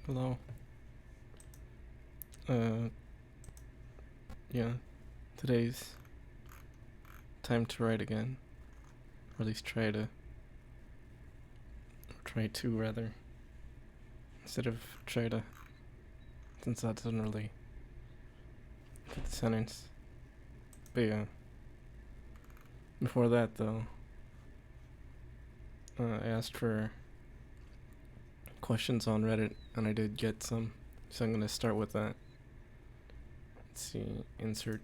Hello. Uh, yeah. Today's time to write again. Or at least try to rather. Instead of try to, since that doesn't really fit the sentence. But yeah. Before that though, I asked for questions on Reddit and I did get some. So I'm gonna start with that. Let's see, insert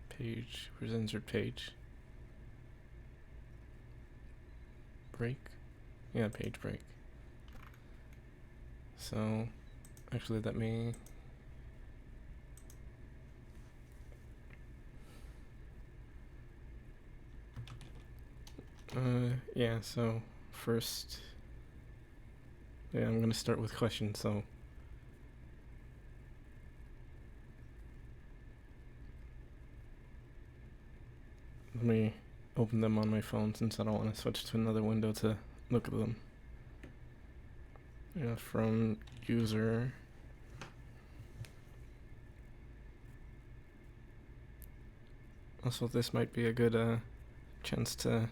page. Where's insert page? Break? Yeah, page break. So, actually let me... yeah, so first... Yeah, I'm gonna start with questions, so... Let me open them on my phone since I don't want to switch to another window to look at them. Yeah, from user... Also, this might be a good chance to...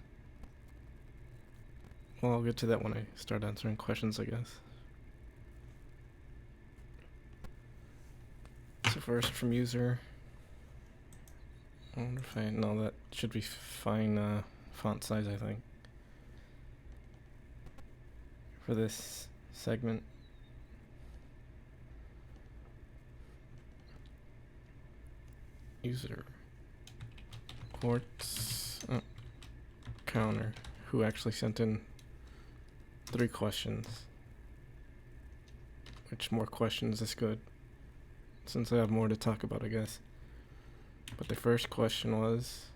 Well, I'll get to that when I start answering questions, I guess. So first, from user... I wonder if I... No, that should be fine font size, I think. For this segment. User... Quartz... counter. Who actually sent in 3 questions. Which more questions is good. Since I have more to talk about, I guess. But the first question was,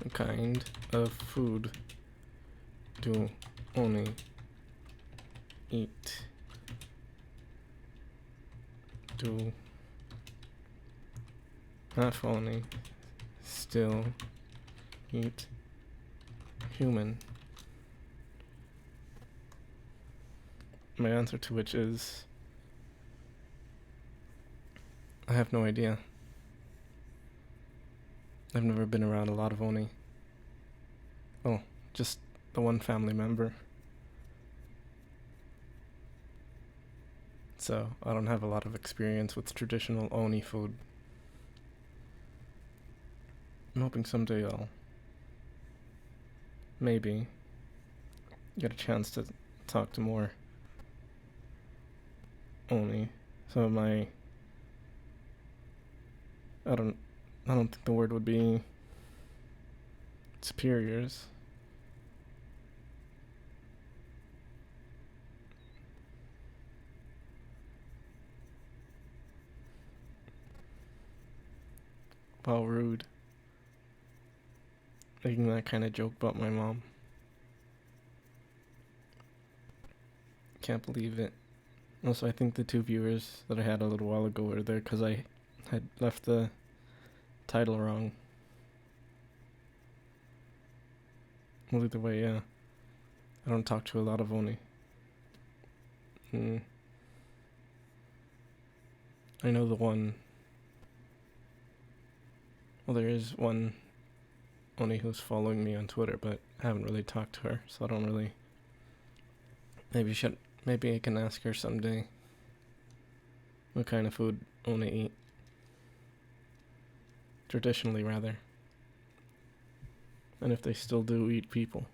what kind of food do only eat? Do not only still eat human? My answer to which is, I have no idea. I've never been around a lot of Oni. Oh, just the one family member. So, I don't have a lot of experience with traditional Oni food. I'm hoping someday I'll maybe get a chance to talk to more Oni. Some of my... I don't think the word would be superiors. Wow, rude. Making that kind of joke about my mom. Can't believe it. Also, I think the 2 viewers that I had a little while ago were there because I had left the title wrong. Well, either way, yeah. I don't talk to a lot of Oni. I know the one... Well, there is one Oni who's following me on Twitter, but I haven't really talked to her, so I don't really... Maybe I can ask her someday what kind of food Oni eat. Traditionally, rather. And if they still do eat people.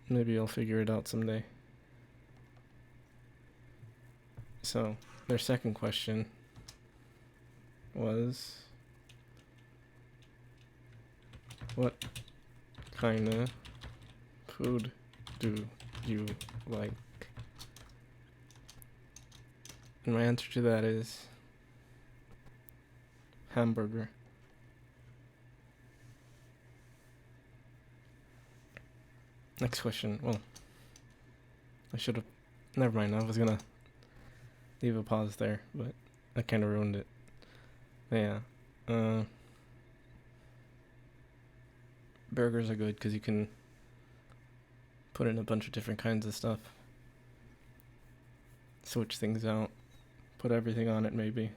Maybe I'll figure it out someday. So, their second question was, what kind of food do you like? And my answer to that is hamburger. Next question. Well, I should have... Never mind, I was gonna leave a pause there, but I kind of ruined it. But yeah. Burgers are good because you can put in a bunch of different kinds of stuff. Switch things out. Put everything on it, maybe.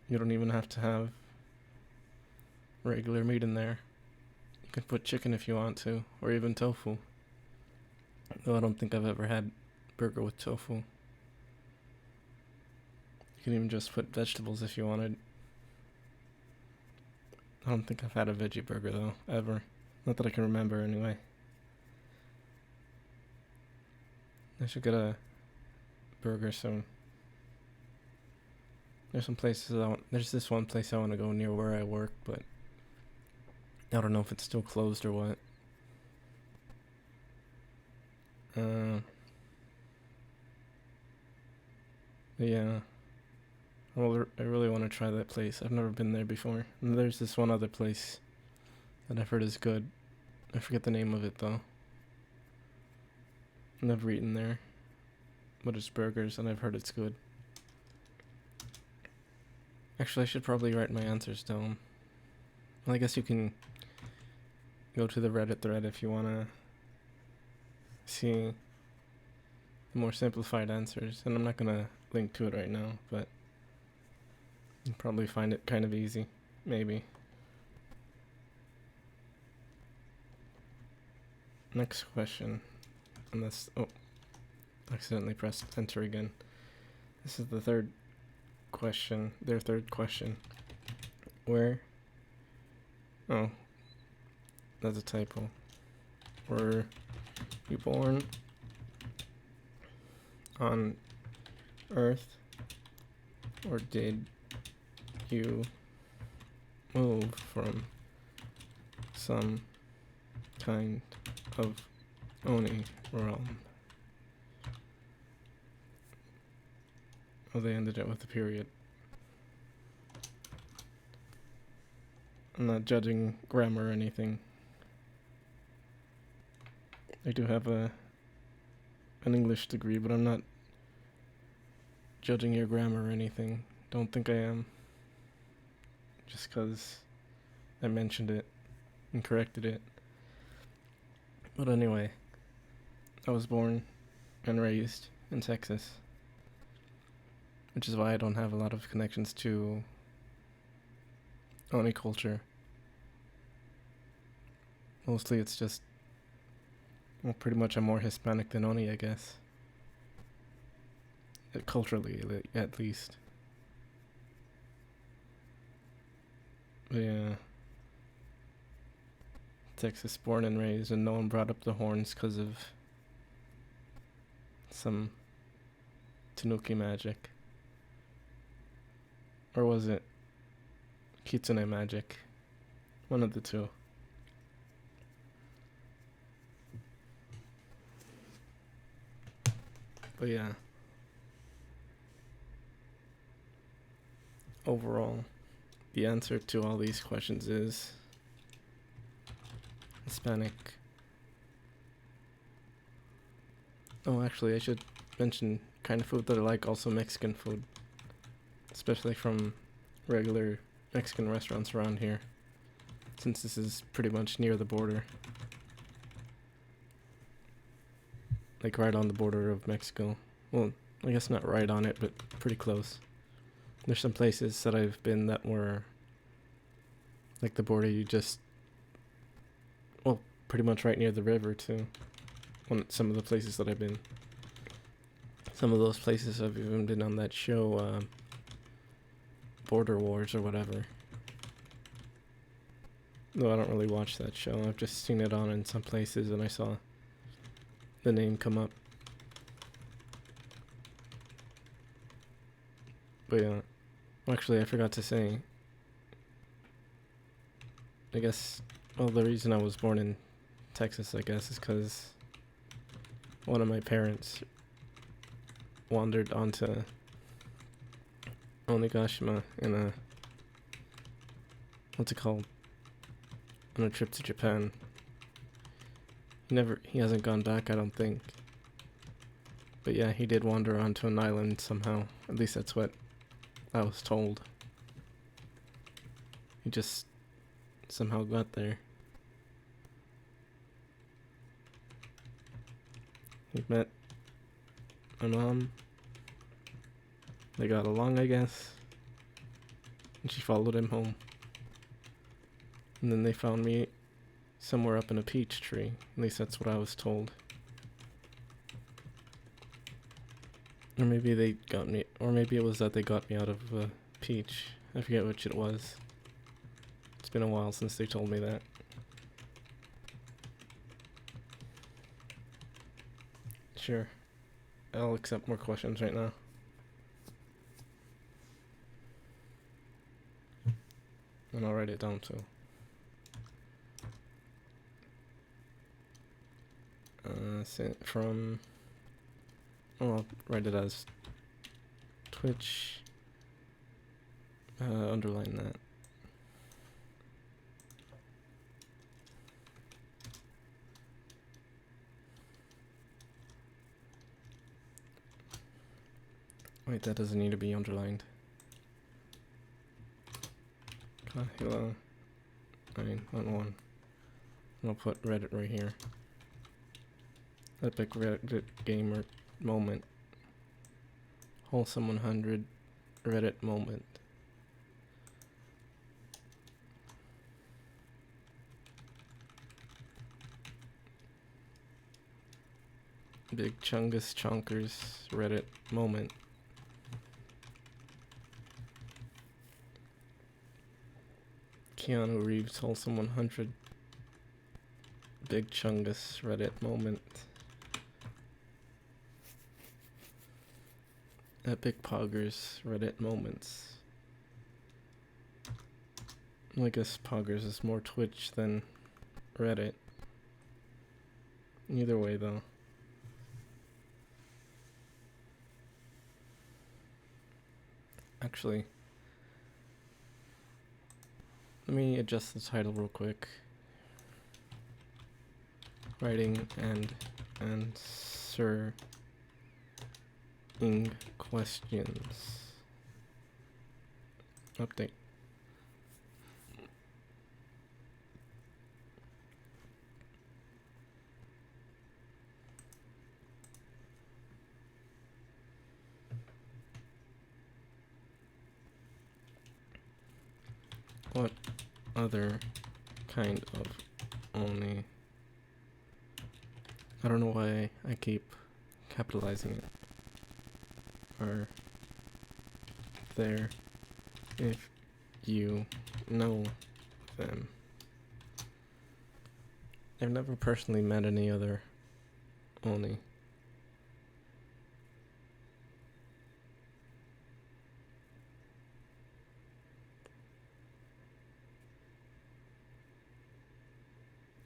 You don't even have to have regular meat in there. You can put chicken if you want to, or even tofu. Though I don't think I've ever had burger with tofu. You can even just put vegetables if you wanted. I don't think I've had a veggie burger though, ever. Not that I can remember anyway. I should get a burger soon. There's some places there's this one place I want to go near where I work, but I don't know if it's still closed or what. Yeah. Well, I really want to try that place. I've never been there before. And there's this one other place that I've heard is good. I forget the name of it though. Never eaten there, but it's burgers and I've heard it's good. Actually, I should probably write my answers down. Well, I guess you can go to the Reddit thread if you want to see the more simplified answers. And I'm not going to link to it right now, but you'll probably find it kind of easy, maybe. Next question. Unless, accidentally pressed enter again. This is the third question, their third question. Where, that's a typo. Were you born on Earth, or did you move from some kind of Oni realm? Oh, they ended it with a period. I'm not judging grammar or anything. I do have an English degree, but I'm not judging your grammar or anything. Don't think I am. Just because I mentioned it and corrected it. But anyway, I was born and raised in Texas, which is why I don't have a lot of connections to Oni culture. Mostly it's just, well, pretty much I'm more Hispanic than Oni, I guess. Culturally, at least. But yeah. Texas born and raised, and no one brought up the horns because of some Tanuki magic. Or was it Kitsune magic? One of the two. But yeah. Overall, the answer to all these questions is Hispanic. Oh, actually, I should mention kind of food that I like, also Mexican food. Especially from regular Mexican restaurants around here, since this is pretty much near the border. Like right on the border of Mexico. Well, I guess not right on it, but pretty close. There's some places that I've been that were like the border, you just, well, pretty much right near the river too. Some of the places that I've been. Some of those places I've even been on that show, Border Wars or whatever. No, I don't really watch that show. I've just seen it on in some places and I saw the name come up. But yeah. Actually, I forgot to say. I guess, well, the reason I was born in Texas, I guess, is because one of my parents wandered onto Onigashima in a, what's it called, on a trip to Japan. He hasn't gone back, I don't think. But yeah, he did wander onto an island somehow. At least that's what I was told. He just somehow got there. He met my mom. They got along, I guess. And she followed him home. And then they found me somewhere up in a peach tree. At least that's what I was told. Or maybe they got me, or maybe it was that they got me out of a peach. I forget which it was. It's been a while since they told me that. Sure. I'll accept more questions right now. And I'll write it down too. Sent from... Oh, I'll write it as Twitch. Underline that. Wait, that doesn't need to be underlined. Kahila 911. I'll put Reddit right here. Epic Reddit gamer moment. Wholesome 100 Reddit moment. Big Chungus Chonkers Reddit moment. Keanu Reeves Wholesome 100 Big Chungus Reddit moment. Epic Poggers Reddit moments. I guess Poggers is more Twitch than Reddit. Either way though. Actually, let me adjust the title real quick. Writing and answering questions. Update. What other kind of only... I don't know why I keep capitalizing it. Are there if you know them? I've never personally met any other only.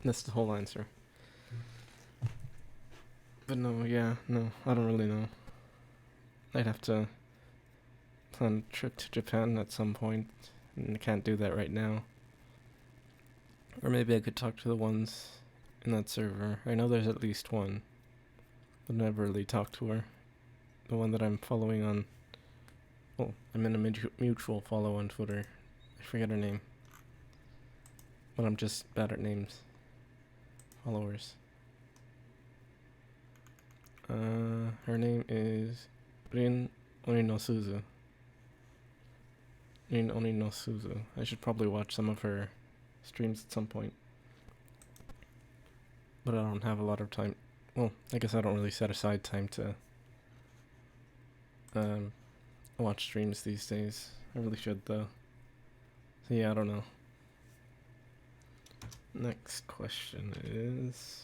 That's the whole answer. But no, yeah, no, I don't really know. I'd have to plan a trip to Japan at some point, and I can't do that right now. Or maybe I could talk to the ones in that server. I know there's at least one, but never really talked to her. The one that I'm following on... Well, I'm in a mutual follow on Twitter. I forget her name. But I'm just bad at names. Followers. Her name is Rin Oninosuzu. Rin Oninosuzu. I should probably watch some of her streams at some point. But I don't have a lot of time. Well, I guess I don't really set aside time to watch streams these days. I really should though. So yeah, I don't know. Next question is...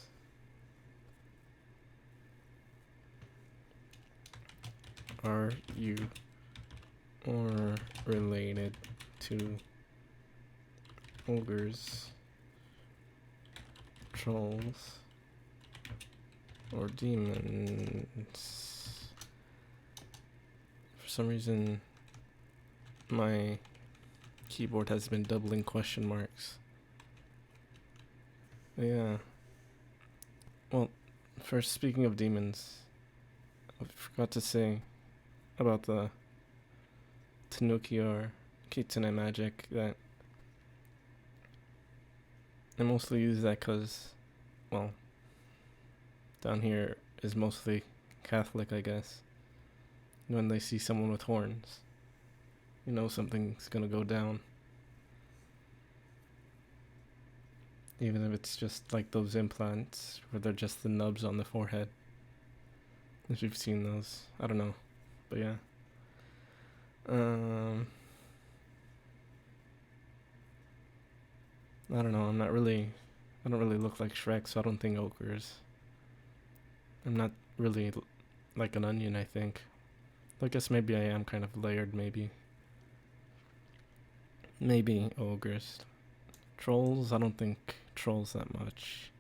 Are you or related to ogres, trolls, or demons? For some reason, my keyboard has been doubling question marks. Yeah. Well, first, speaking of demons, I forgot to say about the Tanuki or Kitsune magic that I mostly use that because, well, down here is mostly Catholic, I guess. When they see someone with horns, you know something's gonna go down. Even if it's just like those implants where they're just the nubs on the forehead. If you've seen those. I don't know. But yeah. I don't know, I don't really look like Shrek, so I don't think ogres. I'm not really like an onion, I think. I guess maybe I am kind of layered, maybe. Maybe ogres. Trolls, I don't think trolls that much.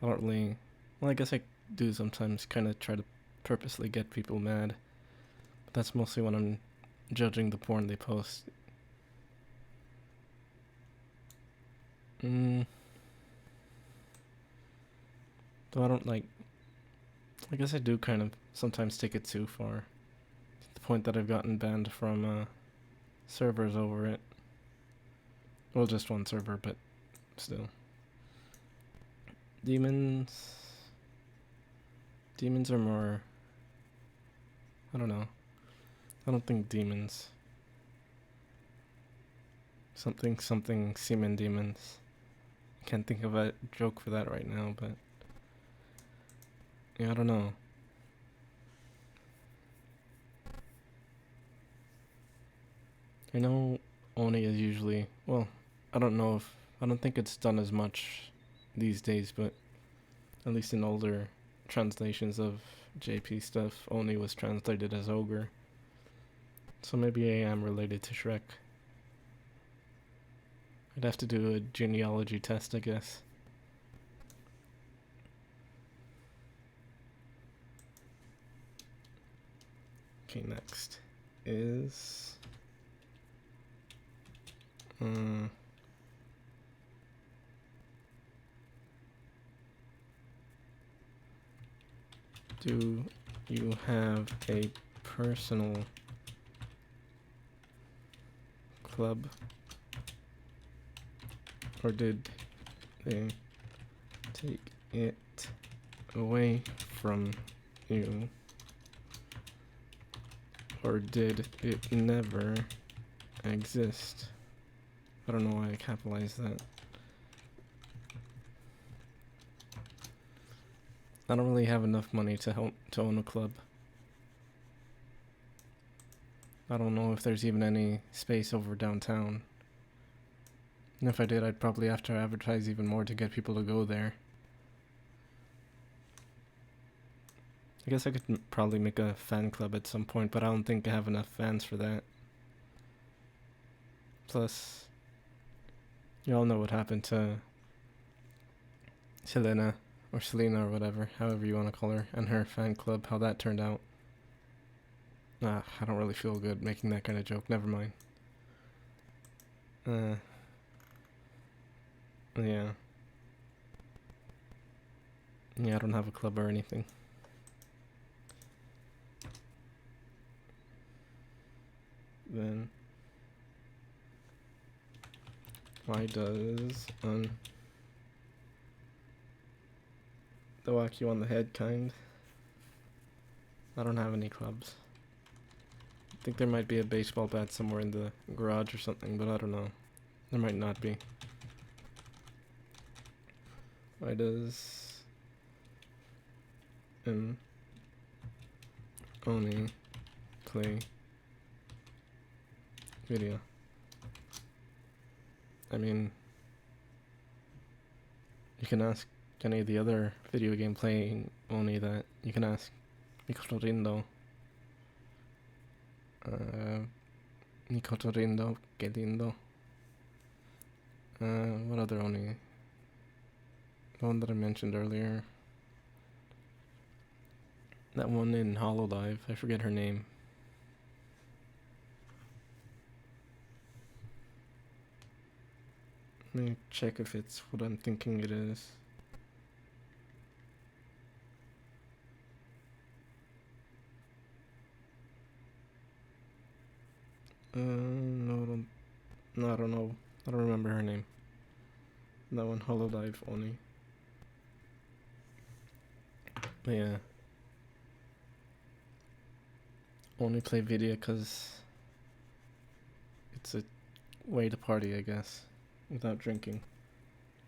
I don't really... Well, I guess I do sometimes kind of try to purposely get people mad. But that's mostly when I'm judging the porn they post. Though I don't like... I guess I do kind of sometimes take it too far. To the point that I've gotten banned from servers over it. Well, just one server, but still. Demons... Demons are more... I don't know. I don't think demons... Something semen demons. I can't think of a joke for that right now, but... Yeah, I don't know. I know Oni is usually... Well, I don't think it's done as much these days, but at least in older translations of JP stuff, Oni was translated as ogre. So maybe I am related to Shrek. I'd have to do a genealogy test, I guess. Okay, next is... do you have a personal club? Or did they take it away from you? Or did it never exist? I don't know why I capitalized that. I don't really have enough money to own a club. I don't know if there's even any space over downtown. And if I did, I'd probably have to advertise even more to get people to go there. I guess I could probably make a fan club at some point, but I don't think I have enough fans for that. Plus, you all know what happened to Selena, or Selena, or whatever, however you want to call her, and her fan club, how that turned out. I don't really feel good making that kind of joke, never mind. Yeah. Yeah, I don't have a club or anything. Then why does the whack you on the head kind? I don't have any clubs. I think there might be a baseball bat somewhere in the garage or something, but I don't know. There might not be. Why does only play video? I mean, you can ask any of the other video game playing only that. You can ask Nicotorindo. Nicotorindo, que lindo. What other Oni? The one that I mentioned earlier. That one in Hololive, I forget her name. Let me check if it's what I'm thinking it is. No, I don't know. I don't remember her name. That one, Hololive only. But yeah, only play video because it's a way to party, I guess, without drinking.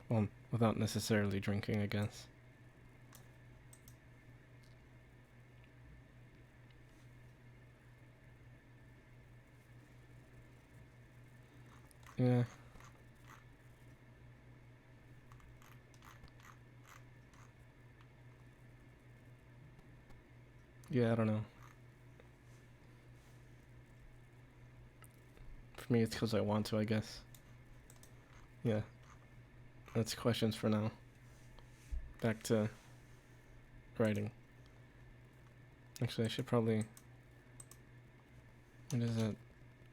Well, without necessarily drinking, I guess. Yeah. Yeah, I don't know. For me, it's because I want to, I guess. Yeah. That's questions for now. Back to writing. Actually, I should probably... What is that?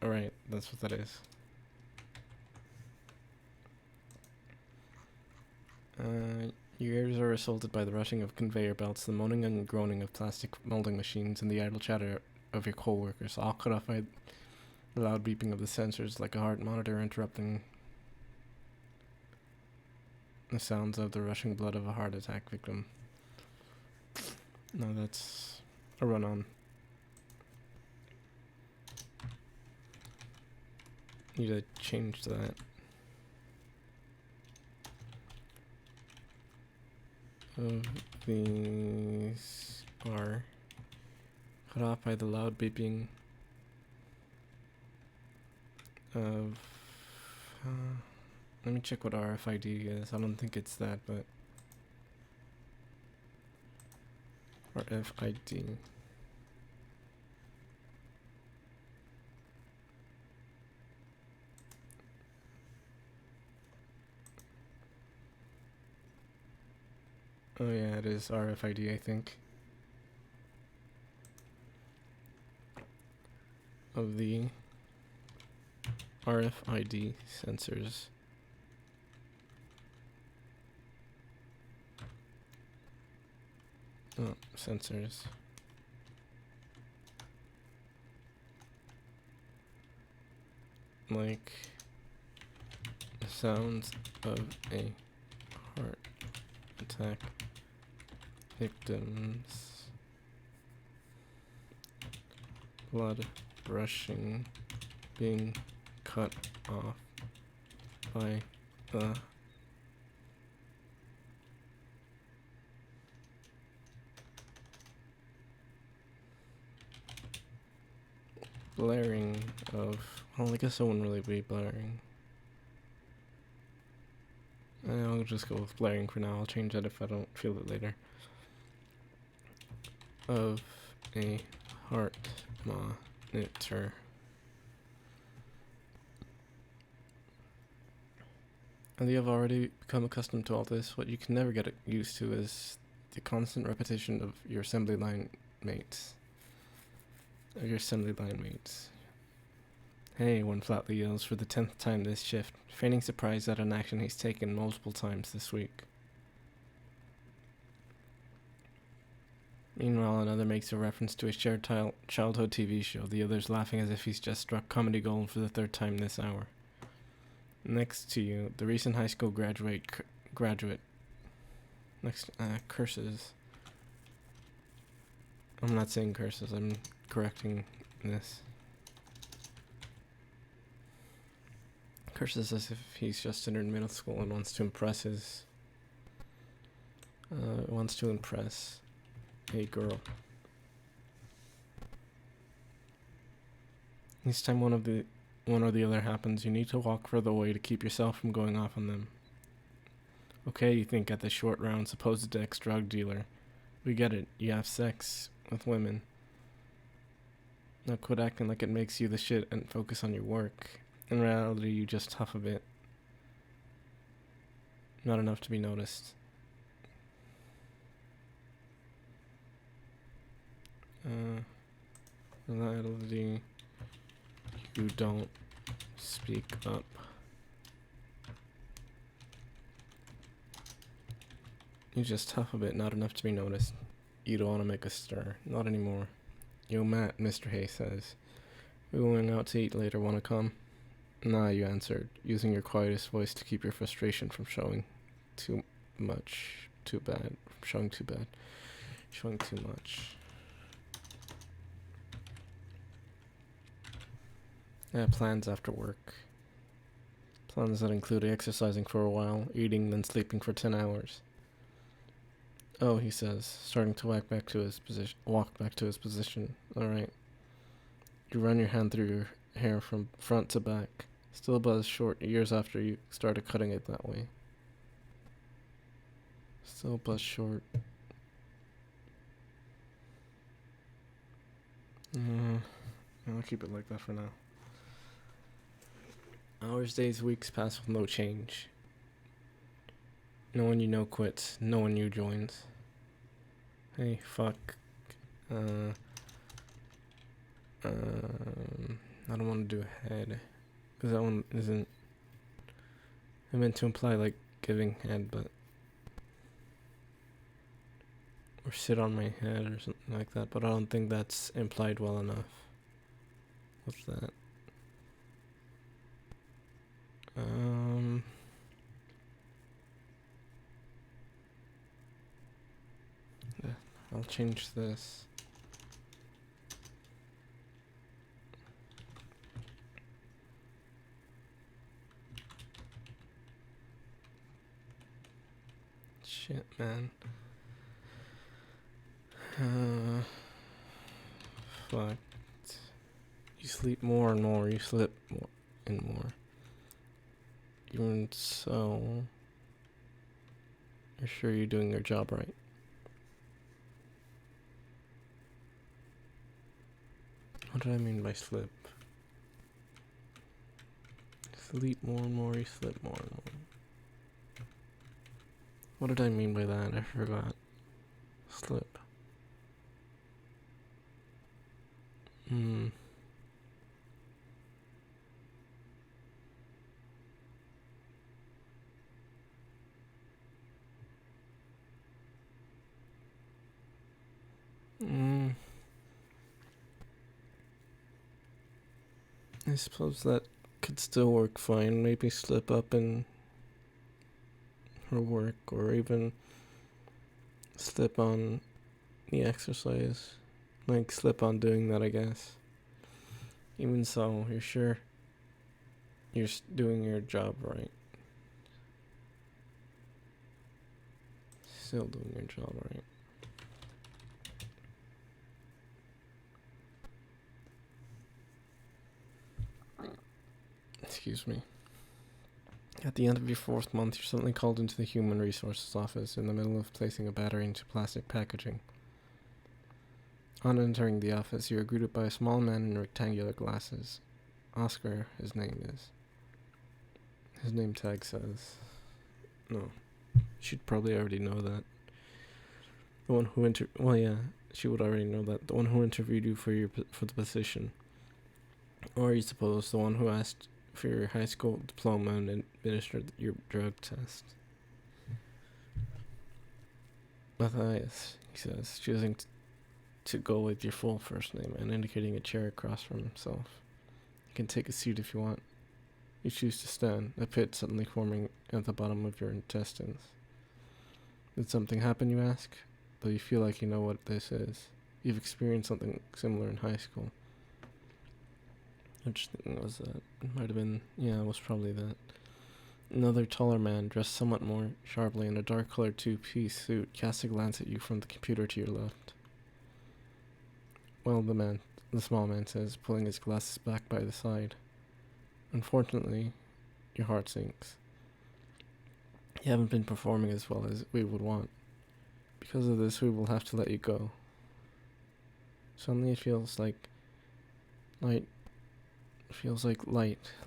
Alright, that's what that is. Your ears are assaulted by the rushing of conveyor belts, the moaning and groaning of plastic molding machines, and the idle chatter of your co-workers, all cut off by the loud beeping of the sensors like a heart monitor interrupting the sounds of the rushing blood of a heart attack victim. No, that's a run-on. Need to change that. These are cut off by the loud beeping of... let me check what RFID is. I don't think it's that, but... RFID. Oh yeah, it is RFID, I think. Of the RFID sensors. Oh, sensors. Like the sounds of a heart attack victims, blood rushing, being cut off by the blaring of... Well, I guess it wouldn't really be blaring. I'll just go with blaring for now. I'll change that if I don't feel it later. Of a heart monitor. And you have already become accustomed to all this. What you can never get used to is the constant repetition of your assembly line mates. Hey, one flatly yells for the 10th time this shift, feigning surprise at an action he's taken multiple times this week. Meanwhile, another makes a reference to a shared childhood TV show, the others laughing as if he's just struck comedy gold for the 3rd time this hour. Next to you, the recent high school graduate curses. I'm not saying curses, I'm correcting this. Curses as if he's just entered middle school and wants to impress a girl. Each time one or the other happens, you need to walk further away to keep yourself from going off on them. Okay, you think at the short round, supposed ex-drug dealer. We get it, you have sex with women. Now quit acting like it makes you the shit and focus on your work. In reality, you just huff a bit. Not enough to be noticed. Reality, you don't speak up. You just huff a bit, not enough to be noticed. You don't want to make a stir. Not anymore. Yo, Matt, Mr. Hay says. We going out to eat later, wanna come? Nah, you answered, using your quietest voice to keep your frustration from showing too much. Too bad. Showing too much. Plans after work. Plans that include exercising for a while, eating, then sleeping for 10 hours. Oh, he says, starting to walk back to his position. Alright. You run your hand through your hair from front to back. Still about as short years after you started cutting it that way. Still but short. I'll keep it like that for now. Hours, days, weeks pass with no change. No one you know quits. No one new joins. Hey, fuck. I don't want to do a head. Because that one isn't... I meant to imply, like, giving head, but... Or sit on my head or something like that, but I don't think that's implied well enough. What's that? Yeah, I'll change this. Shit, man. Fuck. You sleep more and more, you slip more and more. Even so, you're sure you're doing your job right. What did I mean by slip? Sleep more and more, you slip more and more. What did I mean by that? I forgot. Slip. I suppose that could still work fine. Maybe slip up in her work, or even slip on the exercise. Like, slip on doing that, I guess. Even so, you're sure you're doing your job right. Still doing your job right. Excuse me. At the end of your 4th month, you're suddenly called into the Human Resources office in the middle of placing a battery into plastic packaging. On entering the office, you are greeted by a small man in rectangular glasses. Oscar, his name is. His name tag says... No. She'd probably already know that. The one who well, yeah, she would already know that. The one who interviewed you for the position. Or, you suppose, the one who asked for your high school diploma and administered your drug test. Matthias, he says, choosing to go with your full first name and indicating a chair across from himself. You can take a seat if you want. You choose to stand, a pit suddenly forming at the bottom of your intestines. Did something happen, you ask? Though you feel like you know what this is. You've experienced something similar in high school. Which thing was that? It might have been... Yeah, it was probably that. Another taller man, dressed somewhat more sharply in a dark-colored two-piece suit, cast a glance at you from the computer to your left. Well, the small man says, pulling his glasses back by the side. Unfortunately, your heart sinks. You haven't been performing as well as we would want. Because of this, we will have to let you go. Suddenly it feels like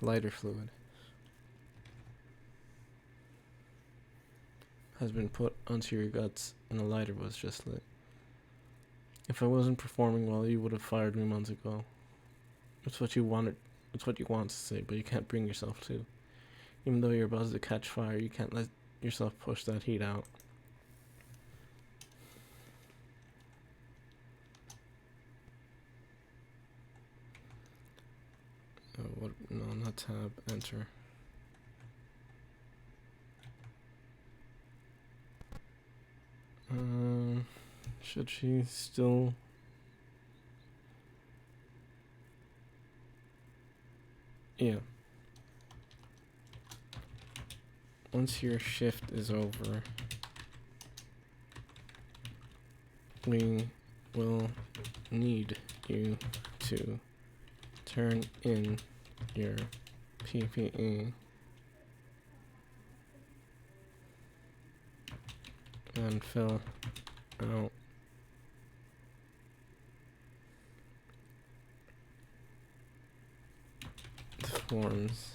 lighter fluid has been put onto your guts and a lighter was just lit. If I wasn't performing well, you would have fired me months ago. It's what you want to say, but you can't bring yourself to. Even though you're about to catch fire, you can't let yourself push that heat out. No, not tab, enter. Should she still... Yeah. Once your shift is over, we will need you to turn in your PPE and fill out the forms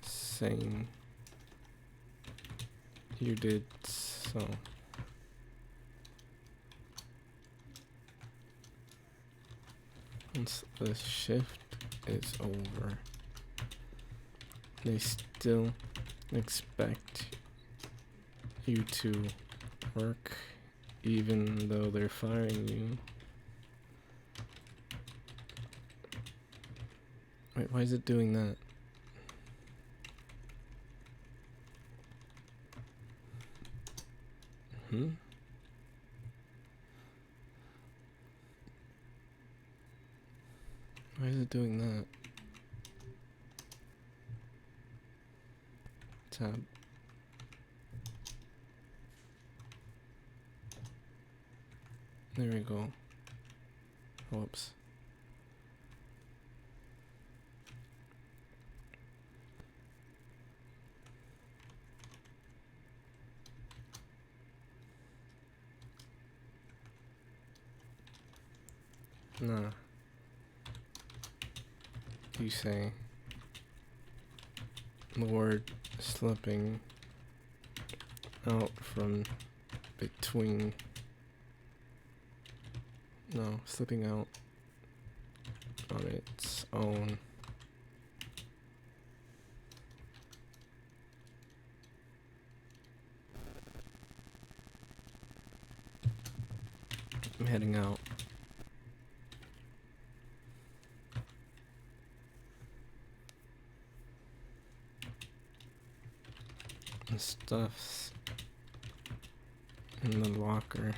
saying you did so. Once the shift is over, they still expect you to work even though they're firing you. Wait, why is it doing that? Why is it doing that? Tab. There we go. Whoops. Nah. You say the word slipping out from between. No, slipping out on its own. I'm heading out. The stuff's in the locker.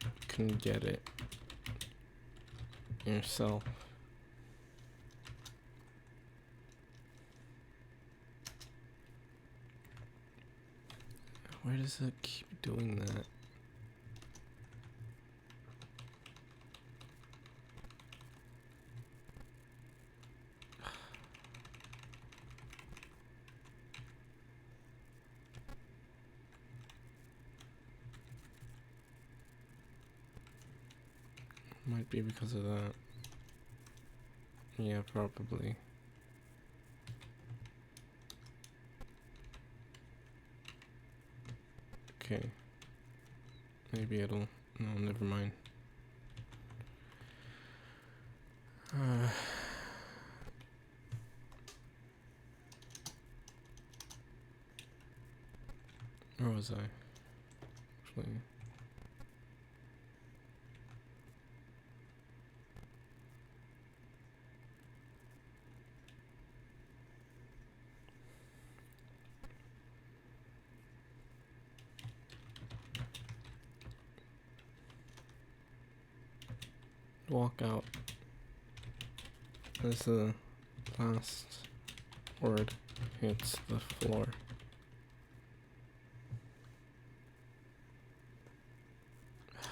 You can get it yourself. Why does it keep doing that? Might be because of that. Yeah, probably. Okay. Maybe it'll... No, never mind. Where was I? Actually... Walk out as the last word hits the floor.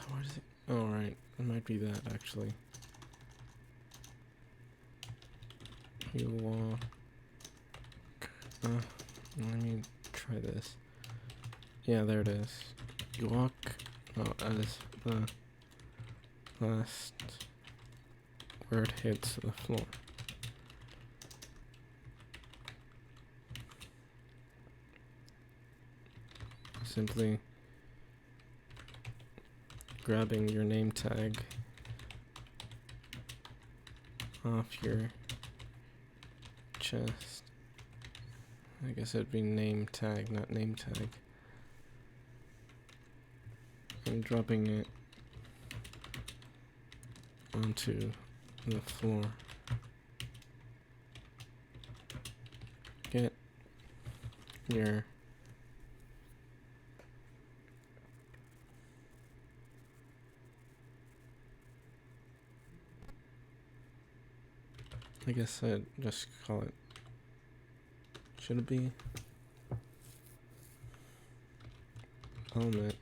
What is it? Oh, right. It might be that, actually. You walk... let me try this. Yeah, there it is. You walk as the last word hits the floor. Simply grabbing your name tag off your chest. I guess it'd be name tag, not name tag. And dropping it onto the floor. Get your I guess I'd just call it. Should it be helmet?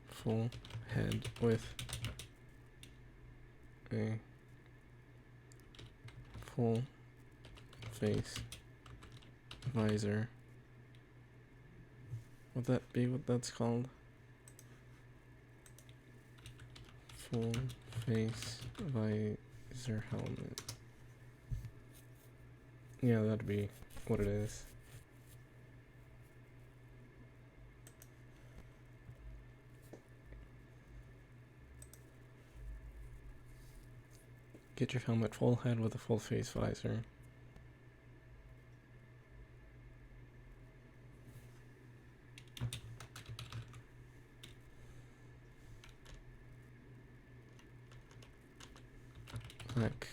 Full head with a full face visor. Would that be what that's called? Full face visor helmet. Yeah, that'd be what it is. Get your helmet full head with a full face visor. Black.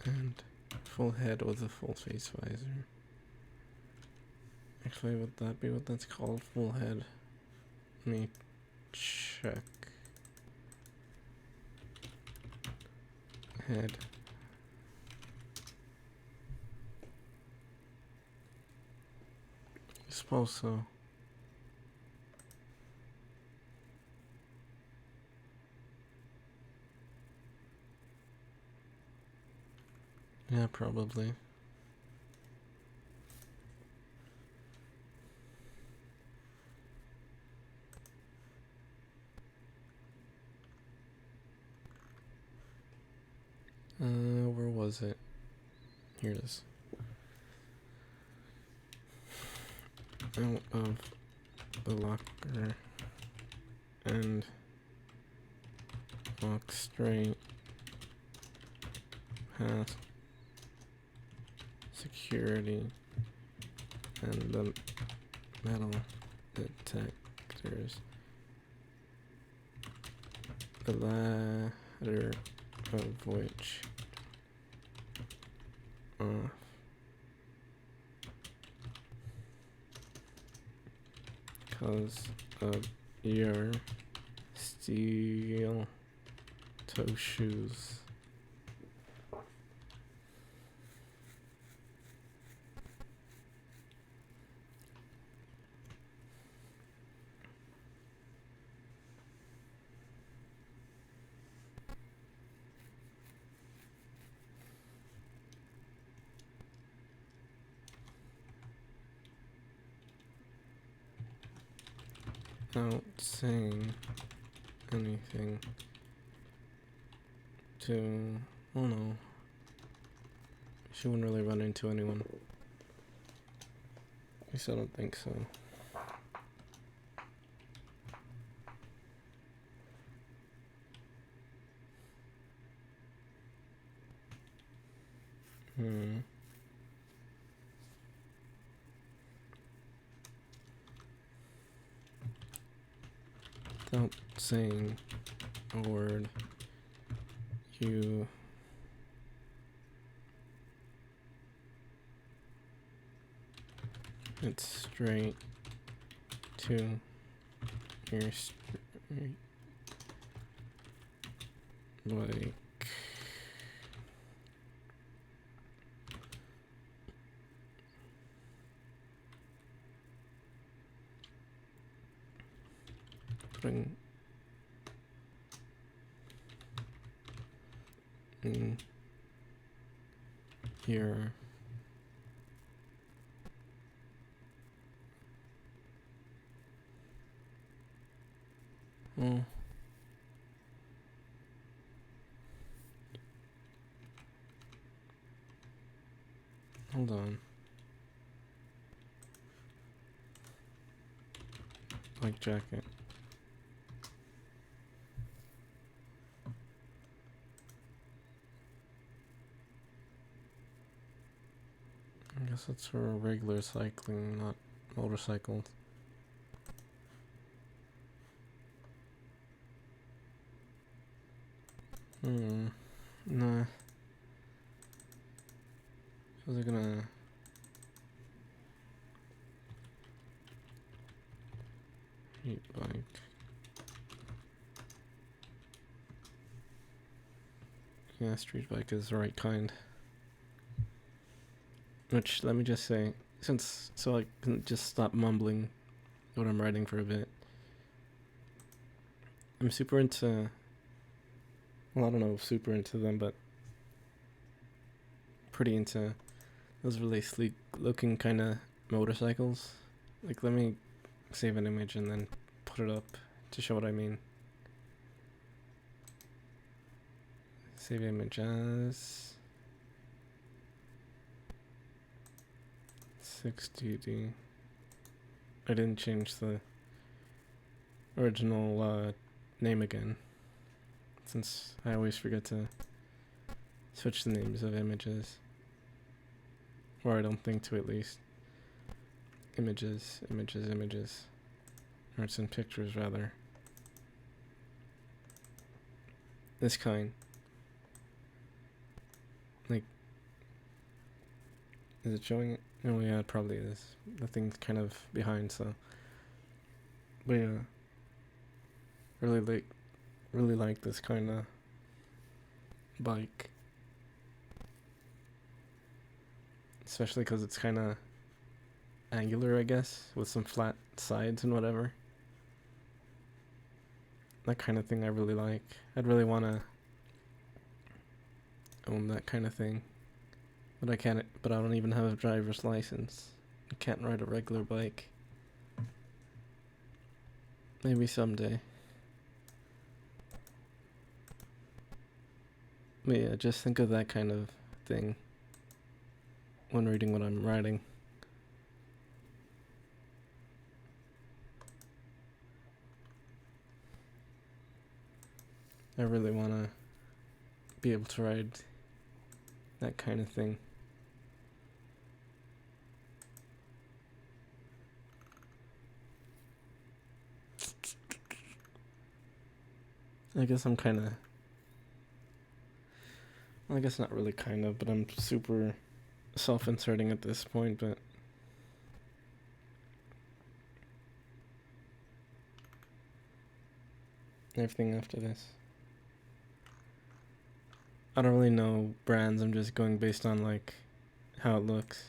And full head with a full face visor. Actually, would that be what that's called? Full head. Let me check. Head. I suppose so. Yeah, probably. Where was it? Here it is. Out of the locker and walk straight past security and the metal detectors. The latter of which because of your steel toe shoes. Without saying anything to, oh no, she wouldn't really run into anyone. At least I don't think so. Without saying a word, you head straight to your street, like putting in your hold on. Like jacket. I guess it's for regular cycling, not motorcycles. Nah. Was I gonna Street bike. Yeah, street bike is the right kind. Which, let me just say, so I can just stop mumbling what I'm writing for a bit. I'm super into, well, I don't know if super into them, but pretty into those really sleek looking kind of motorcycles. Like, let me save an image and then put it up to show what I mean. Save image as 60D. I didn't change the original name again, since I always forget to switch the names of images. Or I don't think to, at least. Images. Or it's in pictures, rather. This kind. Like, is it showing it? Oh yeah, it probably is. The thing's kind of behind, so. But yeah, really like this kind of bike, especially because it's kind of angular, I guess, with some flat sides and whatever. That kind of thing I really like. I'd really want to own that kind of thing, but I can't. But I don't even have a driver's license. I can't ride a regular bike. Maybe someday. But yeah, just think of that kind of thing when reading what I'm writing. I really want to be able to ride that kind of thing. I guess I'm kind of, well, I guess not really kind of, but I'm super self-inserting at this point, but everything after this. I don't really know brands, I'm just going based on like how it looks.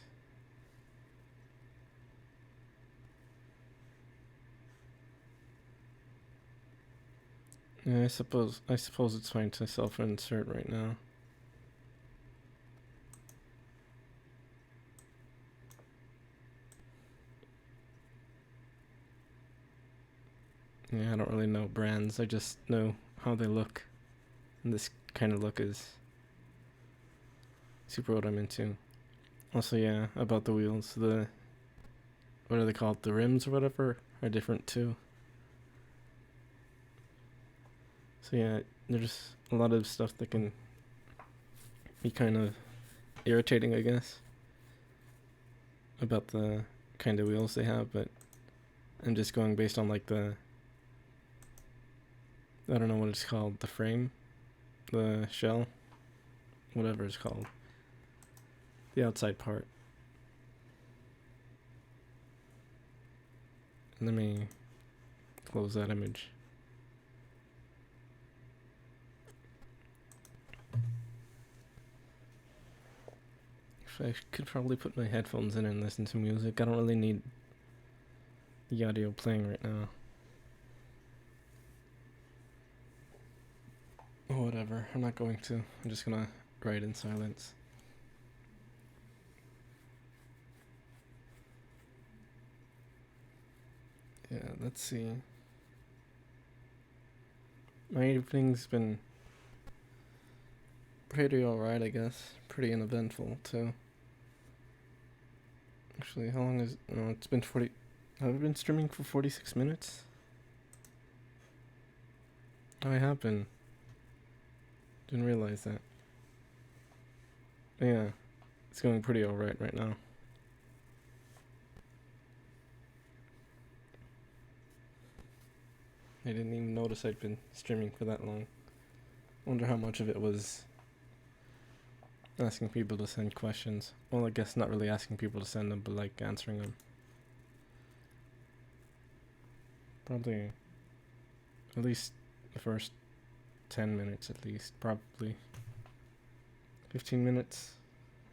Yeah, I suppose it's fine to self-insert right now. Yeah, I don't really know brands, I just know how they look. And this kind of look is super what I'm into. Also, yeah, about the wheels, what are they called? The rims or whatever are different too. So yeah, there's a lot of stuff that can be kind of irritating, I guess, about the kind of wheels they have, but I'm just going based on like I don't know what it's called, the frame, the shell, whatever it's called, the outside part. Let me close that image. I could probably put my headphones in and listen to music. I don't really need the audio playing right now. Oh, whatever, I'm not going to. I'm just gonna write in silence. Yeah, let's see. My evening's been pretty alright, I guess. Pretty uneventful, too. Actually, how long is... No, it's been 40... Have I been streaming for 46 minutes? Oh, I have been. Didn't realize that. Yeah, it's going pretty alright right now. I didn't even notice I'd been streaming for that long. Wonder how much of it was asking people to send questions. Well, I guess not really asking people to send them, but like answering them. Probably at least the first 10 minutes at least, probably 15 minutes.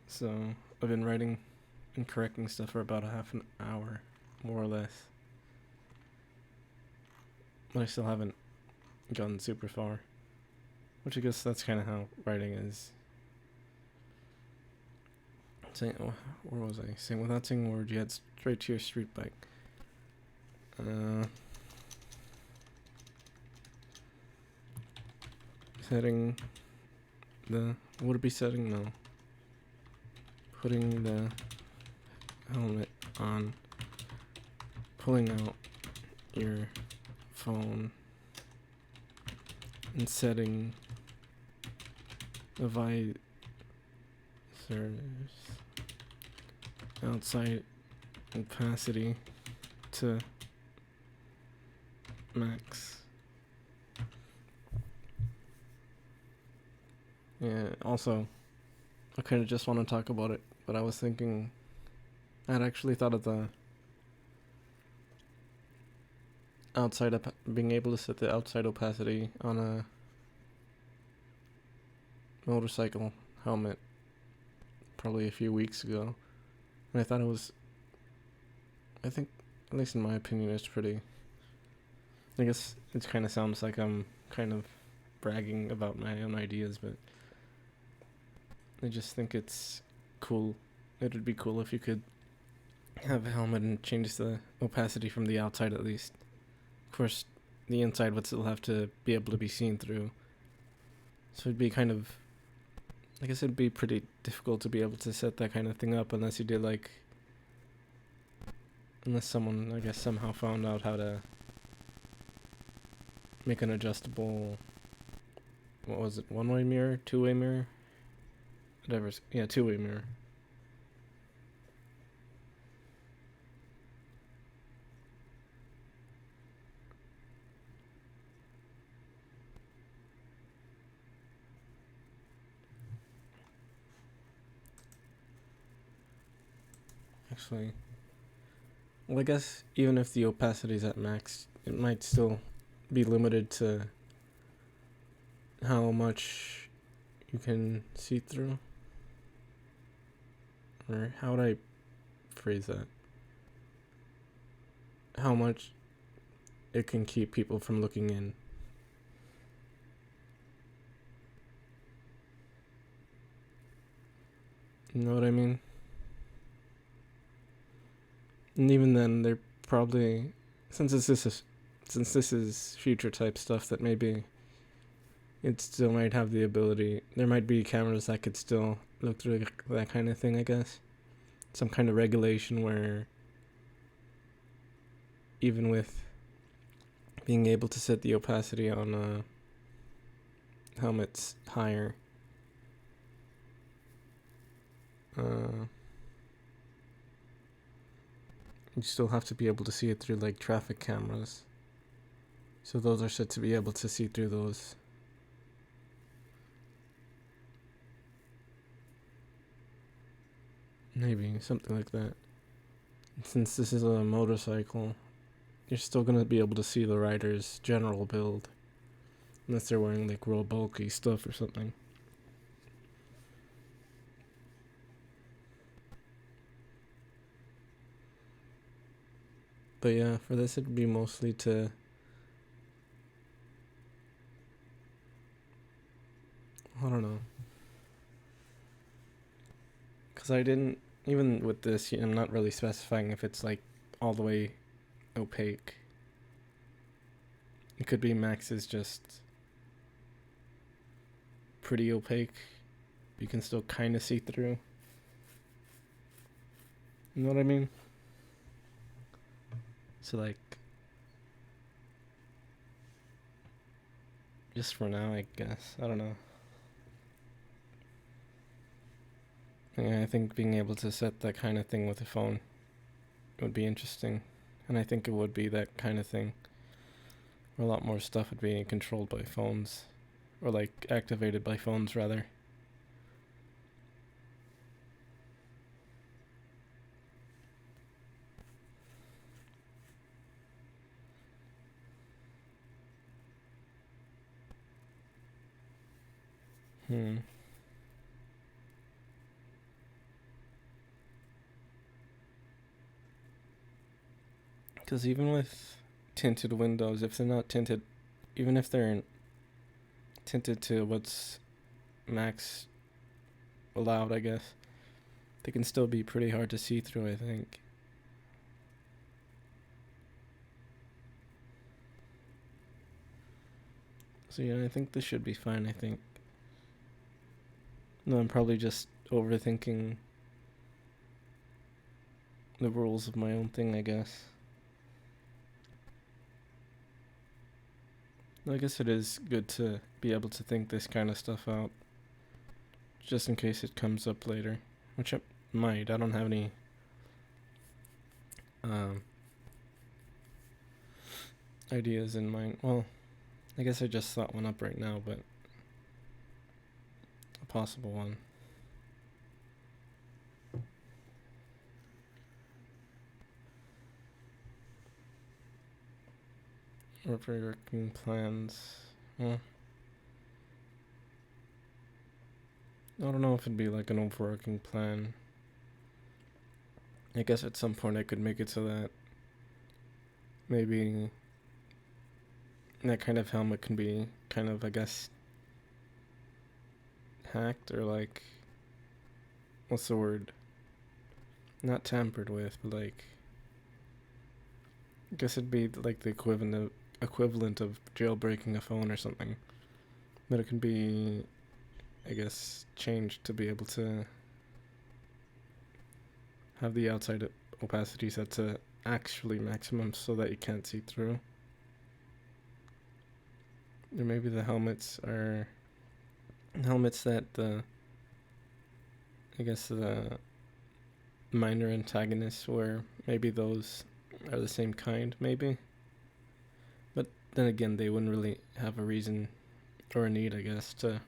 So I've been writing and correcting stuff for about a half an hour, more or less. But I still haven't gotten super far, which I guess that's kind of how writing is. Saying, where was I? Saying without saying words, you head straight to your street bike. Setting the, would it be setting? No. Putting the helmet on, pulling out your phone, and setting the visors outside opacity to max. Yeah, also, I kind of just want to talk about it, but I was thinking, I'd actually thought of the outside being able to set the outside opacity on a motorcycle helmet probably a few weeks ago, and I thought it was, I think, at least in my opinion, it's pretty, I guess it kind of sounds like I'm kind of bragging about my own ideas, but I just think it's cool. It would be cool if you could have a helmet and change the opacity from the outside at least. Of course, the inside would still have to be able to be seen through. So it'd be kind of, I guess it'd be pretty difficult to be able to set that kind of thing up unless you did like, unless someone, I guess, somehow found out how to make an adjustable, what was it, one-way mirror, two-way mirror? Whatever, yeah, two-way mirror. Actually, well, I guess even if the opacity is at max, it might still be limited to how much you can see through. Or how would I phrase that? How much it can keep people from looking in. You know what I mean? And even then, they're probably, since this is future type stuff, that maybe it still might have the ability. There might be cameras that could still look through that kind of thing, I guess. Some kind of regulation where even with being able to set the opacity on helmets higher, you still have to be able to see it through like traffic cameras. So those are set to be able to see through those. Maybe something like that. Since this is a motorcycle, you're still going to be able to see the rider's general build. Unless they're wearing like real bulky stuff or something. But yeah, for this it'd be mostly to I don't know. Because I didn't, even with this, I'm not really specifying if it's like all the way opaque. It could be max is just pretty opaque. You can still kind of see through. You know what I mean? So like, just for now, I guess. I don't know. Yeah, I think being able to set that kind of thing with a phone would be interesting. And I think it would be that kind of thing. A lot more stuff would be controlled by phones. Or like activated by phones, rather. Hmm. Because even with tinted windows, if they're not tinted, even if they're tinted to what's max allowed, I guess, they can still be pretty hard to see through, I think. So yeah, I think this should be fine, I think. No, I'm probably just overthinking the rules of my own thing, I guess. I guess it is good to be able to think this kind of stuff out, just in case it comes up later, which it might. I don't have any ideas in mind. Well, I guess I just thought one up right now, but a possible one. Overworking plans. Well, I don't know if it'd be like an overworking plan. I guess at some point I could make it so that maybe that kind of helmet can be kind of, I guess, hacked or like, what's the word? Not tampered with, but like, I guess it'd be like the equivalent of jailbreaking a phone or something. But it can be, I guess, changed to be able to have the outside opacity set to actually maximum so that you can't see through. Or maybe the helmets are helmets that I guess the minor antagonists were, maybe those are the same kind, maybe. But then again, they wouldn't really have a reason or a need, I guess, to.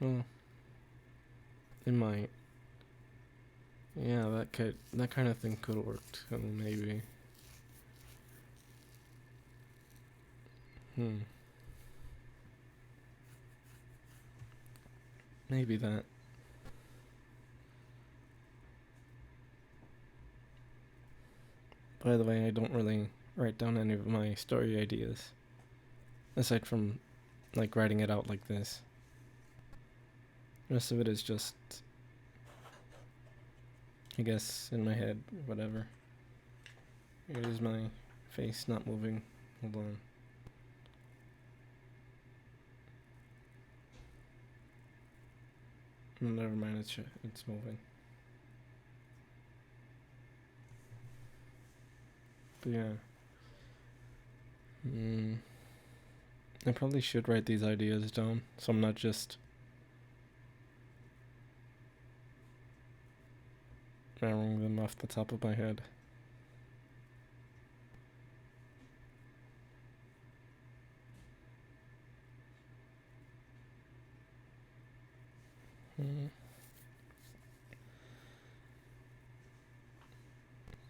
Well, they might. Yeah, that kind of thing could work too, maybe. Maybe that. By the way, I don't really write down any of my story ideas. Aside from, like, writing it out like this. The rest of it is just, I guess, in my head, whatever. It is my face not moving. Hold on. Never mind, it's moving. But yeah. I probably should write these ideas down, so I'm not just hammering them off the top of my head.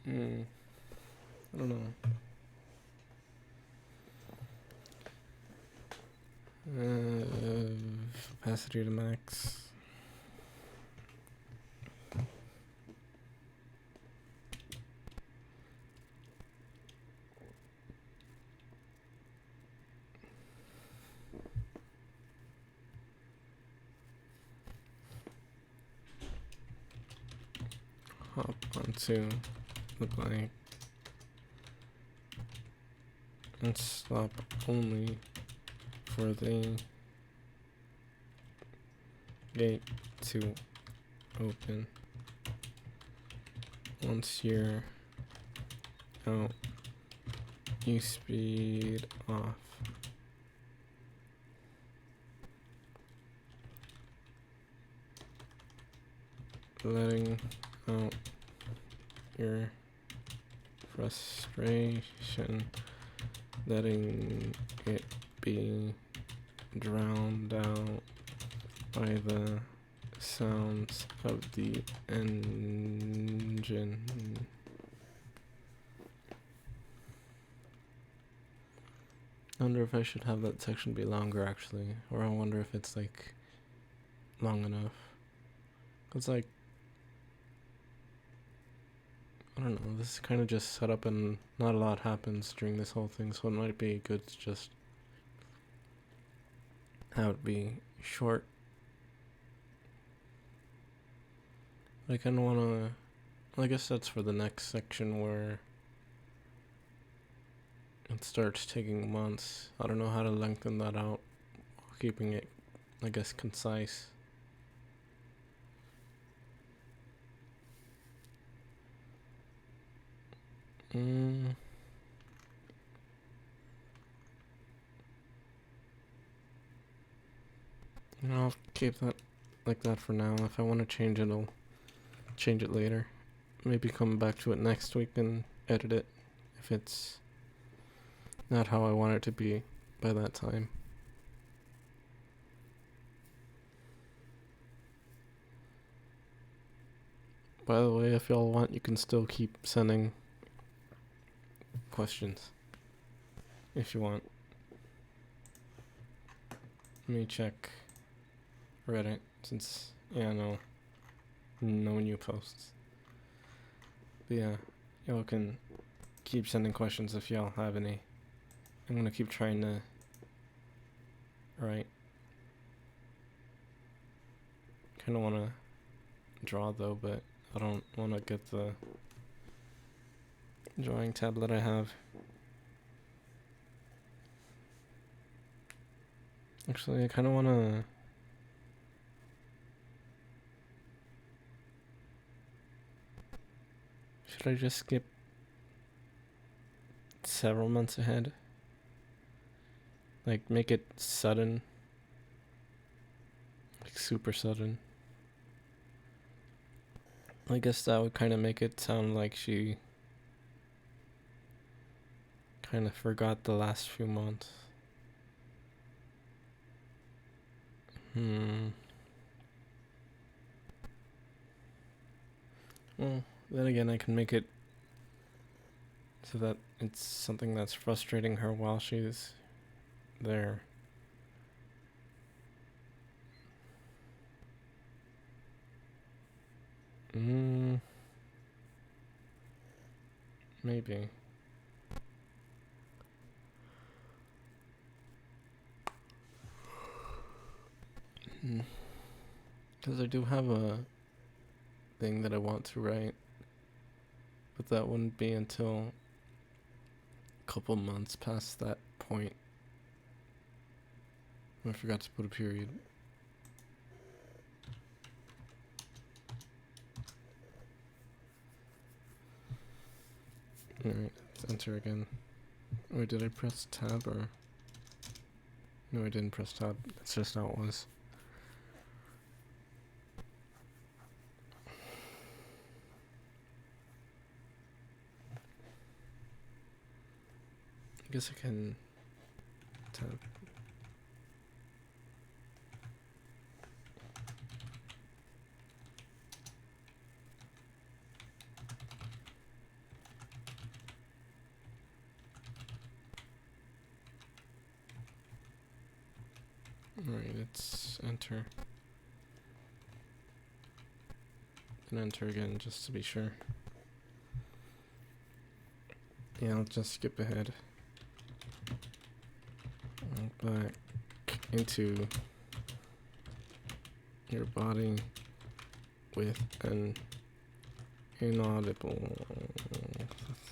I don't know. Opacity to max. Hop onto the blank and stop only for the gate to open. Once you're out, you speed off. Letting out your frustration, letting it be drowned out by the sounds of the engine. I wonder if I should have that section be longer actually, or I wonder if it's like long enough. Cause like, I don't know, this is kind of just set up and not a lot happens during this whole thing, so it might be good to just have it be short. I kind of want to, well, I guess that's for the next section where it starts taking months. I don't know how to lengthen that out, keeping it, I guess, concise. I'll keep that like that for now. If I want to change it, I'll change it later. Maybe come back to it next week and edit it if it's not how I want it to be by that time. By the way, if y'all want, you can still keep sending questions if you want. Let me check Reddit since, yeah, no new posts. But yeah, y'all can keep sending questions if y'all have any. I'm gonna keep trying to write. Kinda wanna draw though, but I don't wanna get the drawing tablet I have. Actually, I kinda wanna should I just skip several months ahead? Like, make it sudden. Like, super sudden. I guess that would kind of make it sound like she kind of forgot the last few months. Well, then again, I can make it so that it's something that's frustrating her while she's there. Maybe. Because I do have a thing that I want to write, but that wouldn't be until a couple months past that point. I forgot to put a period. Alright, let's enter again. Wait, did I press tab or? No, I didn't press tab. That's just how it was. I guess I can tab. Alright, let's enter. And enter again just to be sure. Yeah, I'll just skip ahead. Back into your body with an inaudible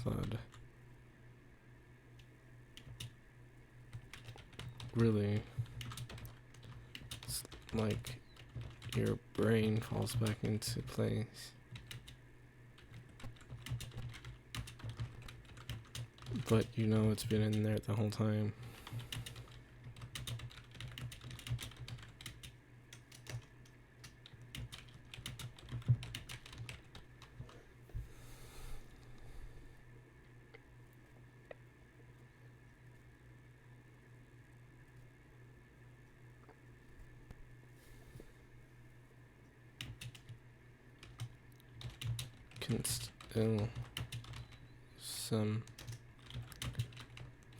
thud. Really, it's like your brain falls back into place. But you know it's been in there the whole time. Can still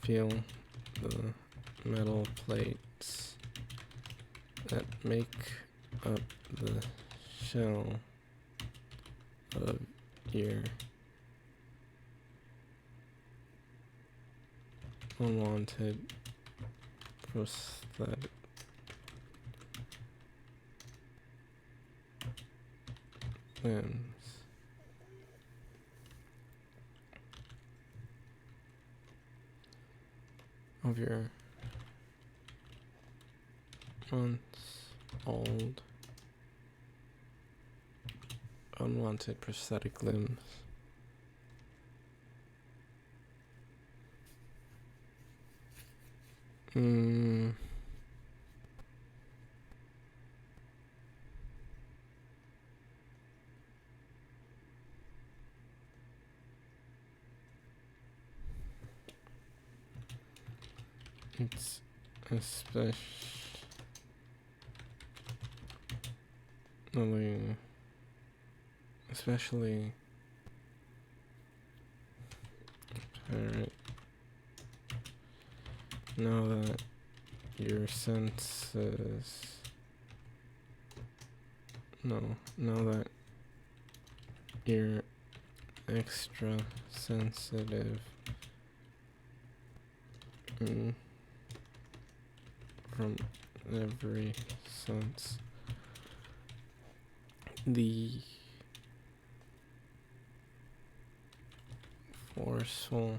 feel the metal plates that make up the shell of your unwanted prosthetic limbs. Of your months old unwanted prosthetic limbs. It's especially apparent now that your senses now that you're extra sensitive from every sense. The forceful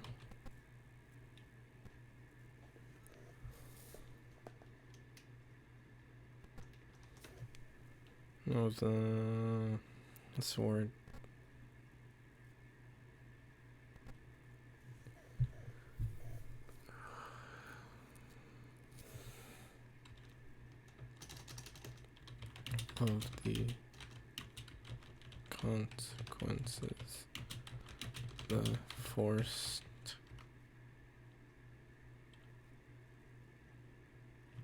what's the word? Of the consequences, the forced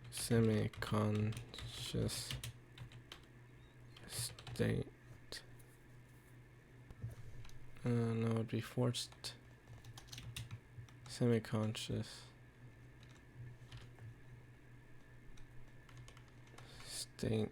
semi-conscious state. No, it would be forced semi-conscious state.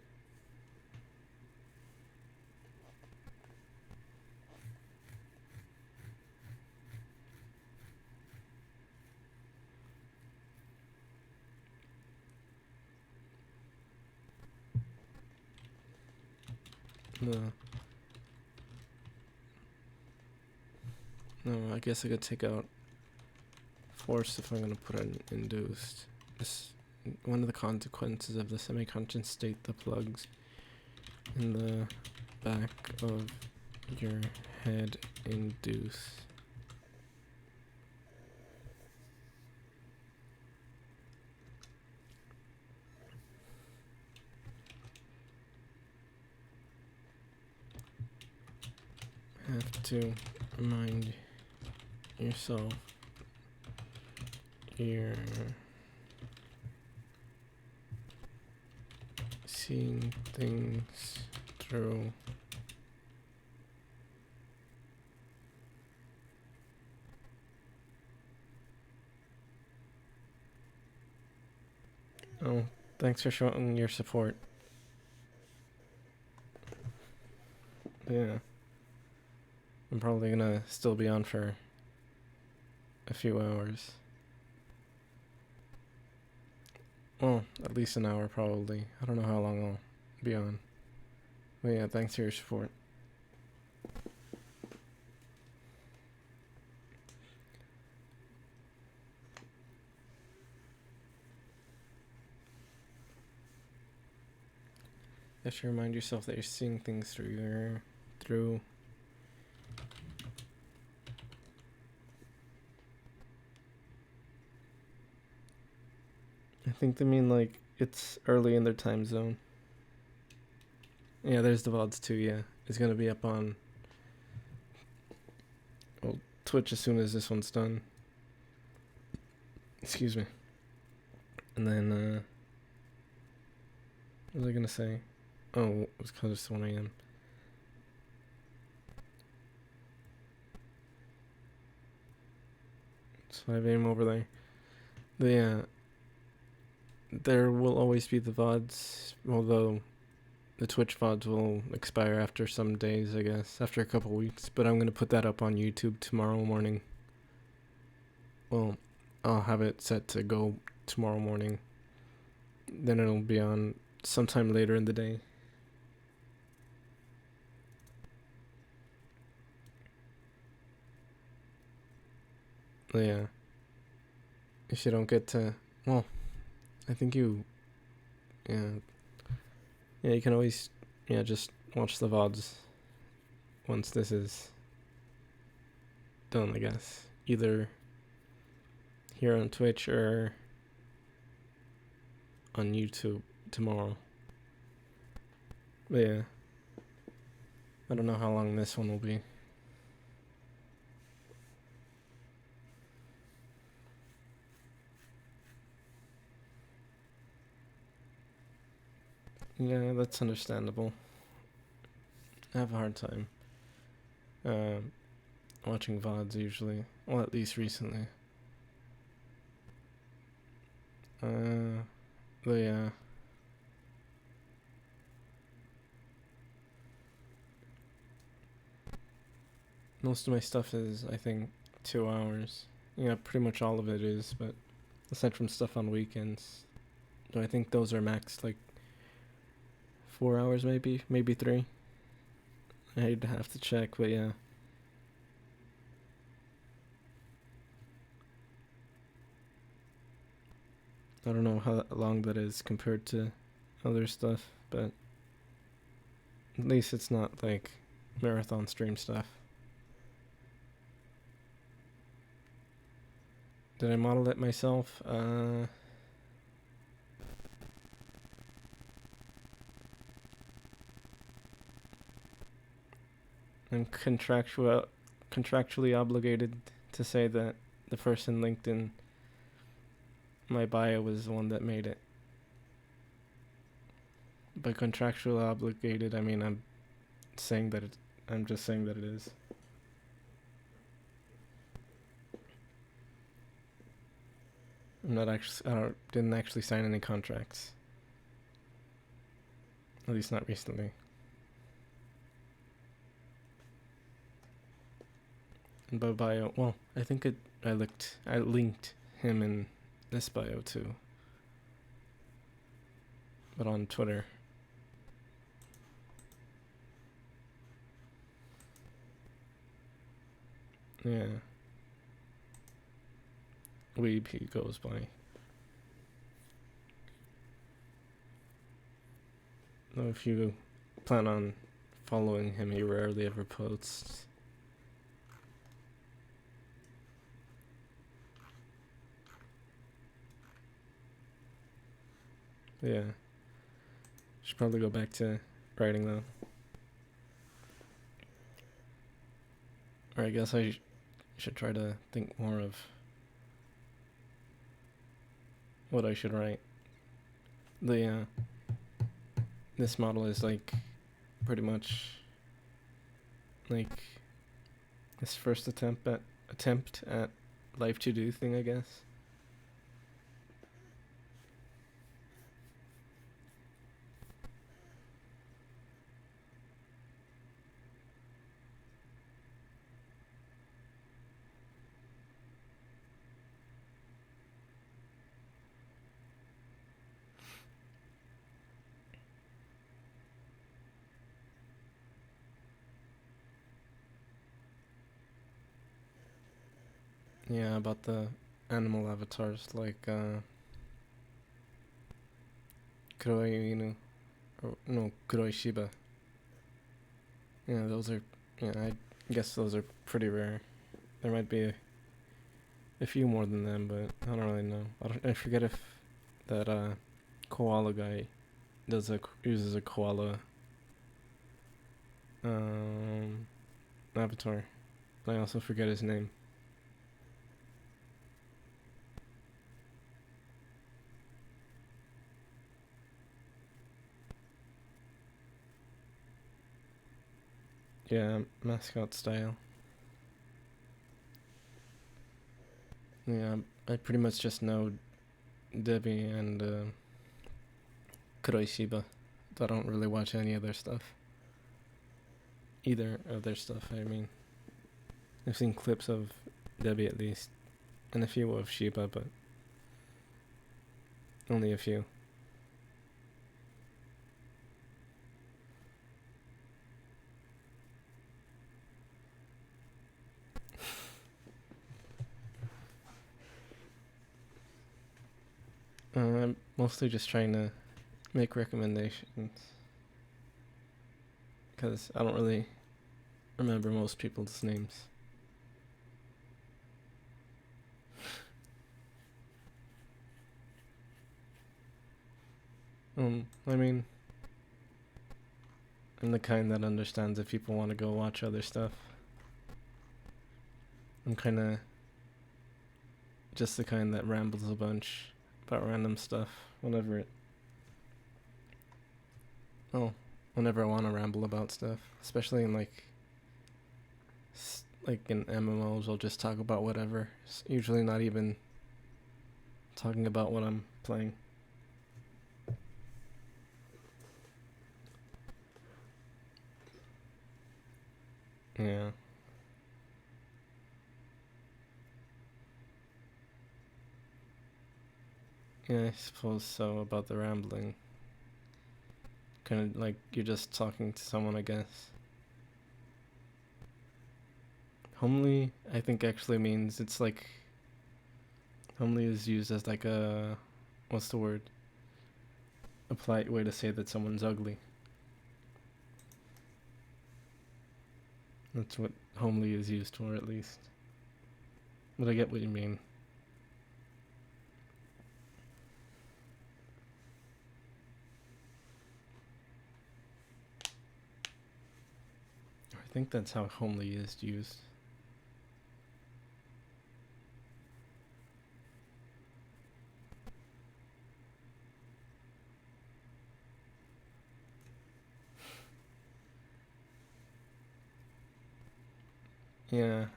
No, I guess I could take out forced if I'm gonna put in induced. This one of the consequences of the semi-conscious state the plugs in the back of your head induce. Have to remind yourself you're seeing things through oh, thanks for showing your support. Yeah. I'm probably gonna still be on for a few hours. Well, at least an hour probably. I don't know how long I'll be on. But yeah, thanks for your support. You have to remind yourself that you're seeing things through I think they mean like it's early in their time zone. Yeah, there's the VODs too, yeah. It's gonna be up on Twitch as soon as this one's done. Excuse me. And then what was I gonna say? Oh, it was because it's 1 a.m. It's 5 a.m. over there. Yeah, there will always be the VODs, although the Twitch VODs will expire after some days, I guess, after a couple weeks. But I'm gonna put that up on YouTube tomorrow morning. Well, I'll have it set to go tomorrow morning. Then it'll be on sometime later in the day. But yeah. If you don't get to, well, I think you, yeah, you can always, just watch the VODs once this is done, I guess. Either here on Twitch or on YouTube tomorrow. But yeah, I don't know how long this one will be. Yeah, that's understandable. I have a hard time watching VODs usually. Well, at least recently. But yeah. Most of my stuff is, I think, 2 hours. Yeah, pretty much all of it is, but aside from stuff on weekends. I think those are max, like, 4 hours maybe? Maybe 3? I'd have to check, but yeah. I don't know how long that is compared to other stuff, but at least it's not like marathon stream stuff. Did I model it myself? I'm contractually obligated to say that the person linked in my bio was the one that made it. By contractually obligated, I mean I'm just saying that it is. Didn't actually sign any contracts. At least not recently. And by bio, well, I think I linked him in this bio too. But on Twitter. Yeah. Weeb he goes by. Though if you plan on following him, he rarely ever posts. Yeah. Should probably go back to writing though. Or I guess I should try to think more of what I should write. This model is like pretty much like his first attempt at life to do thing, I guess. Yeah, about the animal avatars like Kuroi Inu, or no, Kuroi Shiba. Yeah, those are, I guess those are pretty rare. There might be a few more than them, but I don't really know. I forget if that koala guy uses a koala avatar. I also forget his name. Yeah, mascot style. Yeah, I pretty much just know Debbie and Kuroishiba. I don't really watch any of their stuff. Either of their stuff, I mean. I've seen clips of Debbie at least, and a few of Shiba, but only a few. I'm mostly just trying to make recommendations, because I don't really remember most people's names. I mean, I'm the kind that understands if people want to go watch other stuff. I'm kind of just the kind that rambles a bunch about random stuff whenever I want to ramble about stuff, especially in like in MMOs. I'll just talk about whatever. It's usually not even talking about what I'm playing. Yeah. Yeah, I suppose so, about the rambling. Kind of like you're just talking to someone, I guess. Homely, I think actually means it's like. Homely is used as like a. What's the word? A polite way to say that someone's ugly. That's what homely is used for, at least. But I get what you mean. I think that's how homely is used. Yeah,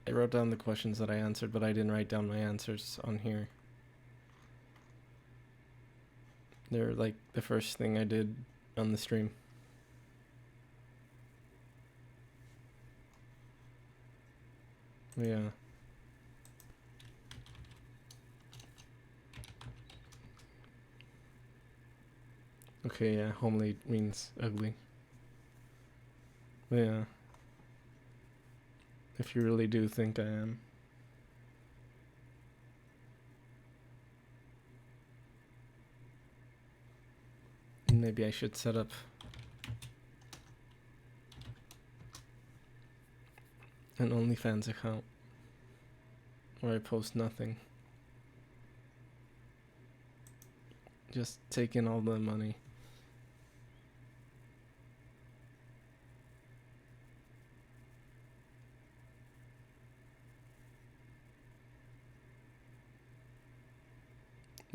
I wrote down the questions that I answered, but I didn't write down my answers on here. They're like the first thing I did on the stream. Yeah. Okay, yeah, homely means ugly. Yeah. If you really do think I am. Maybe I should set up an OnlyFans account where I post nothing. Just take in all the money.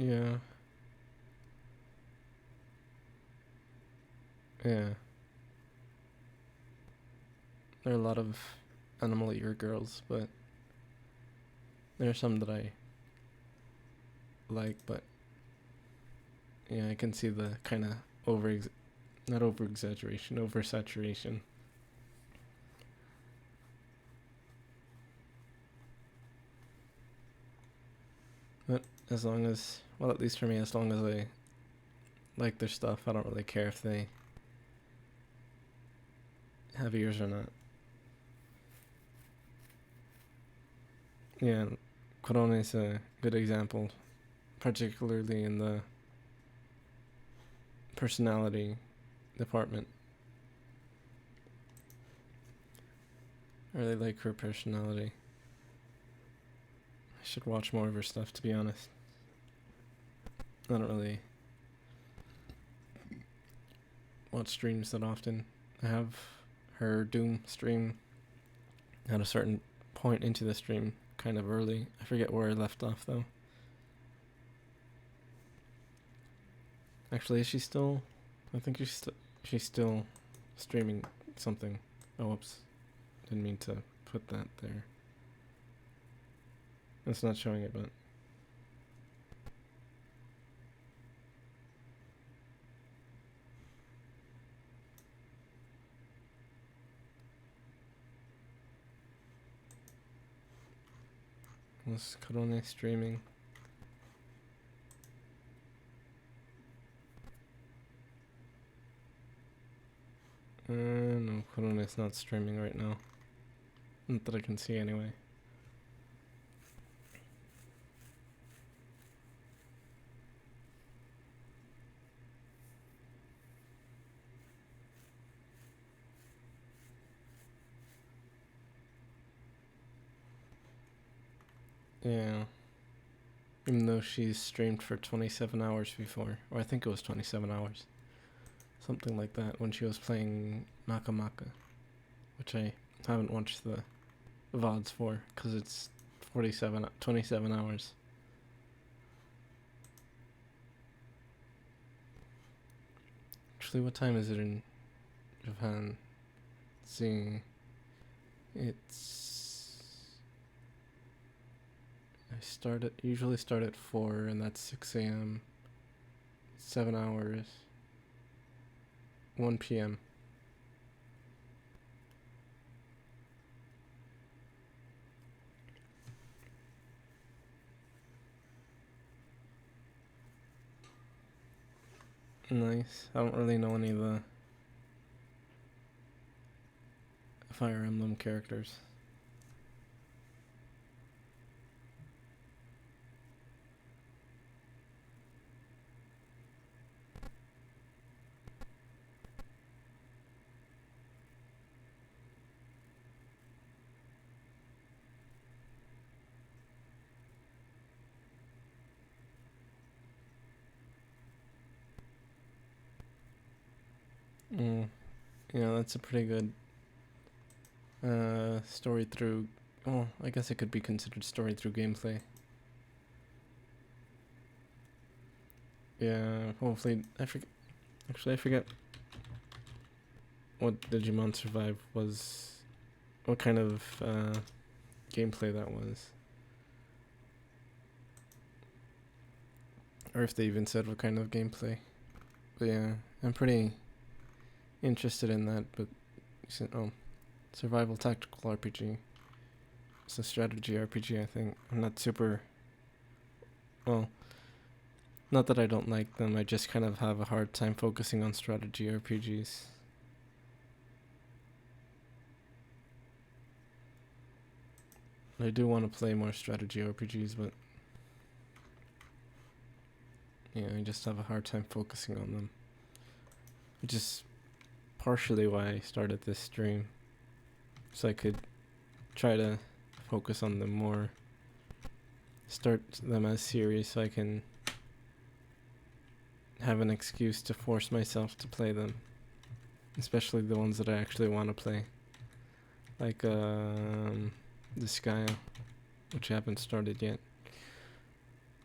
Yeah. Yeah. There are a lot of animal ear girls, but there are some that I like, but yeah, I can see the kind of not over exaggeration, oversaturation. But as long as, well, at least for me, as long as I like their stuff, I don't really care if they have ears or not. Yeah, Corona is a good example, particularly in the personality department. I really like her personality. I should watch more of her stuff, to be honest. I don't really watch streams that often. I have her Doom stream at a certain point into the stream, kind of early. I forget where I left off, though. Actually, is she still? I think she's still streaming something. Oh, whoops. Didn't mean to put that there. It's not showing it, but Was Corone streaming? No, Corone's not streaming right now. Not that I can see anyway. Yeah. Even though she's streamed for 27 hours before. Or I think it was 27 hours. Something like that when she was playing Maka Maka. Which I haven't watched the VODs for because it's 27 hours. Actually, what time is it in Japan? Let's see. I usually start at 4 and that's 6 a.m. 7 hours. 1 p.m. Nice. I don't really know any of the Fire Emblem characters. Yeah, that's a pretty good story through. Oh, I guess it could be considered story through gameplay. Yeah, hopefully I forget. Actually, I forget what Digimon Survive was. What kind of gameplay that was, or if they even said what kind of gameplay. But yeah, I'm pretty interested in that. But survival tactical RPG. It's a strategy RPG, I think. I'm not super. Well, not that I don't like them. I just kind of have a hard time focusing on strategy RPGs. I do want to play more strategy RPGs, but yeah, I just have a hard time focusing on them. Which is partially why I started this stream. So I could try to focus on them more. Start them as series so I can have an excuse to force myself to play them. Especially the ones that I actually want to play. Like, Disgaea, which I haven't started yet.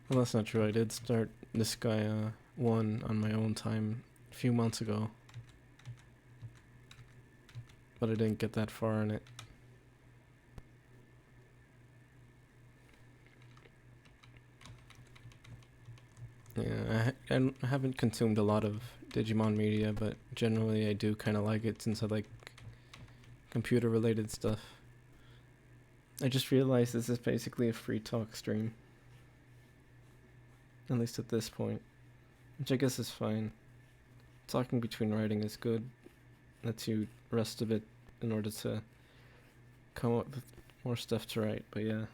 Well, that's not true. I did start Disgaea 1 on my own time a few months ago. But I didn't get that far in it. Yeah, I haven't consumed a lot of Digimon media, but generally I do kind of like it since I like computer-related stuff. I just realized this is basically a free talk stream. At least at this point. Which I guess is fine. Talking between writing is good. Lets you rest a bit in order to come up with more stuff to write, but yeah.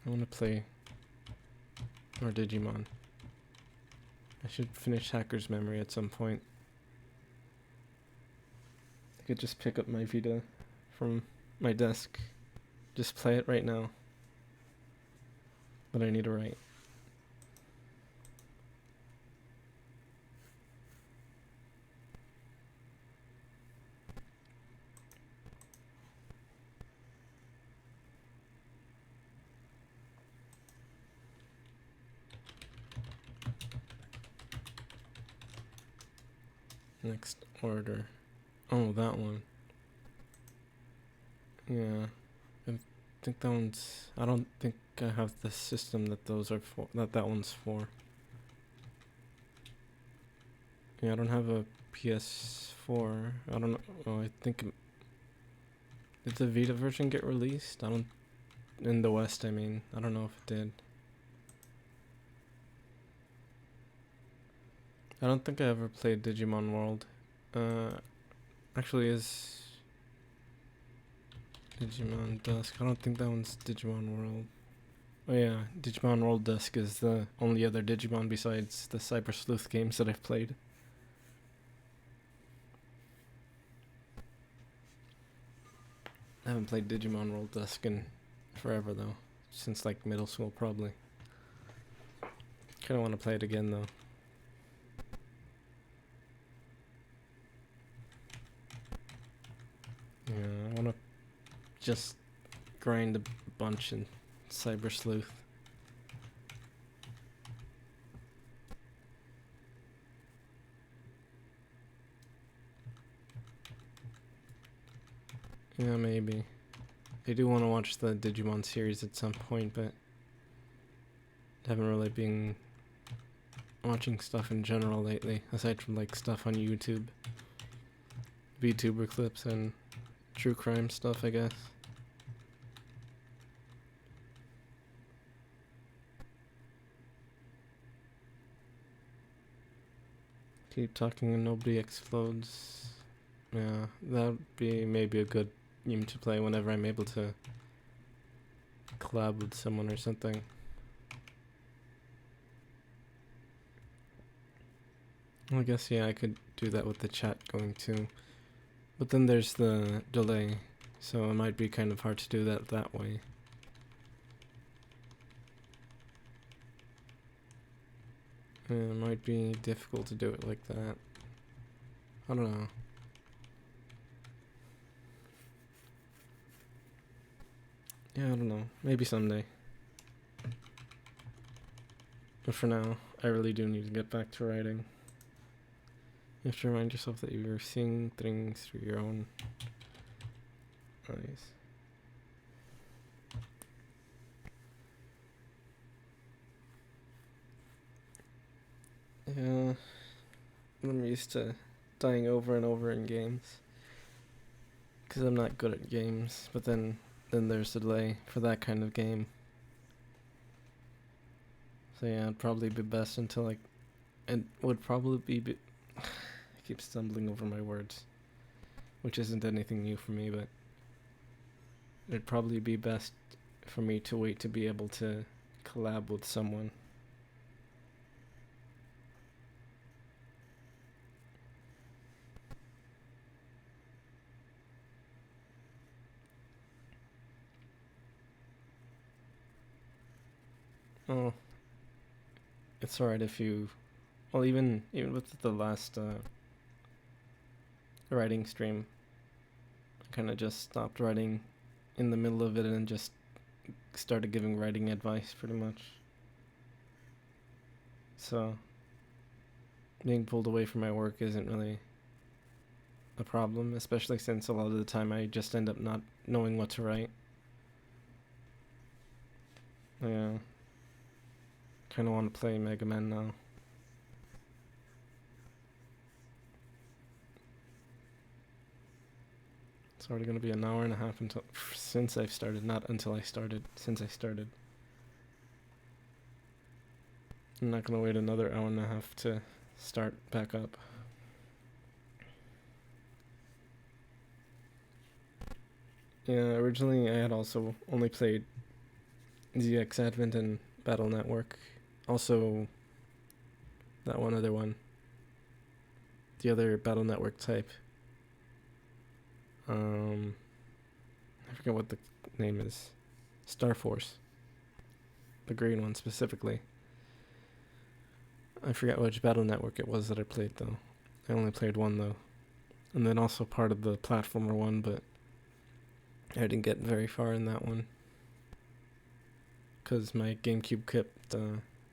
I want to play more Digimon. I should finish Hacker's Memory at some point. I could just pick up my Vita from my desk. Just play it right now. But I need to write. Next order. Oh, that one. Yeah. I think that one's... I don't think I have the system that those are for. That one's for. Yeah, I don't have a PS4. I don't know. Oh, I think did the Vita version get released? I don't. In the West, I mean. I don't know if it did. I don't think I ever played Digimon World. Actually, is Digimon Dusk? I don't think that one's Digimon World. Oh yeah, Digimon World Dusk is the only other Digimon besides the Cyber Sleuth games that I've played. I haven't played Digimon World Dusk in forever though, since like middle school probably. Kind of want to play it again though. Yeah, I want to just grind a bunch in Cyber Sleuth. Yeah, maybe. I do want to watch the Digimon series at some point, but haven't really been watching stuff in general lately, aside from like stuff on YouTube, VTuber clips, and true crime stuff, I guess. Keep talking and nobody explodes. Yeah, that would be maybe a good game to play whenever I'm able to collab with someone or something. Well, I guess, yeah, I could do that with the chat going too. But then there's the delay, so it might be kind of hard to do that way. It might be difficult to do it like that. I don't know. Yeah, I don't know. Maybe someday. But for now, I really do need to get back to writing. You have to remind yourself that you're seeing things through your own eyes. Yeah, I'm used to dying over and over in games. Because I'm not good at games, but then there's a delay for that kind of game. So yeah, it'd probably be best until like, it would probably be I keep stumbling over my words, which isn't anything new for me, but it'd probably be best for me to wait to be able to collab with someone. Oh, it's alright if you, well, even with the last writing stream, I kind of just stopped writing in the middle of it and just started giving writing advice pretty much. So being pulled away from my work isn't really a problem, especially since a lot of the time I just end up not knowing what to write. Yeah. Kind of want to play Mega Man now. It's already going to be an hour and a half until since I've started, not until I started, since I started. I'm not going to wait another hour and a half to start back up. Yeah, originally I had also only played ZX Advent and Battle Network. Also, that one other one. The other Battle Network type. I forget what the name is. Star Force. The green one specifically. I forget which Battle Network it was that I played though. I only played one though. And then also part of the platformer one, but I didn't get very far in that one. Because my GameCube kept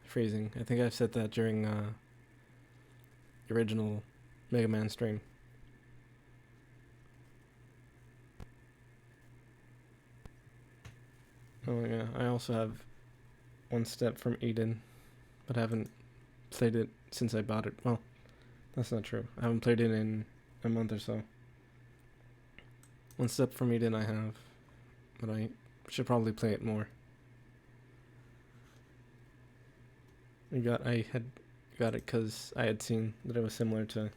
freezing. I think I've said that during the original Mega Man stream. Oh yeah, I also have One Step from Eden, but I haven't played it since I bought it. Well, That's not true. I haven't played it in a month or so. One step from Eden I have, but I should probably play it more. I had got it because I had seen that it was similar to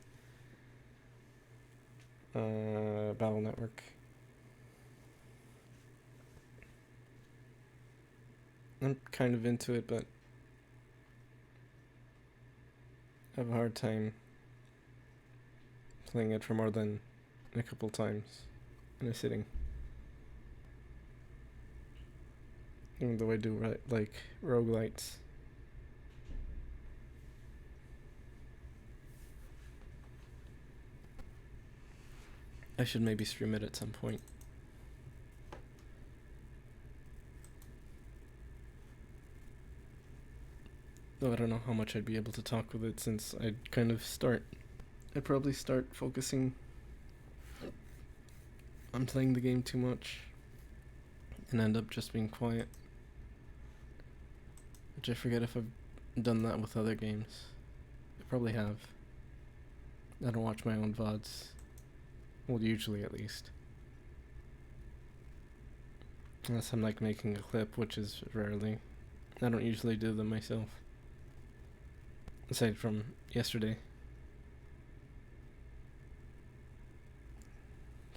Battle Network. I'm kind of into it, but I have a hard time playing it for more than a couple times in a sitting. Even though I do like roguelites. I should maybe stream it at some point. Though I don't know how much I'd be able to talk with it since I'd probably start focusing on playing the game too much and end up just being quiet. Which I forget if I've done that with other games. I probably have. I don't watch my own VODs. Well, usually at least. Unless I'm like making a clip, which is rarely. I don't usually do them myself. Aside from yesterday.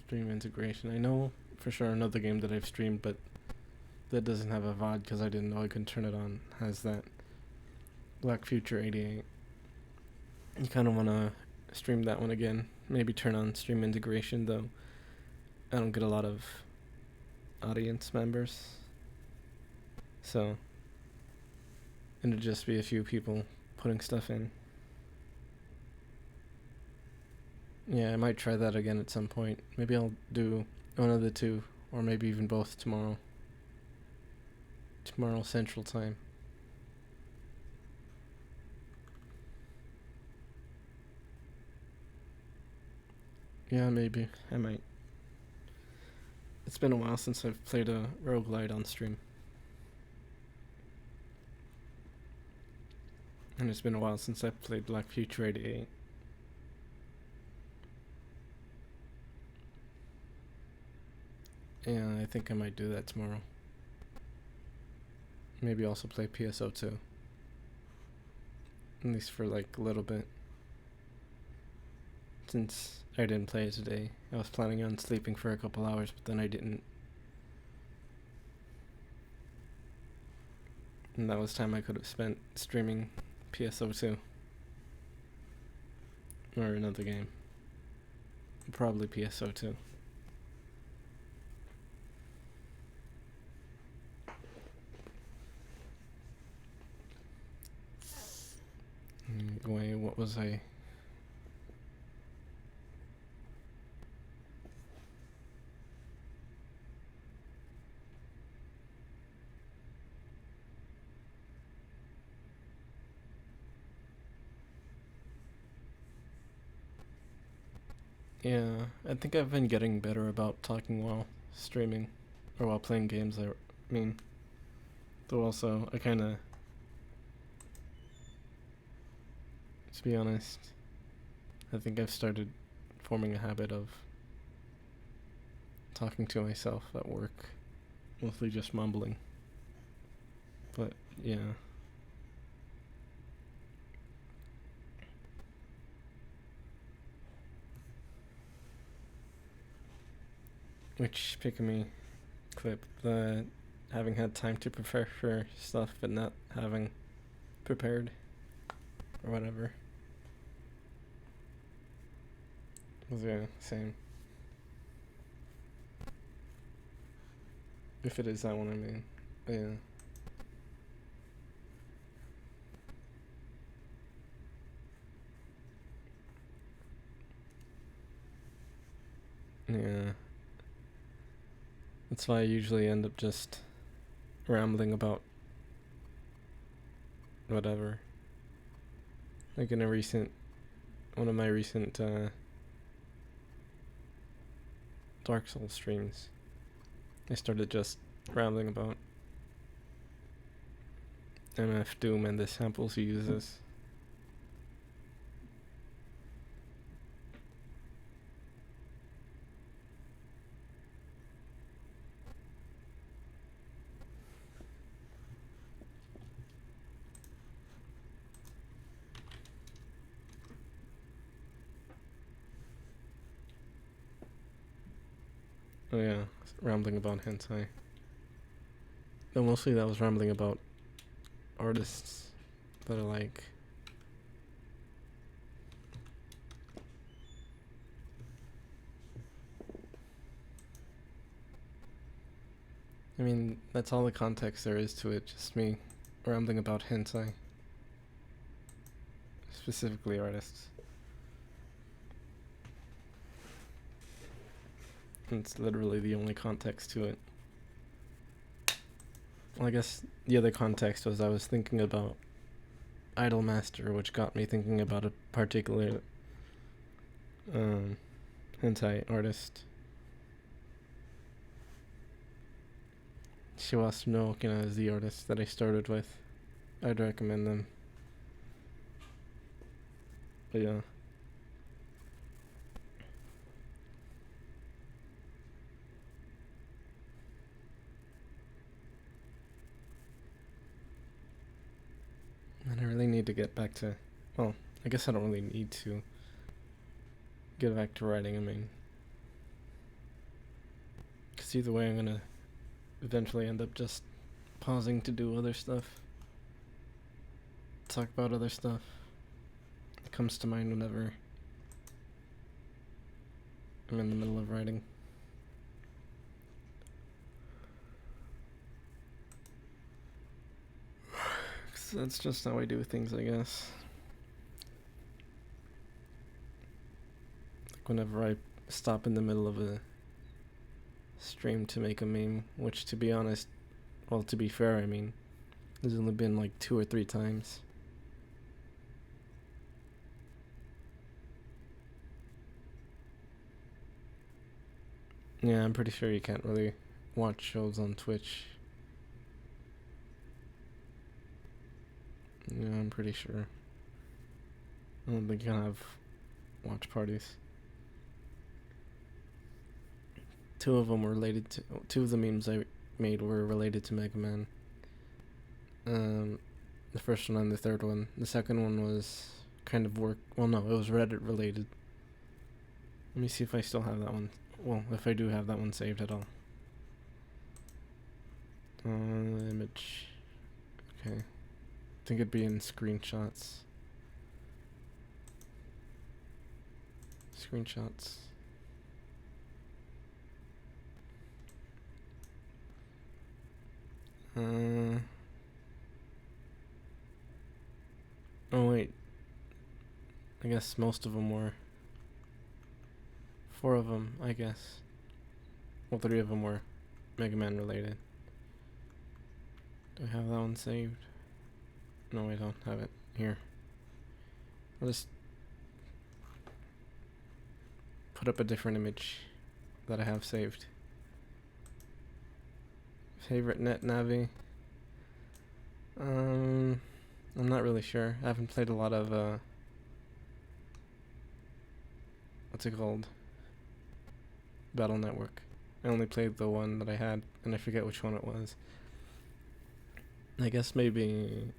Stream integration. I know for sure another game that I've streamed, but that doesn't have a VOD because I didn't know I could turn it on, has that. Black Future 88. You kind of want to stream that one again. Maybe turn on stream integration, though I don't get a lot of audience members. So it'd just be a few people putting stuff in. Yeah, I might try that again at some point. Maybe I'll do one of the two, or maybe even both tomorrow. Tomorrow Central Time. Yeah, maybe. I might. It's been a while since I've played a roguelite on stream. And it's been a while since I've played Black Future 88. Yeah, I think I might do that tomorrow. Maybe also play PSO2. At least for like a little bit. Since I didn't play it today. I was planning on sleeping for a couple hours, but then I didn't. And that was time I could have spent streaming PSO2. Or another game. Probably PSO2. Wait, what was I? Yeah, I think I've been getting better about talking while streaming. Or while playing games, I mean. Though also, I kinda... To be honest, I think I've started forming a habit of talking to myself at work. Mostly just mumbling. But, yeah. Which Pick-a-Me clip, the having had time to prepare for stuff but not having prepared or whatever. Yeah, same. If it is that one, I mean. Yeah. Yeah. That's why I usually end up just rambling about whatever. Like in one of my recent Dark Souls streams, I started just rambling about MF Doom and the samples he uses. Oh yeah, rambling about hentai. No, mostly that was rambling about artists that I like. I mean, that's all the context there is to it, just me rambling about hentai. Specifically artists. It's literally the only context to it. Well, I guess the other context was I was thinking about Idolmaster, which got me thinking about a particular hentai artist. Shiwasu no Okina is the artist that I started with. I'd recommend them. But yeah. And I really need to get back to... Well, I guess I don't really need to get back to writing, I mean. Because either way I'm gonna eventually end up just pausing to do other stuff. Talk about other stuff. It comes to mind whenever I'm in the middle of writing. That's just how I do things, I guess. Like whenever I stop in the middle of a stream to make a meme, which to be honest, well, to be fair, I mean, there's only been like 2 or 3 times. Yeah, I'm pretty sure you can't really watch shows on Twitch. Yeah, I'm pretty sure. I don't think you can have watch parties. 2 of them were related to... 2 of the memes I made were related to Mega Man. The first one and the third one. The second one was kind of work... Well, no, it was Reddit related. Let me see if I still have that one. Well, if I do have that one saved at all. Image. Okay. I think it'd be in screenshots. Screenshots. Oh wait. I guess most of them were. 4 of them, I guess. Well, 3 of them were Mega Man related. Do I have that one saved? No, I don't have it. Here. I'll just put up a different image that I have saved. Favorite net navi? I'm not really sure. I haven't played a lot of what's it called? Battle Network. I only played the one that I had, and I forget which one it was. I guess maybe...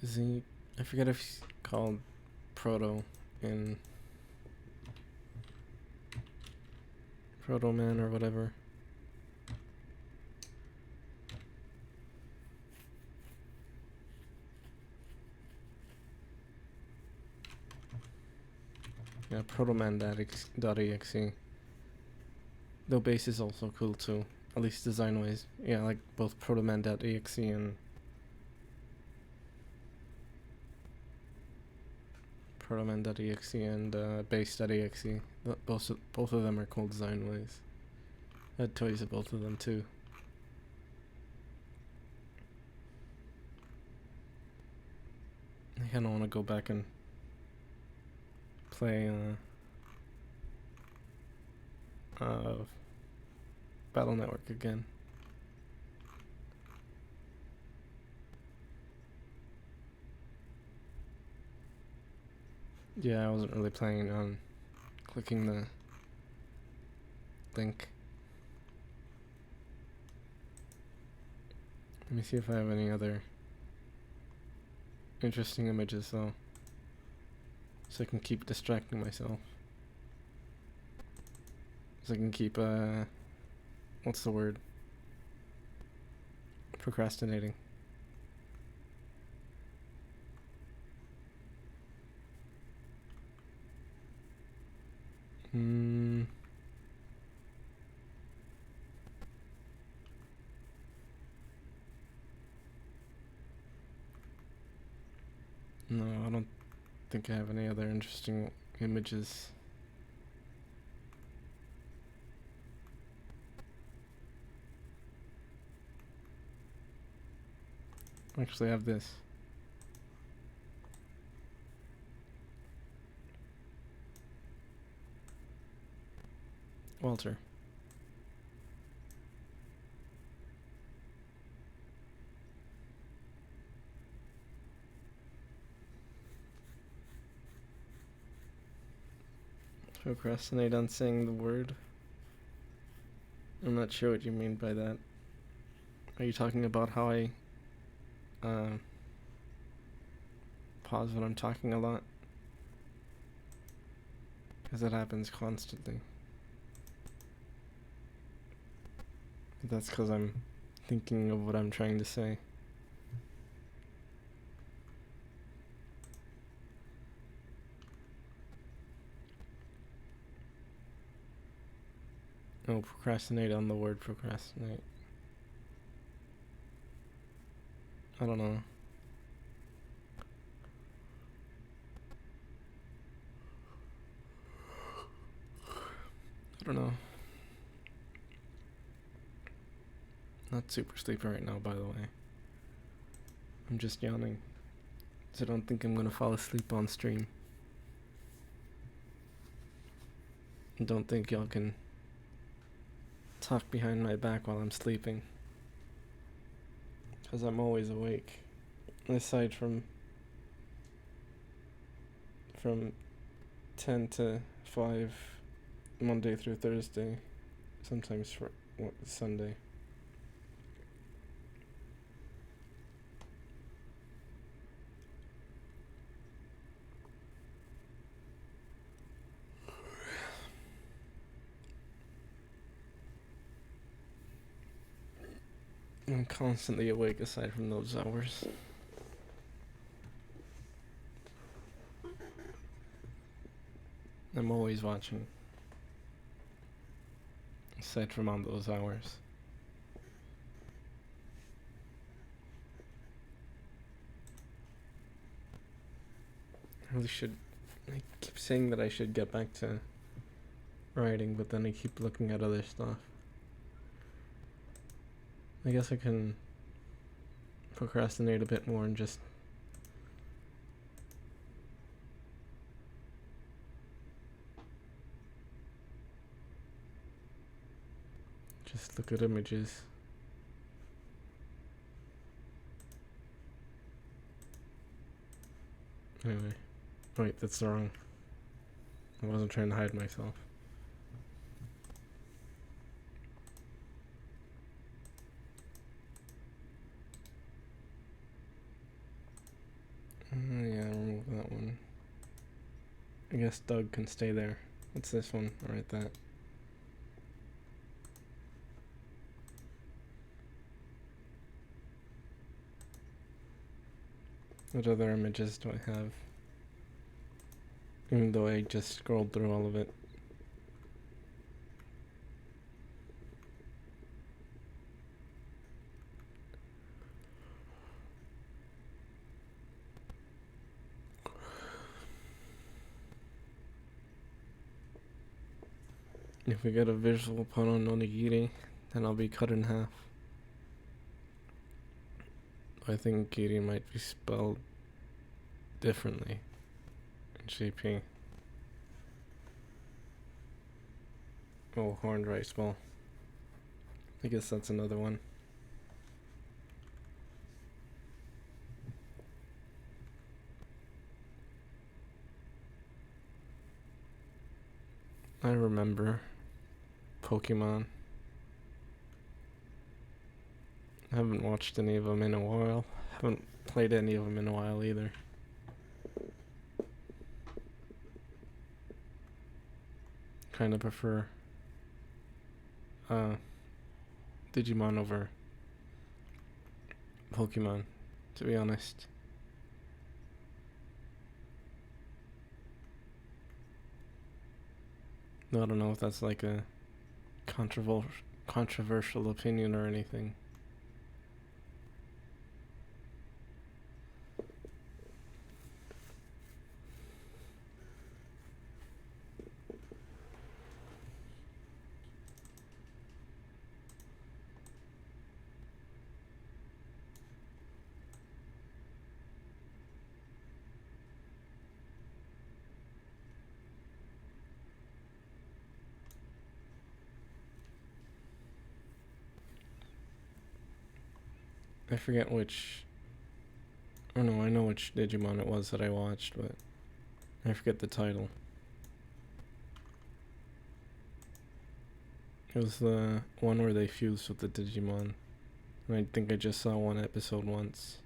Is he... I forget if he's called Proto in... Proto Man or whatever. Yeah, protoman.exe. Though base is also cool too, at least design wise. Yeah, I like both protoman.exe and protoman.exe and base.exe. Both of them are cool design wise. I had toys of both of them too. I kinda wanna go back and play Battle Network again. Yeah, I wasn't really planning on clicking the link. Let me see if I have any other interesting images though, so I can keep distracting myself. So I can keep, what's the word? Procrastinating. No, I don't think I have any other interesting images. Actually, I have this. Walter. Procrastinate on saying the word? I'm not sure what you mean by that. Are you talking about how I pause when I'm talking a lot? Because that happens constantly. But that's because I'm thinking of what I'm trying to say. Oh, procrastinate on the word procrastinate. I don't know. I don't know. Not super sleepy right now, by the way. I'm just yawning. So I don't think I'm gonna fall asleep on stream. I don't think y'all can talk behind my back while I'm sleeping. Because I'm always awake. Aside from 10 to 5 Monday through Thursday, sometimes for Sunday. I'm constantly awake aside from those hours. I'm always watching. Aside from on those hours. I really should. I keep saying that I should get back to writing, but then I keep looking at other stuff. I guess I can procrastinate a bit more and just look at images. Anyway. Wait, that's wrong. I wasn't trying to hide myself. Yeah, remove that one. I guess Doug can stay there. What's this one? I'll write that. What other images do I have? Even though I just scrolled through all of it. If we get a visual pun on onigiri, then I'll be cut in half. I think giri might be spelled differently in GP. Oh, horned rice ball. I guess that's another one. I remember Pokemon. I haven't watched any of them in a while. Haven't played any of them in a while either. Kind of prefer Digimon over Pokemon, to be honest. I don't know if that's like a controversial opinion or anything. I forget which. Oh no, I know which Digimon it was that I watched, but I forget the title. It was the one where they fused with the Digimon. And I think I just saw one episode once.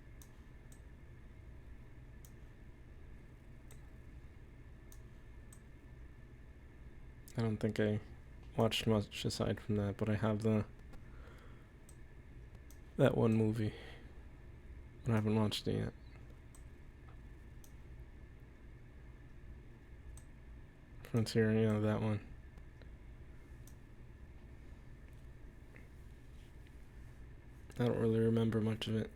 I don't think I watched much aside from that, but I have that one movie. But I haven't watched it yet. Frontier, yeah, that one. I don't really remember much of it.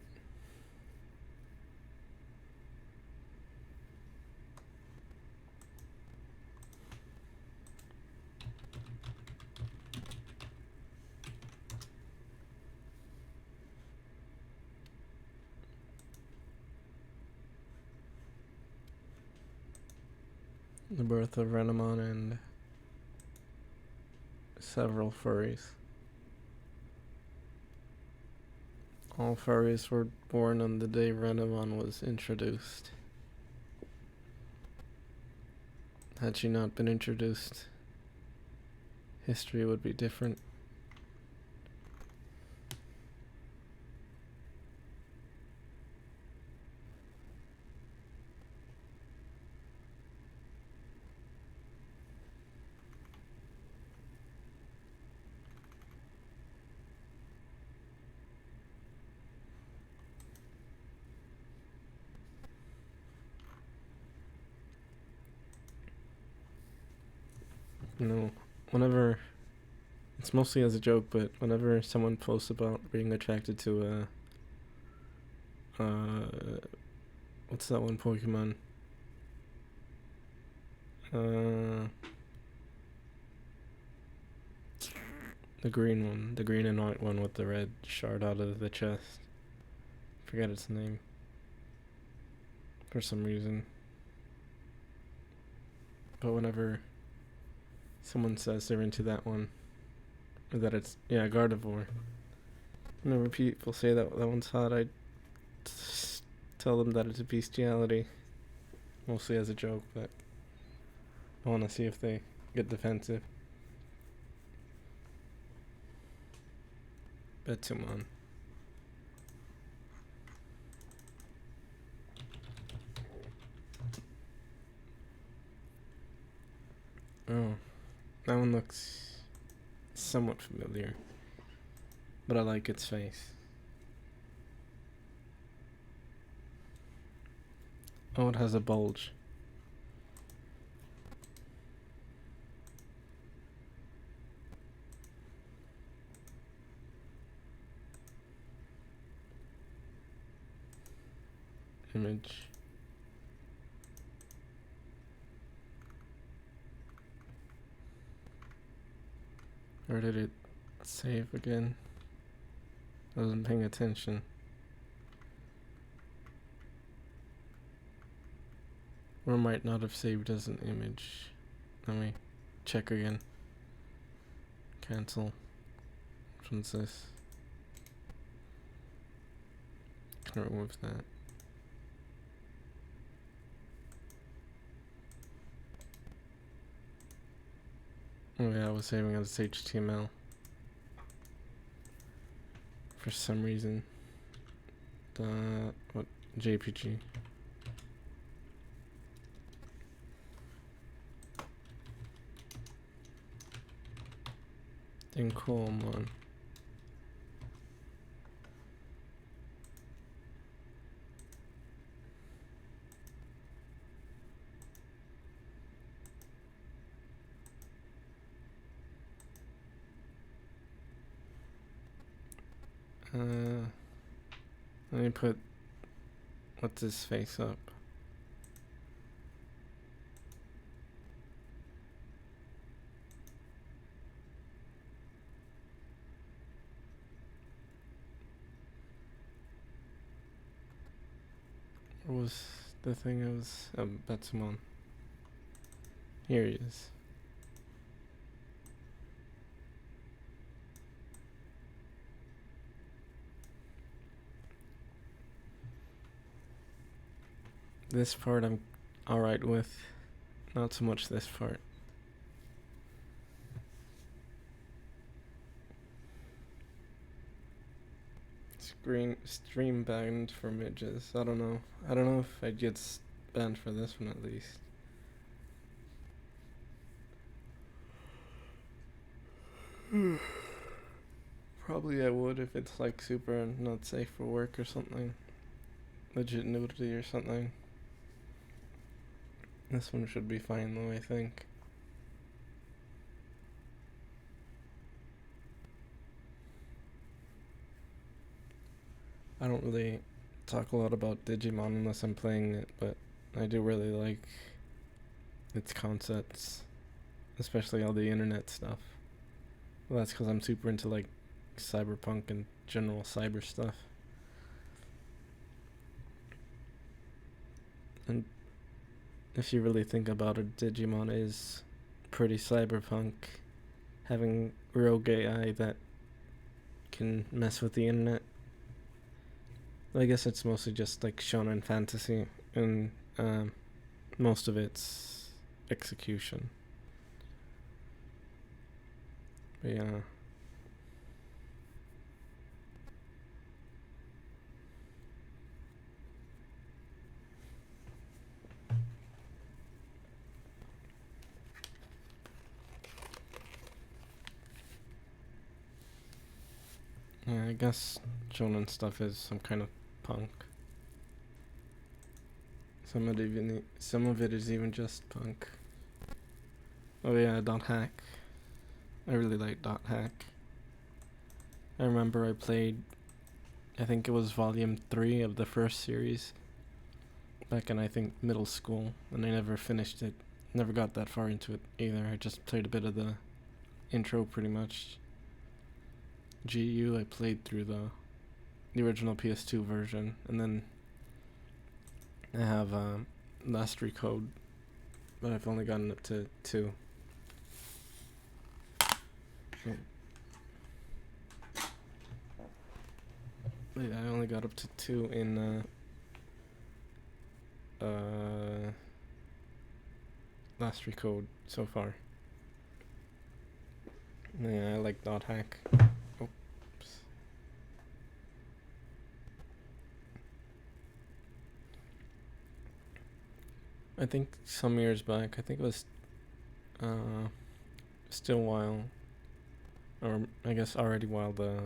The birth of Renamon and several furries. All furries were born on the day Renamon was introduced. Had she not been introduced, history would be different. You know, whenever, it's mostly as a joke, but whenever someone posts about being attracted to what's that one Pokemon? The green one, the green and white one with the red shard out of the chest. Forget its name. For some reason. But whenever someone says they're into that one, or that it's, yeah, Gardevoir. Whenever people say that one's hot, I tell them that it's a bestiality. Mostly as a joke, but I want to see if they get defensive. Betumon. Oh, that one looks somewhat familiar, but I like its face. Oh, it has a bulge. Image. Or did it save again? I wasn't paying attention. Or might not have saved as an image. Let me check again. Cancel. Which one's this? Can I remove that? Oh yeah, I was saving as HTML. For some reason. What? JPG. Then come on. Let me put what's his face up. Where was the thing? It was Betsumon. Here he is. This part I'm alright with, not so much this part. Stream banned for midges. I don't know. I don't know if I'd get banned for this one at least. Probably I would if it's like super not safe for work or something. Legit nudity or something. This one should be fine though, I think. I don't really talk a lot about Digimon unless I'm playing it, but I do really like its concepts, especially all the internet stuff. Well, that's because I'm super into like cyberpunk and general cyber stuff. And if you really think about it, Digimon is pretty cyberpunk, having rogue AI that can mess with the internet. I guess it's mostly just like shonen fantasy, and most of it's execution. But yeah. Yeah, I guess shonen stuff is some kind of punk. Some of it is even just punk. Oh yeah, Dot Hack. I really like Dot Hack. I remember I played, I think it was volume 3 of the first series back in I think middle school, and I never finished it. Never got that far into it either. I just played a bit of the intro pretty much. GU I played through the original PS2 version, and then I have Mastery Code, but I've only gotten up to 2. Wait, I only got up to 2 in Mastery Code so far. Yeah, I like Dot Hack. Oops. I think some years back, I think it was still while, or I guess already while the,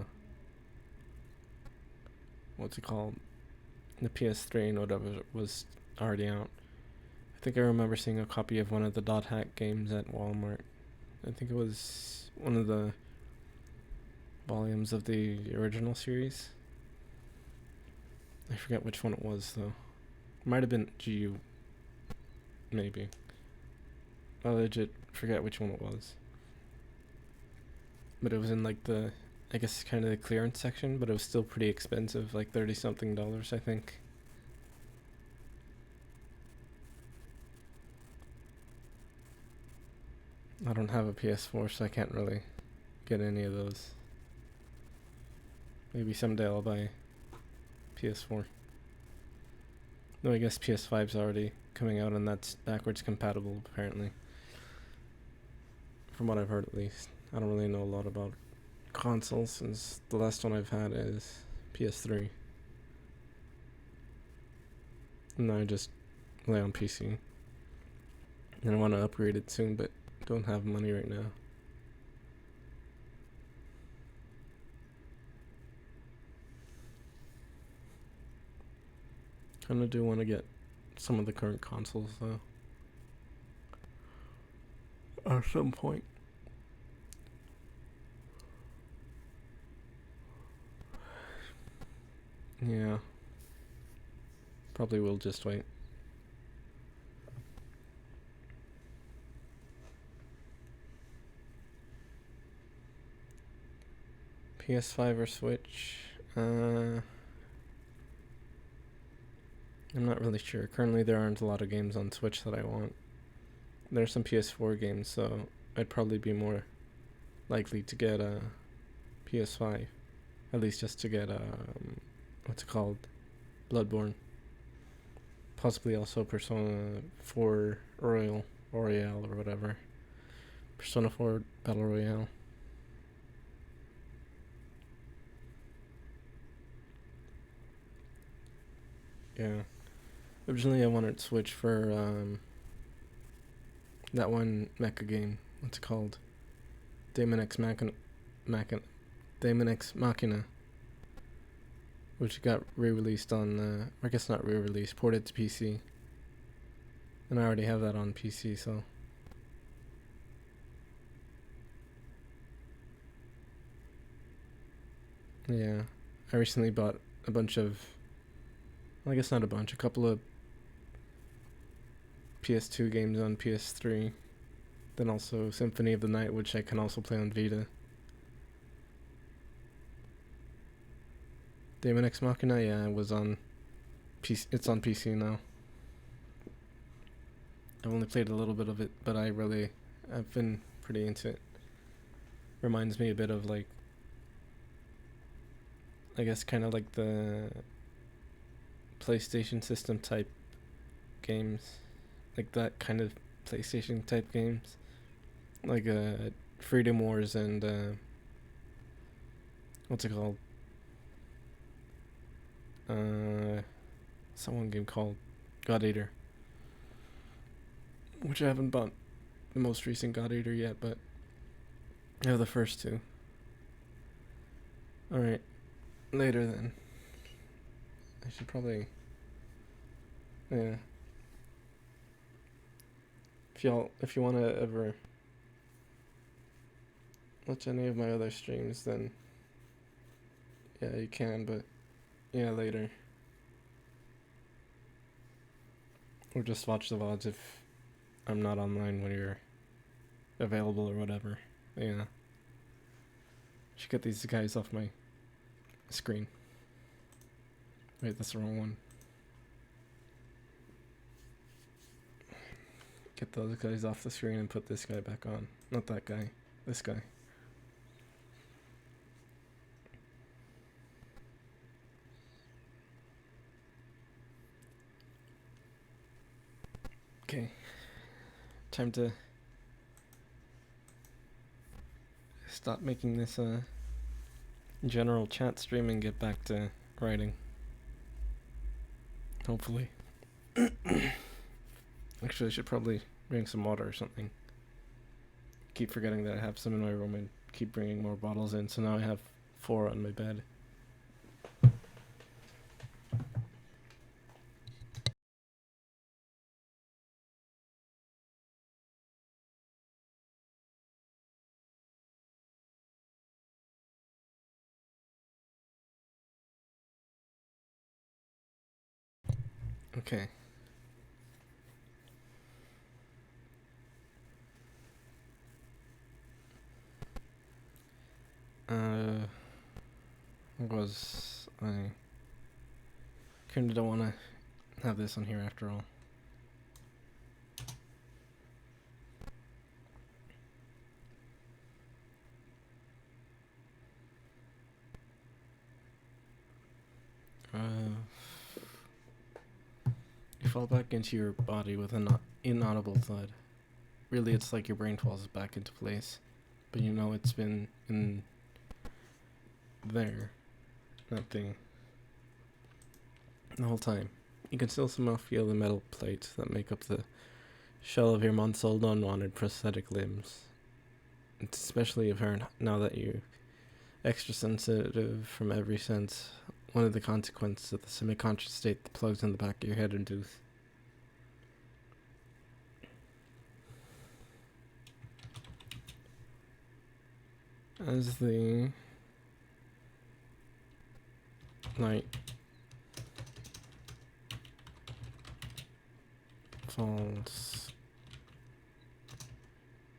what's it called, the PS3 and whatever was already out. I think I remember seeing a copy of one of the Dot Hack games at Walmart. I think it was one of the volumes of the original series. I forget which one it was though. Might have been GU, maybe. I legit forget which one it was. But it was in like the, I guess kind of the clearance section, but it was still pretty expensive, like $30 something, I think. I don't have a PS4, so I can't really get any of those. Maybe someday I'll buy PS4. No, I guess PS5's already coming out, and that's backwards compatible, apparently. From what I've heard, at least. I don't really know a lot about consoles, since the last one I've had is PS3. And I just play on PC. And I want to upgrade it soon, but don't have money right now. Kinda do want to get some of the current consoles though. At some point. Yeah. Probably will just wait. PS5 or Switch? I'm not really sure. Currently, there aren't a lot of games on Switch that I want. There's some PS4 games, so I'd probably be more likely to get a PS5. At least just to get what's it called? Bloodborne. Possibly also Persona 4 Royale or whatever. Persona 4 Battle Royale. Yeah. Originally I wanted Switch for that one mecha game. What's it called? Daemon X Machina. Which got re-released on, I guess not re-released, ported to PC. And I already have that on PC, so. Yeah. I recently bought a bunch of, well, I guess not a bunch, a couple of PS2 games on PS3. Then also Symphony of the Night, which I can also play on Vita. Daemon X Machina, yeah, it was on PC. It's on PC now. I've only played a little bit of it, but I've been pretty into it. Reminds me a bit of like, I guess kind of like the PlayStation system type games. Like that kind of PlayStation type games. Like Freedom Wars and what's it called? Some game called God Eater, which I haven't bought the most recent God Eater yet, but I have the first two. Alright, later then. I should probably, yeah. If you want to ever watch any of my other streams, then yeah, you can, but yeah, later. Or just watch the VODs if I'm not online when you're available or whatever. Yeah. Should get these guys off my screen. Wait, that's the wrong one. Get those guys off the screen and put this guy back on. Not that guy. This guy. Okay. Time to stop making this general chat stream and get back to writing. Hopefully. Actually, I should probably bring some water or something. Keep forgetting that I have some in my room and keep bringing more bottles in, so now I have 4 on my bed. Okay. I kinda don't want to have this on here after all. You fall back into your body with an inaudible thud. Really, it's like your brain falls back into place, but you know it's been in there, that thing, the whole time. You can still somehow feel the metal plates that make up the shell of your month-old unwanted prosthetic limbs. It's especially apparent now that you're extra sensitive from every sense one of the consequences of the semi-conscious state that plugs in the back of your head induce. As the light falls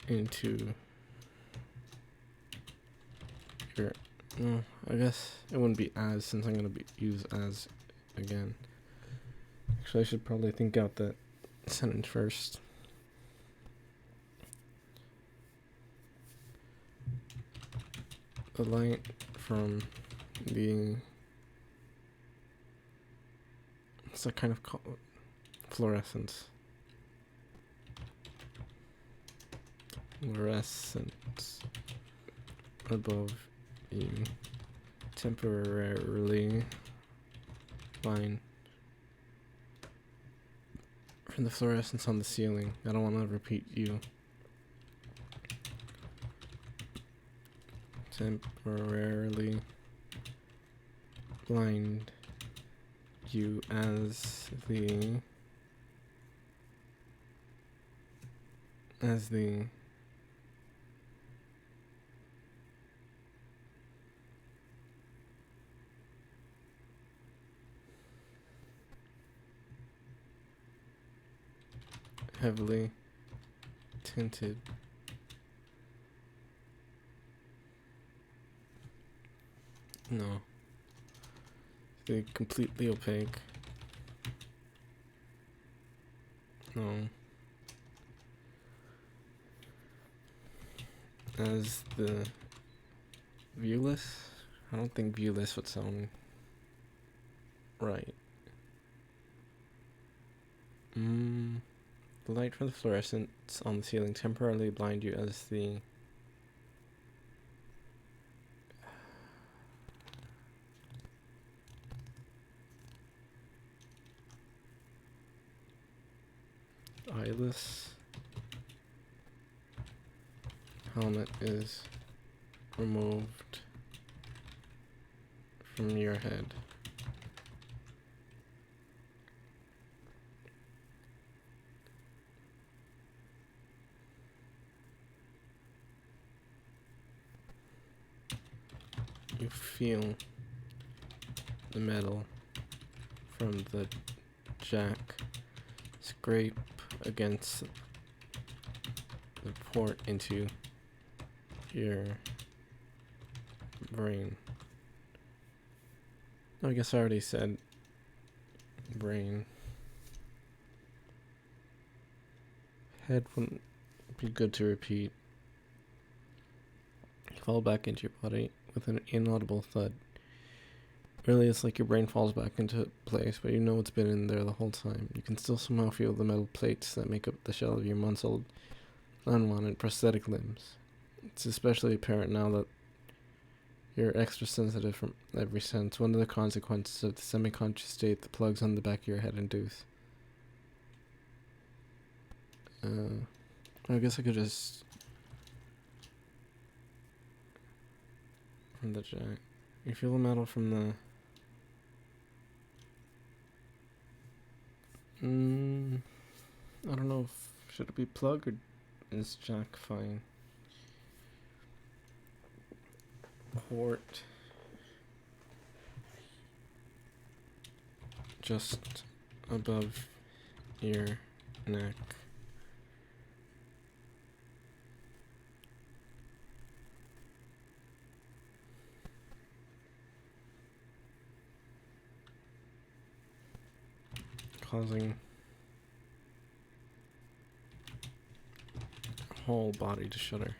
into your, well, I guess it wouldn't be as, since I'm going to use as again. Actually, I should probably think out that sentence first. The light from the, what's that kind of called? Fluorescence. Fluorescence above you temporarily blind from the fluorescence on the ceiling. I don't want to repeat you. Temporarily blind you as the heavily tinted the completely opaque as the viewless. I don't think viewless would sound right. The light from the fluorescence on the ceiling temporarily blind you as the eyeless helmet is removed from your head. You feel the metal from the jack scrape against the port into your brain. I guess I already said brain. Head wouldn't be good to repeat. You fall back into your body with an inaudible thud. Really, it's like your brain falls back into place, but you know it's been in there the whole time. You can still somehow feel the metal plates that make up the shell of your months-old, unwanted prosthetic limbs. It's especially apparent now that you're extra sensitive from every sense. One of the consequences of the semi-conscious state that plugs on the back of your head induce. I guess I could just from the jack. You feel the metal from the I don't know if should it be plug or is jack fine? Port just above your neck. Causing whole body to shudder.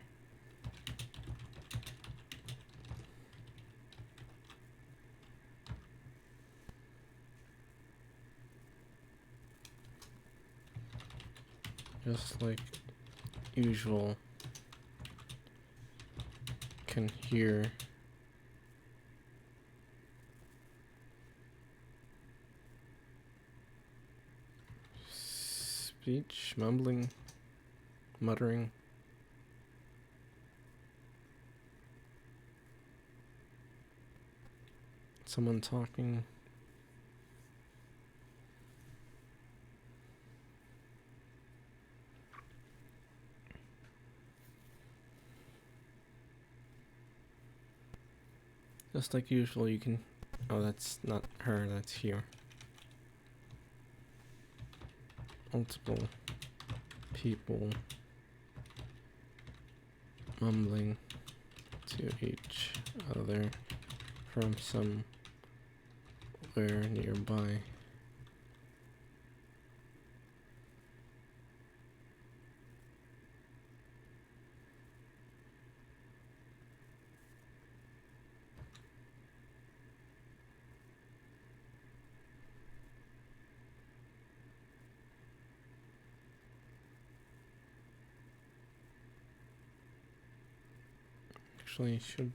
Just like usual, can hear speech, mumbling, muttering. Someone talking. Just like usual, you can... Oh, that's not her, that's here. Multiple people mumbling to each other from somewhere nearby. Actually, should...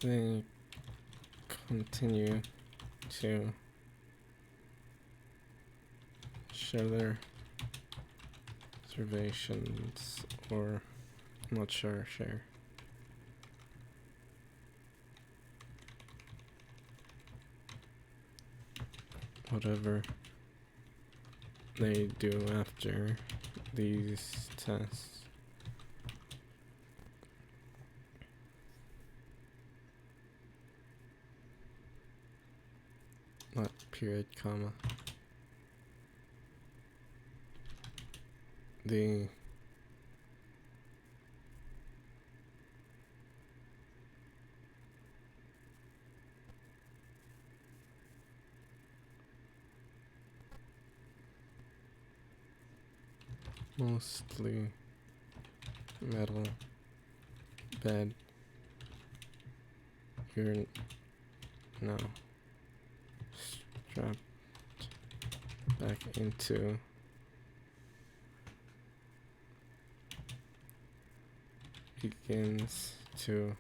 They continue to share their observations, or I'm not sure, share. Whatever they do after these tests. Not period, comma. The mostly metal bed you're now strapped back into begins to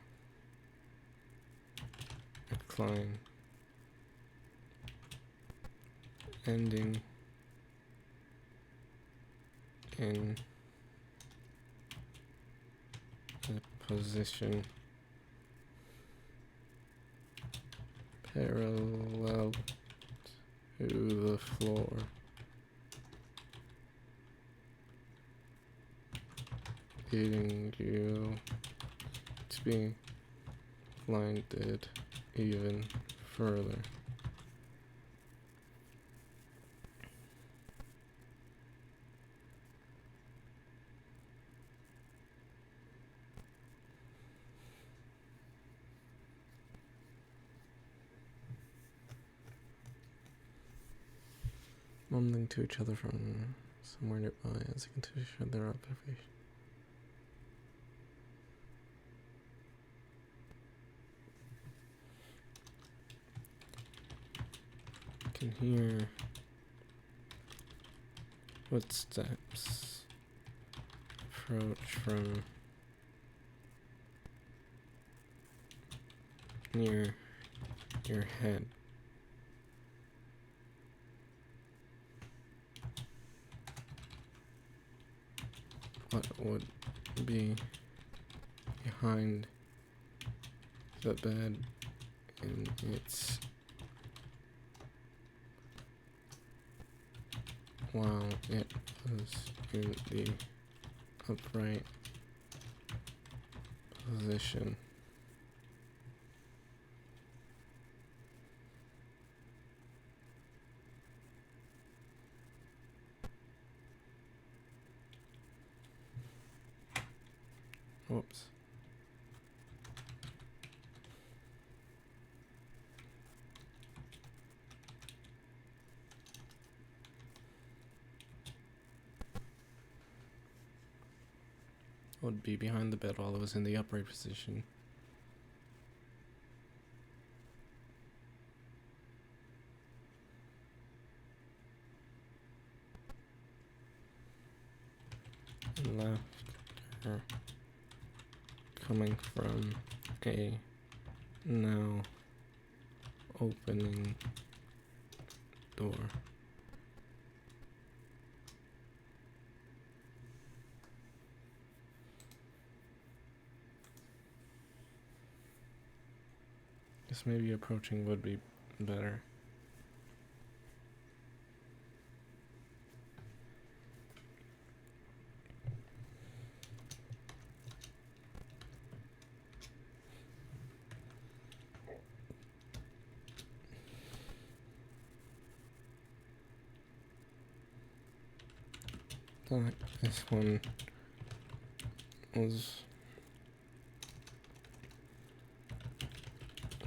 incline, ending in a position parallel to the floor. Leading you to be blinded even further. Mumbling to each other from somewhere nearby as they continue to share their observation. Can hear footsteps approach from near your head. What would be behind the bed in its while it was in the upright position. Whoops. Would be behind the bed while it was in the upright position. laughter coming from a now opening door. Guess maybe approaching would be better. Thought this one was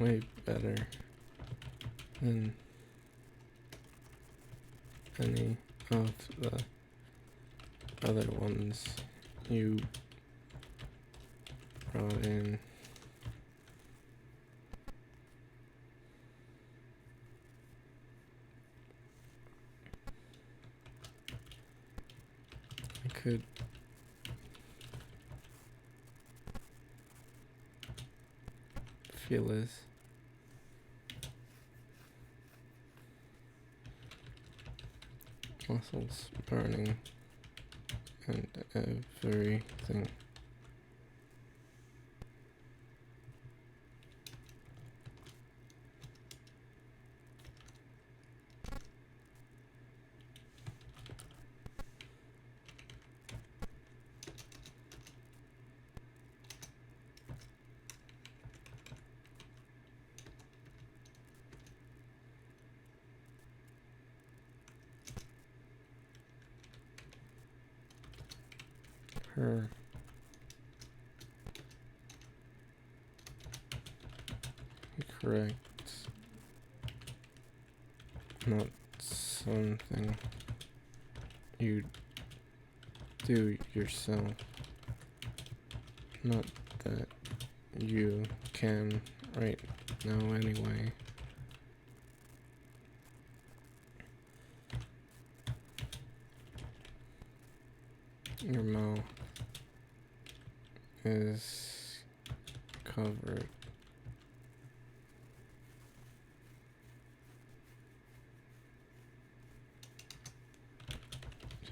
way better than any of the other ones you brought in. I could feel his muscles burning and everything. Her correct, not something you do yourself, not that you can right now anyway. Your mouth is covered.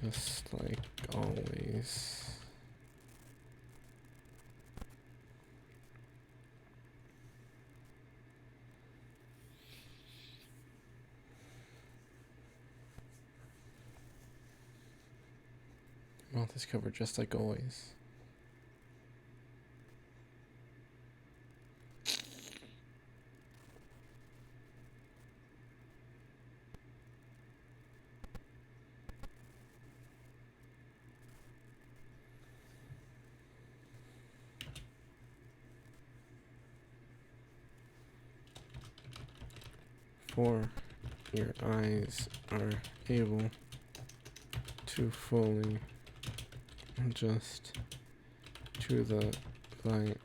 Just like always. Mouth is covered just like always. For your eyes are able to fully adjust to the light.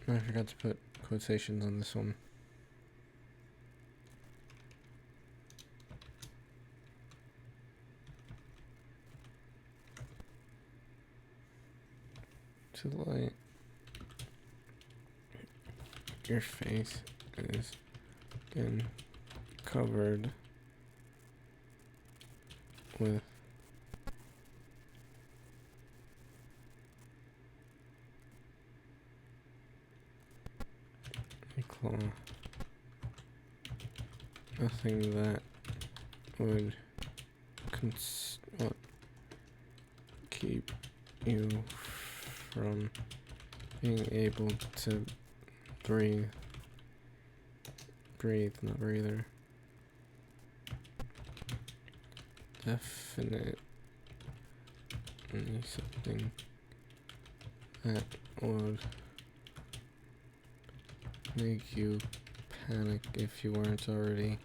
I forgot to put quotations on this one. To the light. Your face is again covered with a claw. Nothing that would keep you from being able to breathe, not breather. Definitely something that would make you panic if you weren't already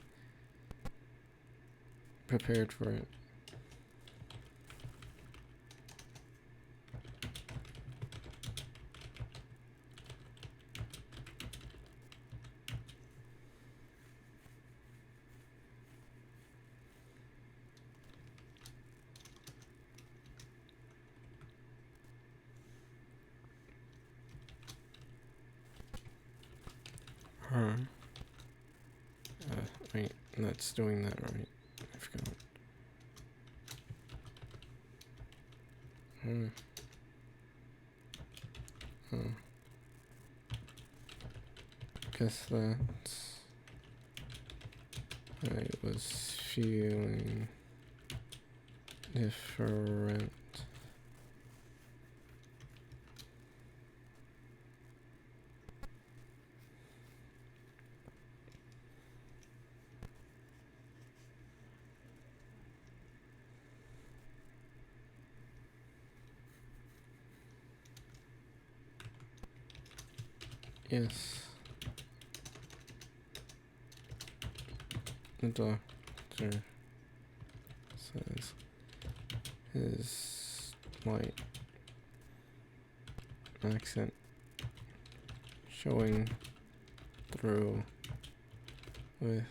prepared for it. Huh. Wait, that's doing that right. I forgot. Hmm. Oh. Guess that's... I was feeling different. Yes. The doctor says his white accent showing through with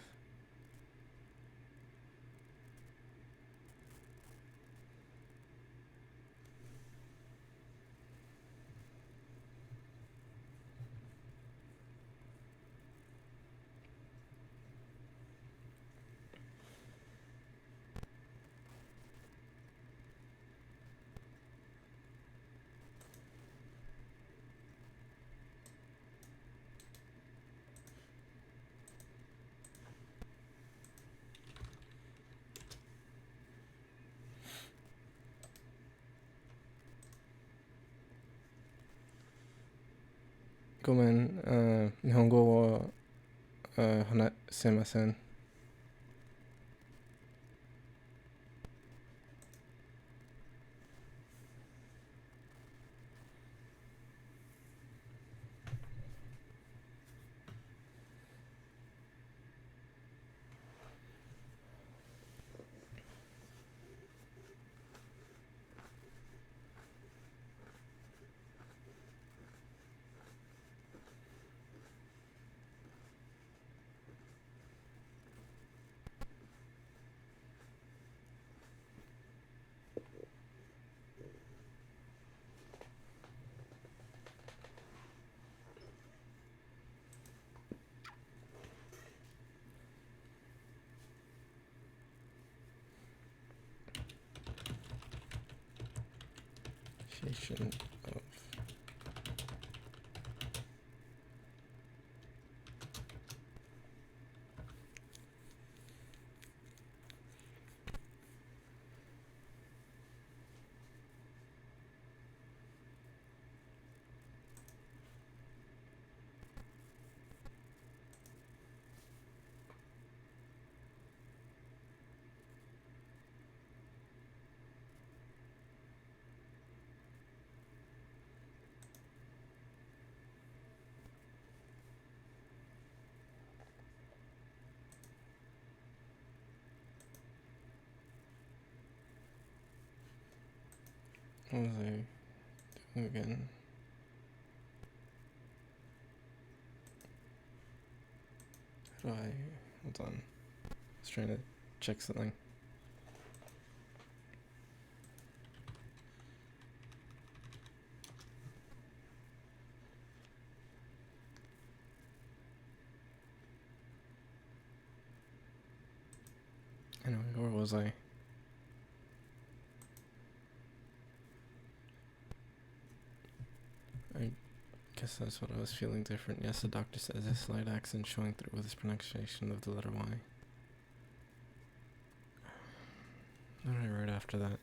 ごめん、日本語を話せません。Of what was I doing again? How do I... Hold on. I was trying to check something. Anyway, where was I? I guess that's what I was feeling different. Yes, the doctor says a slight accent showing through with his pronunciation of the letter Y. What did I write after that?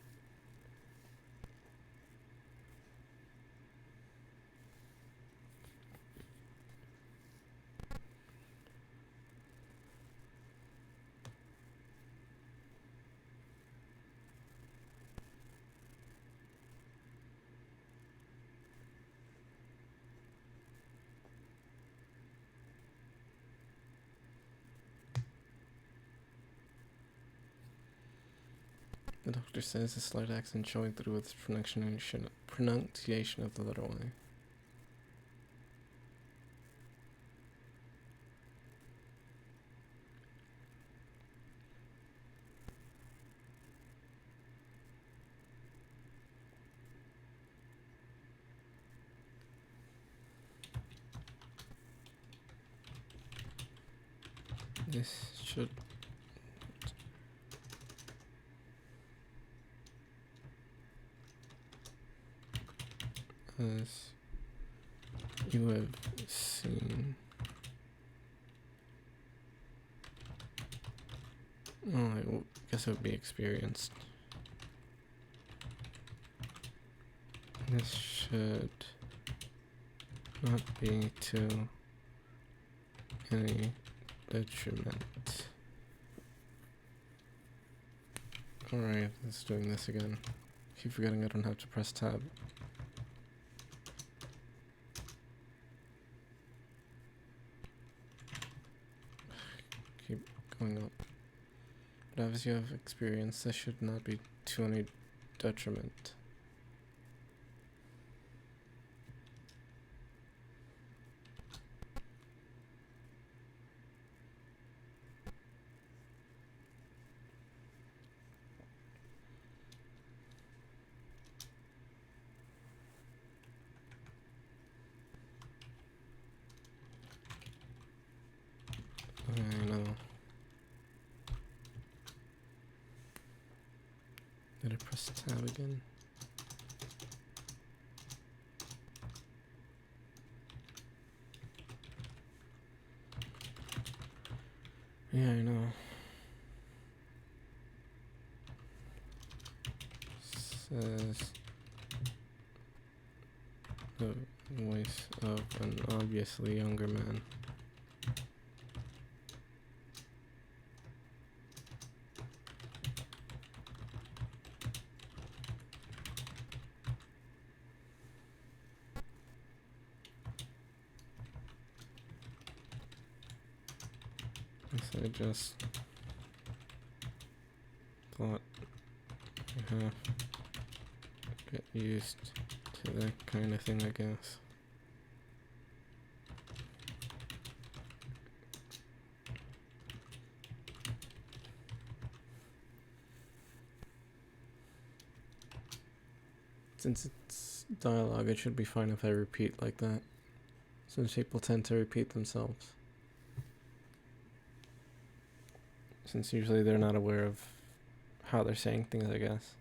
The doctor says a slight accent showing through with his pronunciation of the letter Y. This should as you have seen. Oh, I guess it would be experienced. This should not be to any detriment. Alright, let's doing this again. Keep forgetting I don't have to press tab. Keep going up. But as you have experience, this should not be to any detriment. I know. Did I press tab again? Yeah, I know. Says the voice of an obviously younger man. I just thought I have to get used to that kind of thing, I guess. Since it's dialogue, it should be fine if I repeat like that, since people tend to repeat themselves. Since usually they're not aware of how they're saying things, I guess.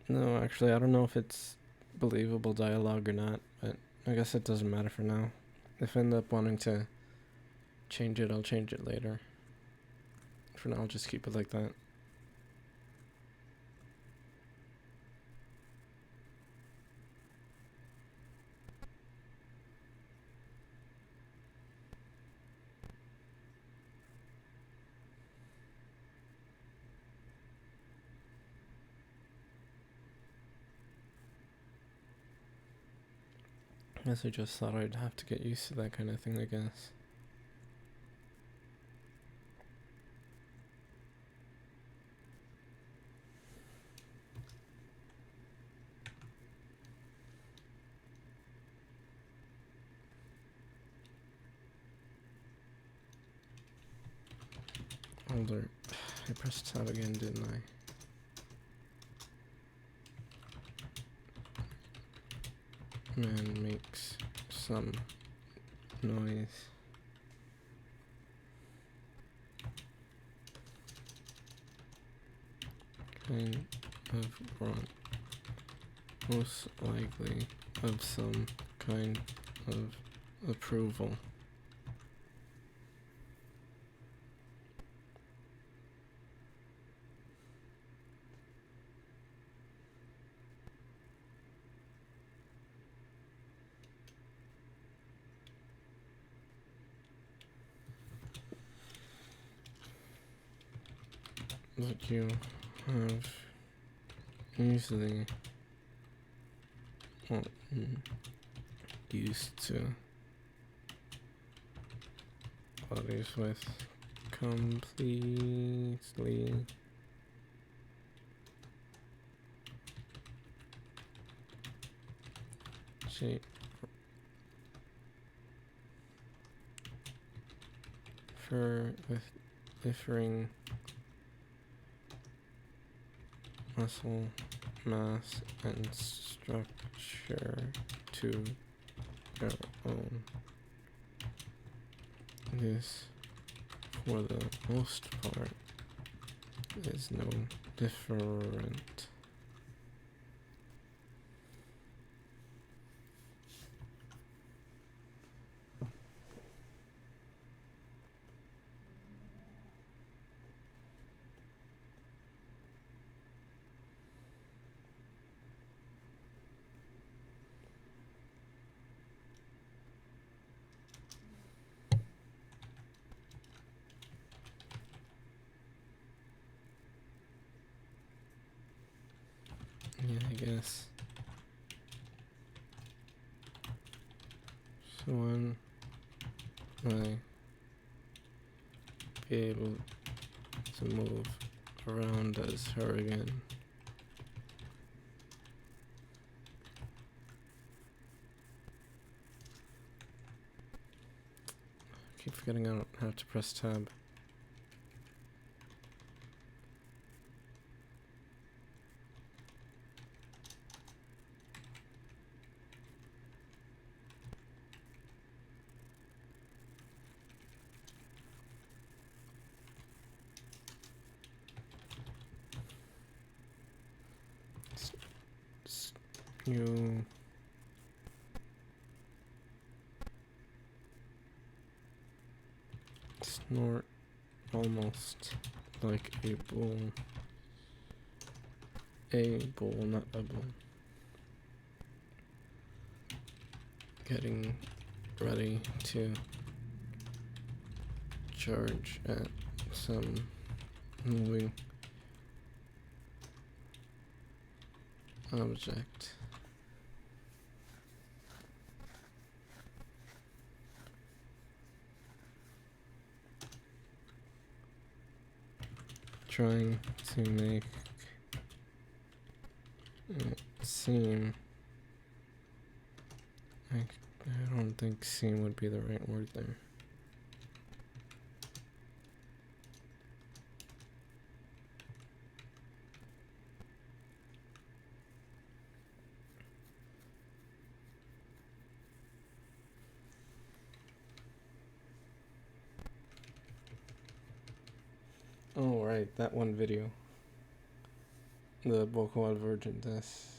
No, actually, I don't know if it's believable dialogue or not, but I guess it doesn't matter for now. If I end up wanting to change it, I'll change it later. For now, I'll just keep it like that. I guess I just thought I'd have to get used to that kind of thing, I guess. Older. I pressed tab again, didn't I? Man makes some noise. Kind of grunt. Most likely of some kind of approval. That you have easily used to bodies with completely shape with differing muscle mass and structure to your own. this, for the most part, is no different. Yeah, I guess. So when I be able to move around as her again. I keep forgetting I don't have to press tab. You snort almost like a bull. A bull, not a bull. Getting ready to charge at some moving object. Trying to make it seem. I don't think seem would be the right word there. Oh, right, that one video. The vocal divergent test.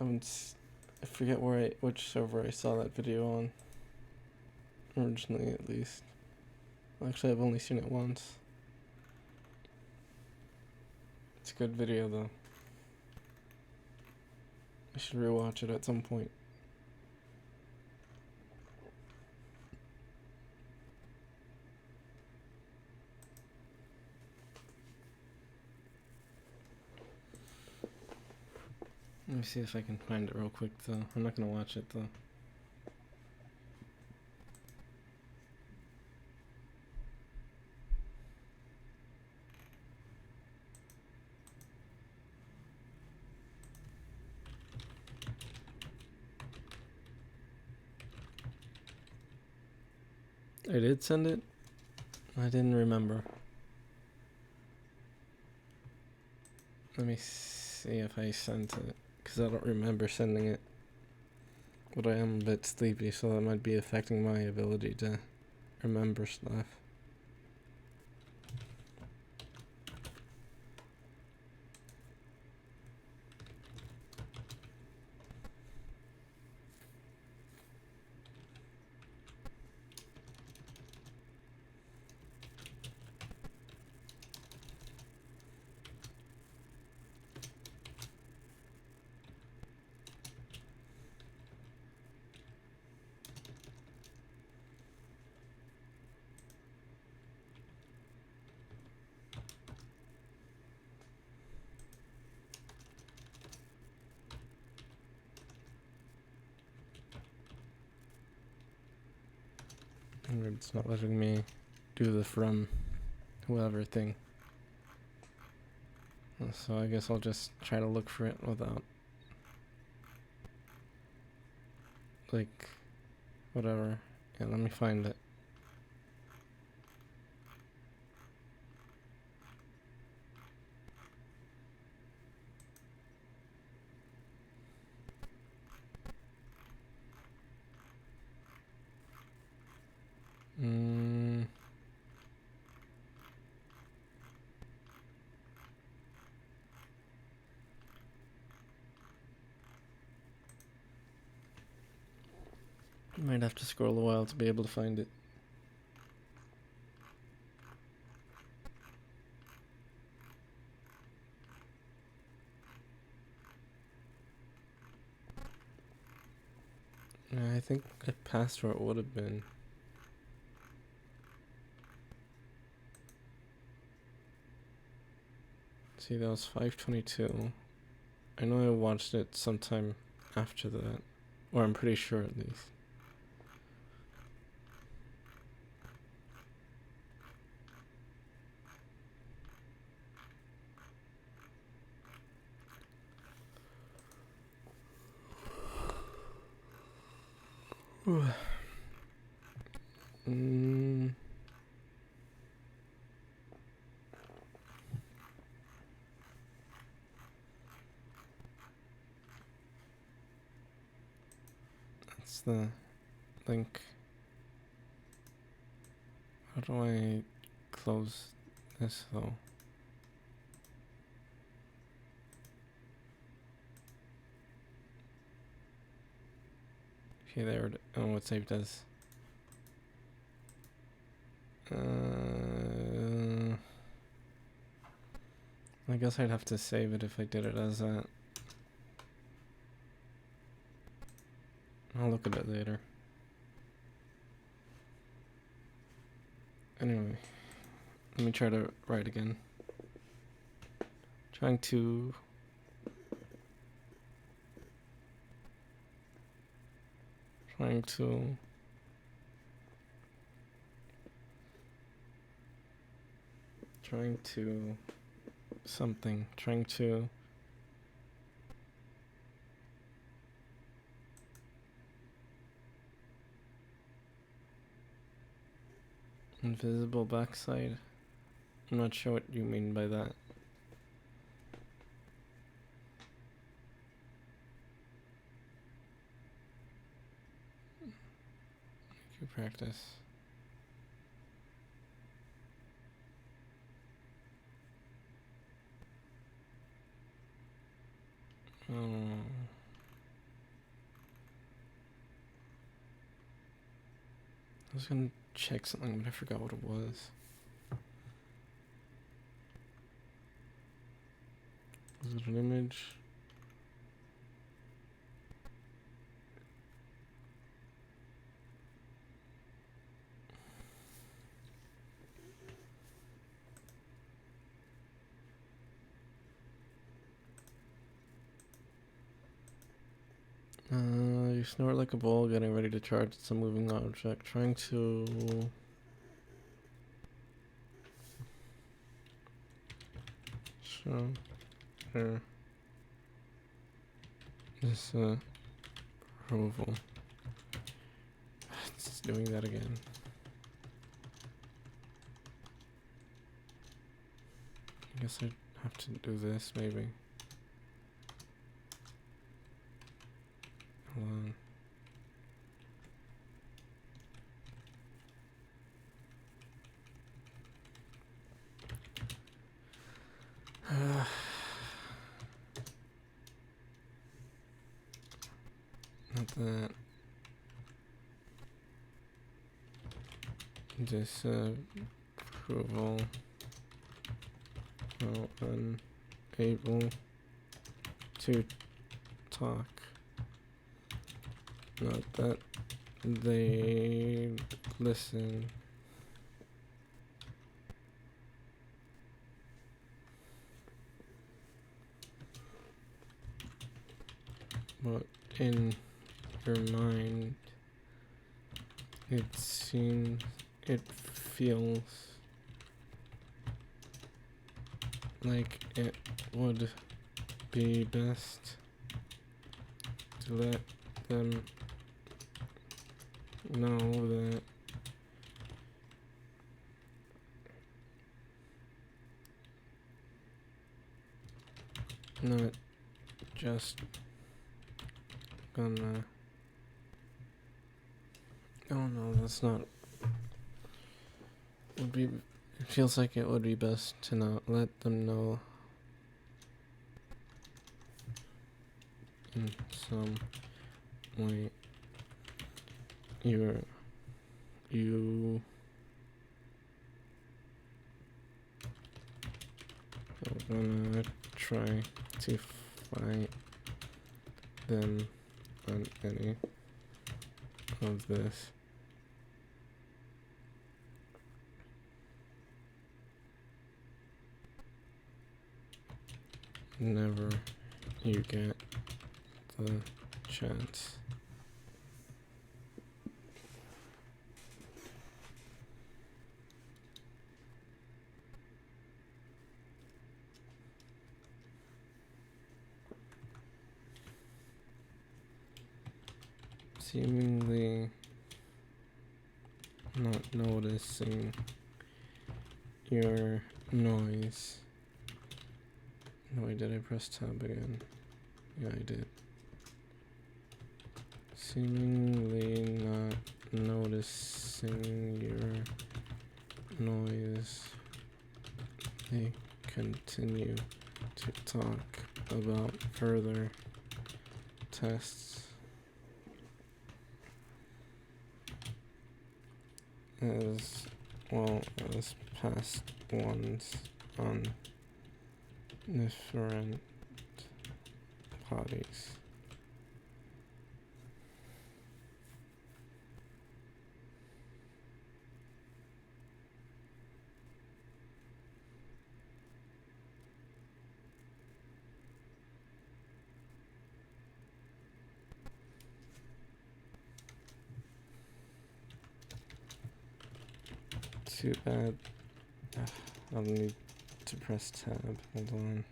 I forget which server I saw that video on. Originally, at least. Actually, I've only seen it once. It's a good video, though. I should rewatch it at some point. Let me see if I can find it real quick, though. I'm not gonna watch it, though. I did send it? I didn't remember. Let me see if I sent it, because I don't remember sending it. But I am a bit sleepy, so that might be affecting my ability to remember stuff. It's not letting me do the from whoever thing. So I guess I'll just try to look for it without, like, whatever. Yeah, let me find it. You might have to scroll a while to be able to find it. Yeah, I think I passed where it would have been. See, that was 5:22. I know I watched it sometime after that. Or I'm pretty sure at least. That's the link. How do I close this though? Okay, there. Oh, what save does? I guess I'd have to save it if I did it as that. I'll look at it later. Anyway, let me try to write again. Trying to invisible backside. I'm not sure what you mean by that. You practice. I was gonna check something, but I forgot what it was. Was it an image? You snort like a bull, getting ready to charge. It's a moving object. Trying to... show her this approval. It's doing that again. I guess I have to do this, maybe. Hold on. Not that. Disapproval. Well, unable to talk. Not that they listen. But in your mind, it feels like it would be best to let them know that not just gonna... Oh no, that's not... It feels like it would be best to not let them know in some way you are gonna try to fight them on any of this. Never you get the chance. Seemingly not noticing your noise. No, wait, did I press tab again? Yeah, I did. Seemingly not noticing your noise, they continue to talk about further tests as well as past ones on different parties. Too bad. I'll need to press tab. Hold on.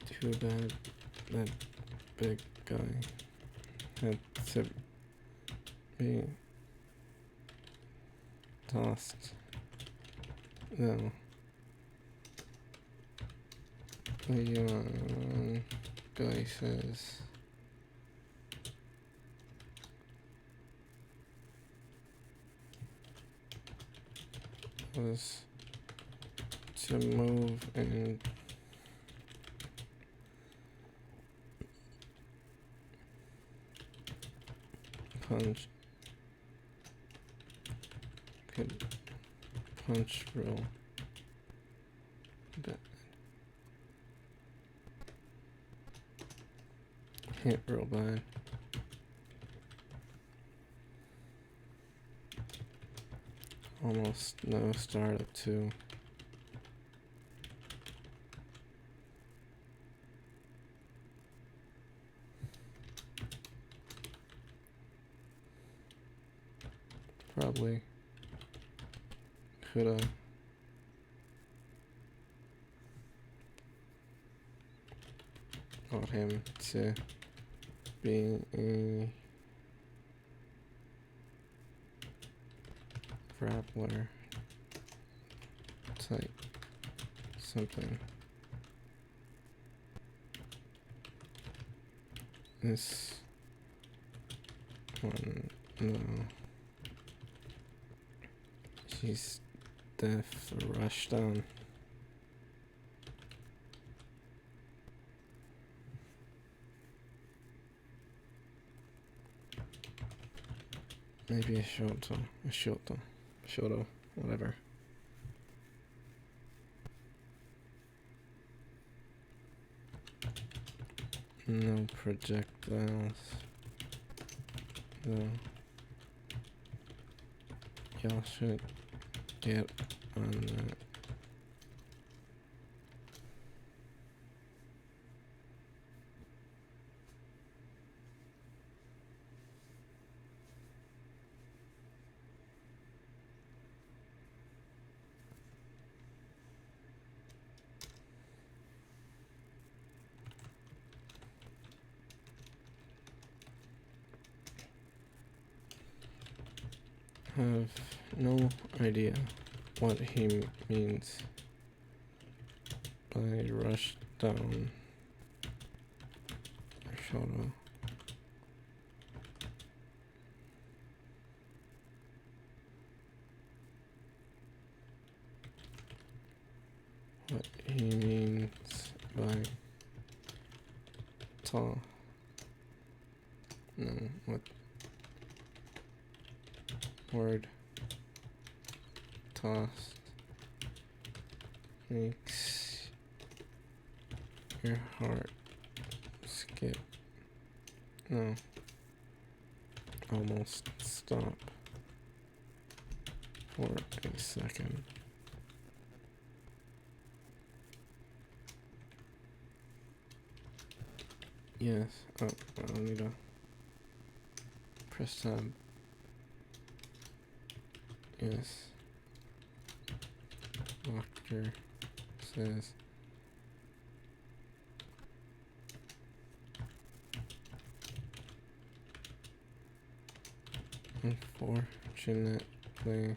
Too bad that big guy had to be tossed. No. The young guy says was to move and punch. Could punch real bad. Hit real bad. Almost no startup too. Probably coulda got him to be a grappler type something. This one, no. She's deaf, rushed on. Maybe a shoto, whatever. No projectiles. No. Y'all should get on that. Have no idea what he means by rush down Shoto. What he means by tall No, what word tossed makes your heart skip? No, almost stop for a second. Yes. Oh, I need to press tab. Yes. Doctor says unfortunately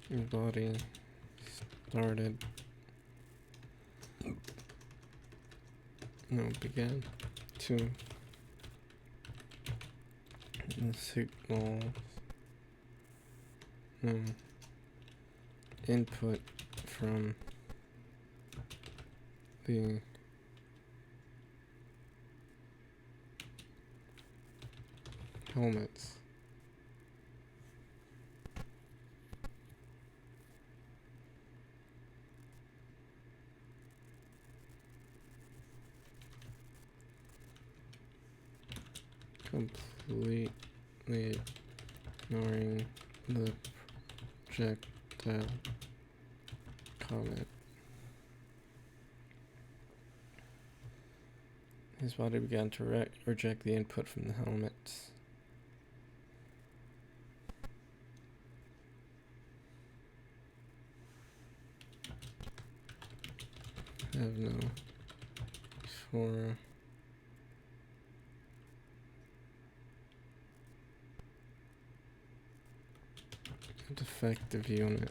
your body started began to signals input from the helmets. Completely ignoring the projectile comment. His body began to reject the input from the helmets. Have no for a defective unit.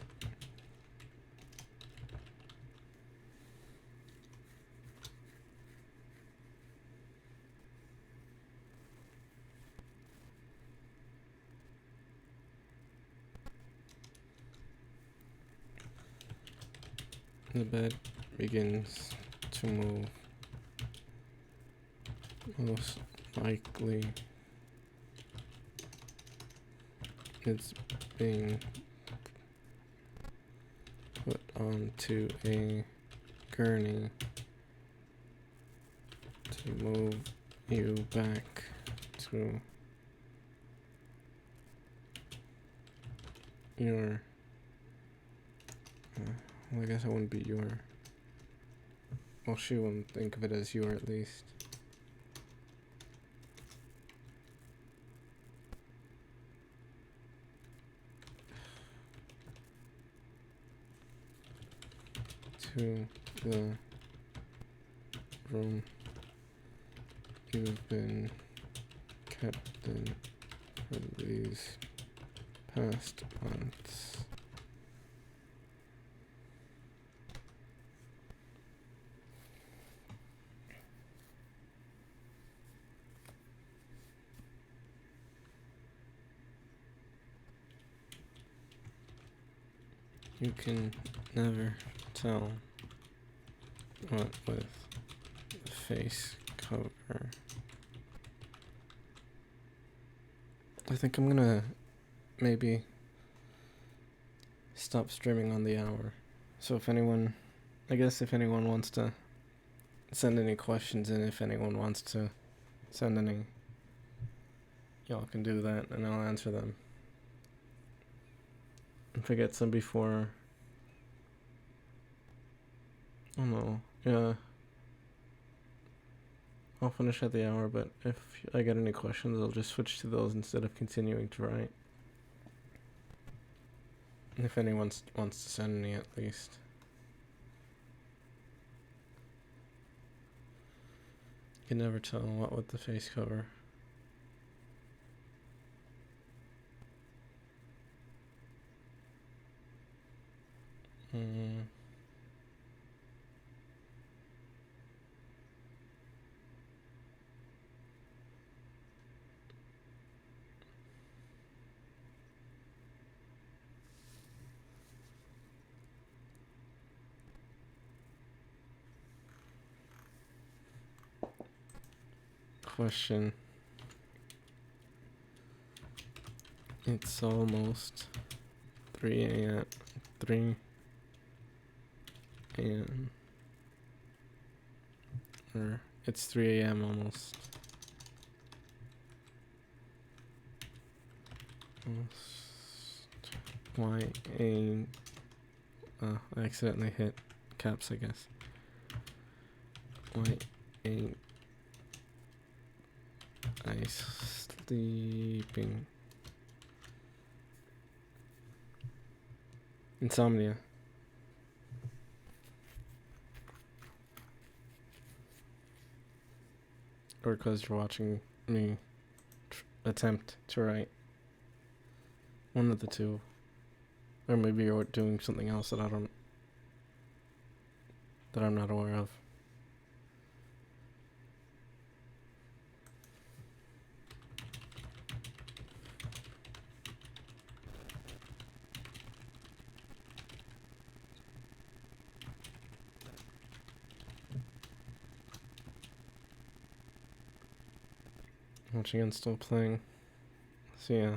The bed begins to move. Most likely it's being put onto a gurney to move you back to your well, I guess I wouldn't be your, well, she wouldn't think of it as your, at least. To the room you've been kept in for these past months. You can never tell what with the face cover. I think I'm gonna maybe stop streaming on the hour. So if anyone wants to send any questions in, if anyone wants to send any, y'all can do that and I'll answer them. If I get some before, oh no, yeah, I'll finish at the hour, but if I get any questions, I'll just switch to those instead of continuing to write. If anyone wants to send any, at least. You can never tell what with the face cover. question. It's almost 3 a.m. 3 a.m. Or it's 3 a.m. almost. Why ain't... I accidentally hit caps, I guess. Why ain't I sleeping? Insomnia. Or because you're watching me attempt to write. One of the two. Or maybe you're doing something else that I'm not aware of. Once again, still playing. So yeah.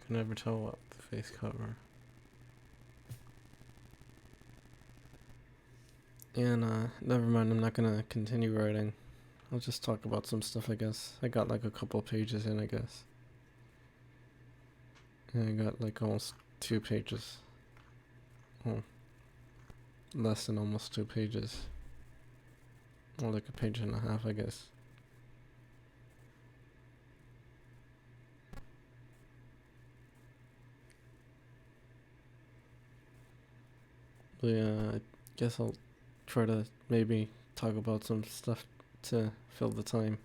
Can never tell what the face cover. And never mind, I'm not gonna continue writing. I'll just talk about some stuff, I guess. I got like a couple pages in, I guess. And I got like almost 2 pages. Oh, less than almost 2 pages. Or like a page and a half, I guess. But yeah, I guess I'll try to maybe talk about some stuff to fill the time.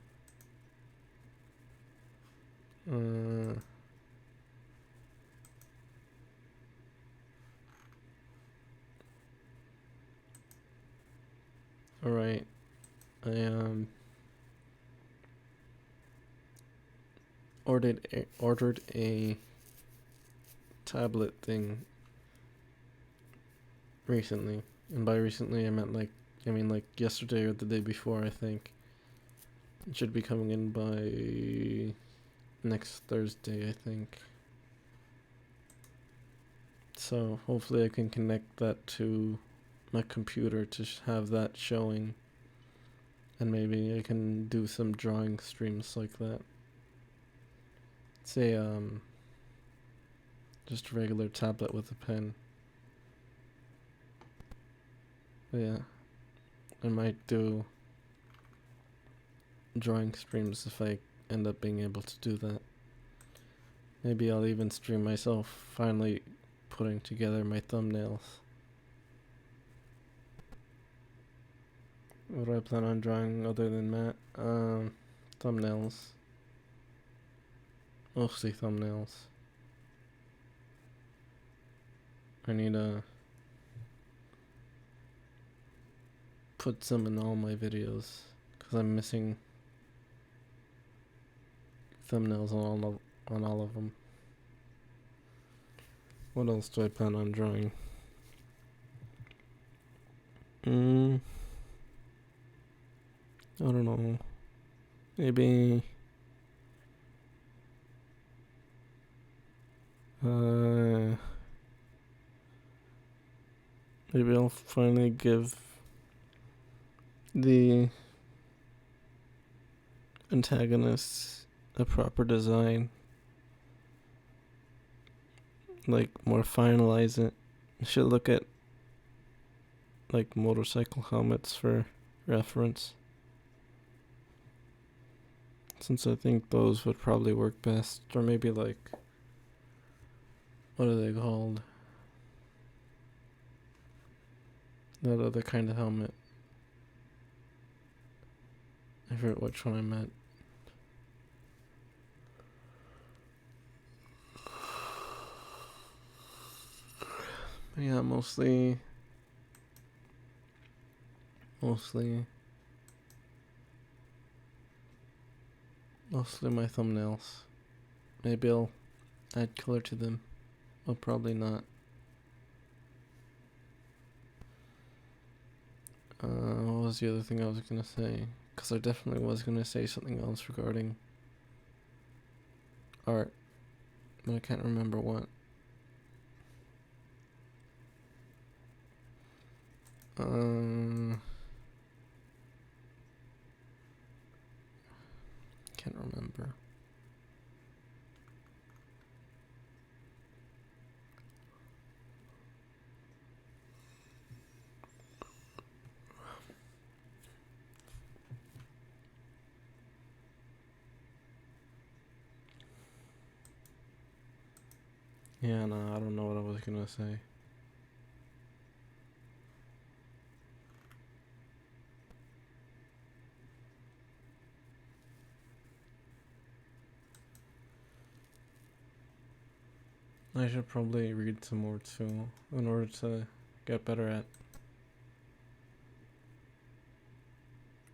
Alright. I ordered a tablet thing recently, and by recently I meant like yesterday or the day before. I think it should be coming in by next Thursday, I think. So hopefully I can connect that to my computer to have that showing, and maybe I can do some drawing streams like that. Say just a regular tablet with a pen. But yeah, I might do drawing streams if I end up being able to do that. Maybe I'll even stream myself finally putting together my thumbnails. What do I plan on drawing other than that? Thumbnails. Mostly thumbnails. I need to put some in all my videos, because I'm missing thumbnails on all of them. What else do I plan on drawing? I don't know. Maybe maybe I'll finally give the antagonists a proper design. Like, more finalize it. I should look at like motorcycle helmets for reference, since I think those would probably work best. Or maybe like, what are they called? That other kind of helmet. I forget which one I meant. Yeah, mostly my thumbnails. Maybe I'll add color to them. I'll probably not. What was the other thing I was gonna say? Because I definitely was gonna say something else regarding art, but I can't remember what. Can't remember. Yeah, no, I don't know what I was gonna say. I should probably read some more too, in order to get better at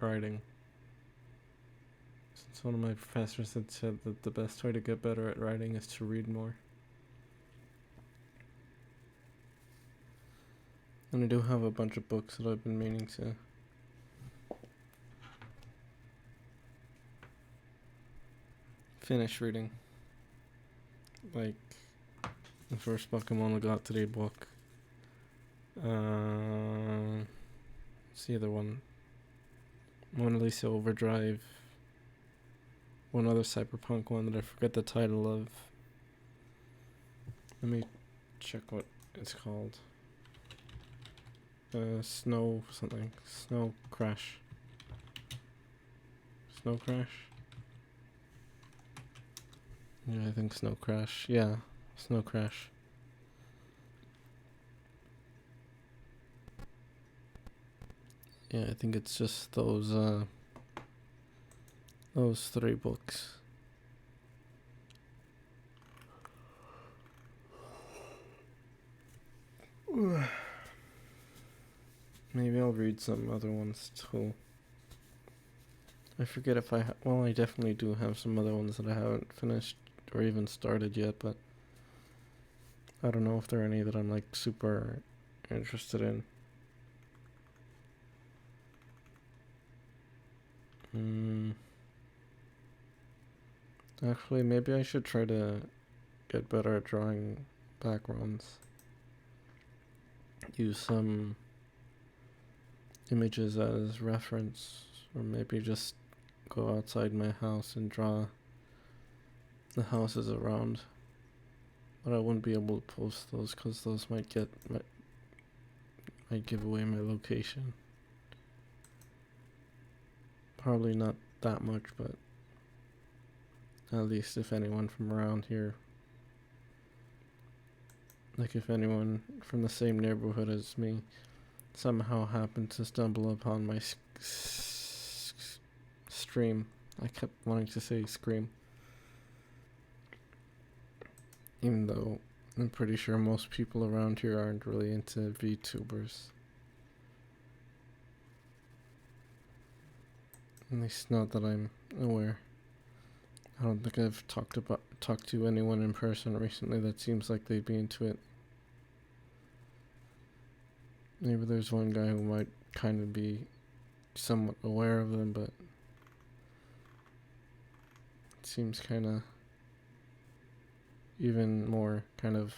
writing. Since one of my professors had said that the best way to get better at writing is to read more. And I do have a bunch of books that I've been meaning to finish reading. Like the first Pokemon Today book. What's the other one? Mona Lisa Overdrive. One other cyberpunk one that I forget the title of. Let me check what it's called. Snow something. Snow Crash. Snow Crash? Yeah, I think Snow Crash. Yeah, Snow Crash. Yeah, I think it's just those 3 books. Maybe I'll read some other ones too. I forget if I well, I definitely do have some other ones that I haven't finished or even started yet, but I don't know if there are any that I'm like super interested in. Actually, maybe I should try to get better at drawing backgrounds. Use some images as reference, or maybe just go outside my house and draw the houses around. But I wouldn't be able to post those because those might give away my location. Probably not that much, but at least if anyone from around here, like if anyone from the same neighborhood as me somehow happened to stumble upon my stream. I kept wanting to say scream, even though I'm pretty sure most people around here aren't really into VTubers. At least not that I'm aware. I don't think I've talked to anyone in person recently that seems like they'd be into it. Maybe there's one guy who might kind of be somewhat aware of them, but it seems kind of even more kind of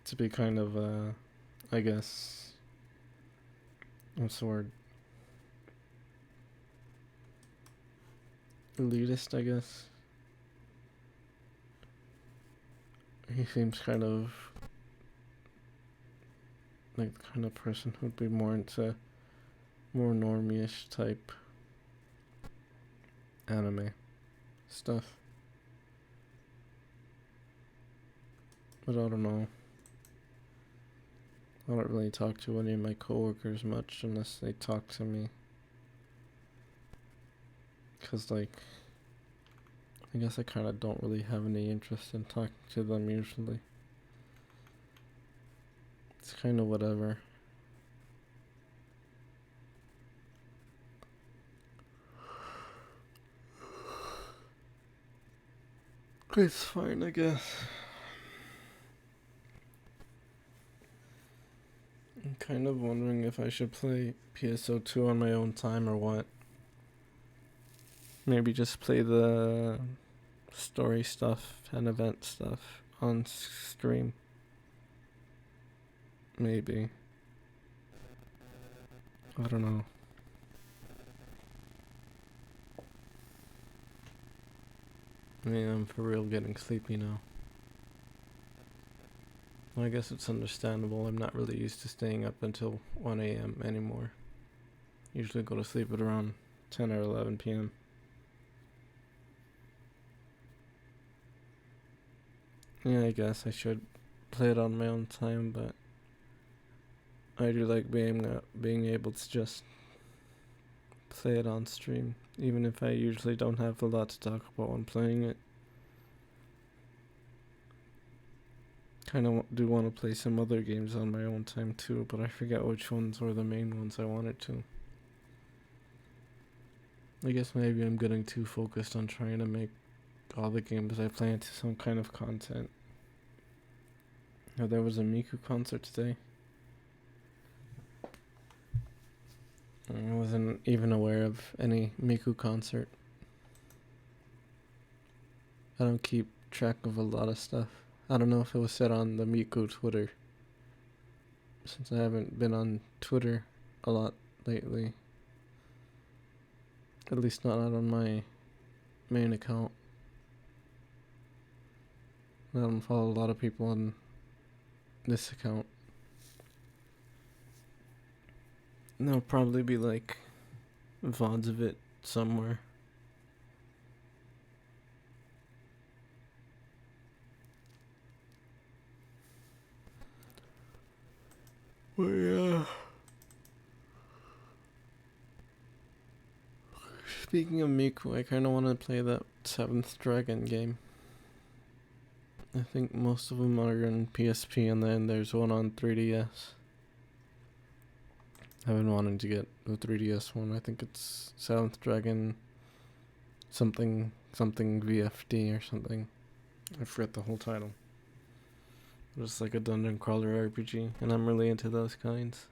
to be kind of I guess, what's the word? Elitist, I guess. He seems kind of like the kind of person who'd be more into more normie-ish type anime stuff. But I don't know. I don't really talk to any of my coworkers much unless they talk to me. Because, like, I guess I kind of don't really have any interest in talking to them usually. It's kind of whatever. It's fine, I guess. I'm kind of wondering if I should play PSO2 on my own time or what. Maybe just play the story stuff and event stuff on stream. Maybe. I don't know. I mean, I'm for real getting sleepy now. Well, I guess it's understandable. I'm not really used to staying up until 1 a.m. anymore. Usually go to sleep at around 10 or 11 p.m. Yeah, I guess I should play it on my own time, but I do like being able to just play it on stream, even if I usually don't have a lot to talk about when playing it. Kind of do want to play some other games on my own time too, but I forget which ones were the main ones I wanted to. I guess maybe I'm getting too focused on trying to make all the games I play into some kind of content. Oh, there was a Miku concert today. I wasn't even aware of any Miku concert. I don't keep track of a lot of stuff. I don't know if it was said on the Miku Twitter, since I haven't been on Twitter a lot lately. At least not on my main account. I don't follow a lot of people on this account. And there'll probably be like VODs of it somewhere. But yeah. Speaking of Miku, I kind of want to play that 7th Dragon game. I think most of them are on PSP, and then there's one on 3DS. I've been wanting to get the 3DS one. I think it's 7th Dragon something VFD or something. I forget the whole title. It's like a dungeon crawler RPG, and I'm really into those kinds.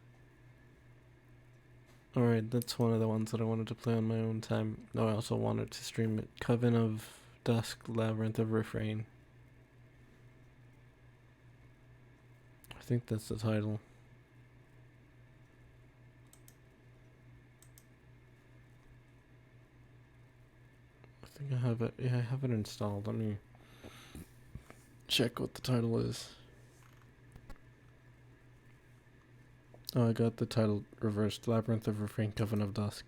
Alright, that's one of the ones that I wanted to play on my own time. No, I also wanted to stream it. Coven of Dusk, Labyrinth of Refrain. I think that's the title. I think I have it. Yeah, I have it installed. Let me check what the title is. Oh, I got the title reversed. Labyrinth of Refrain, Coven of Dusk.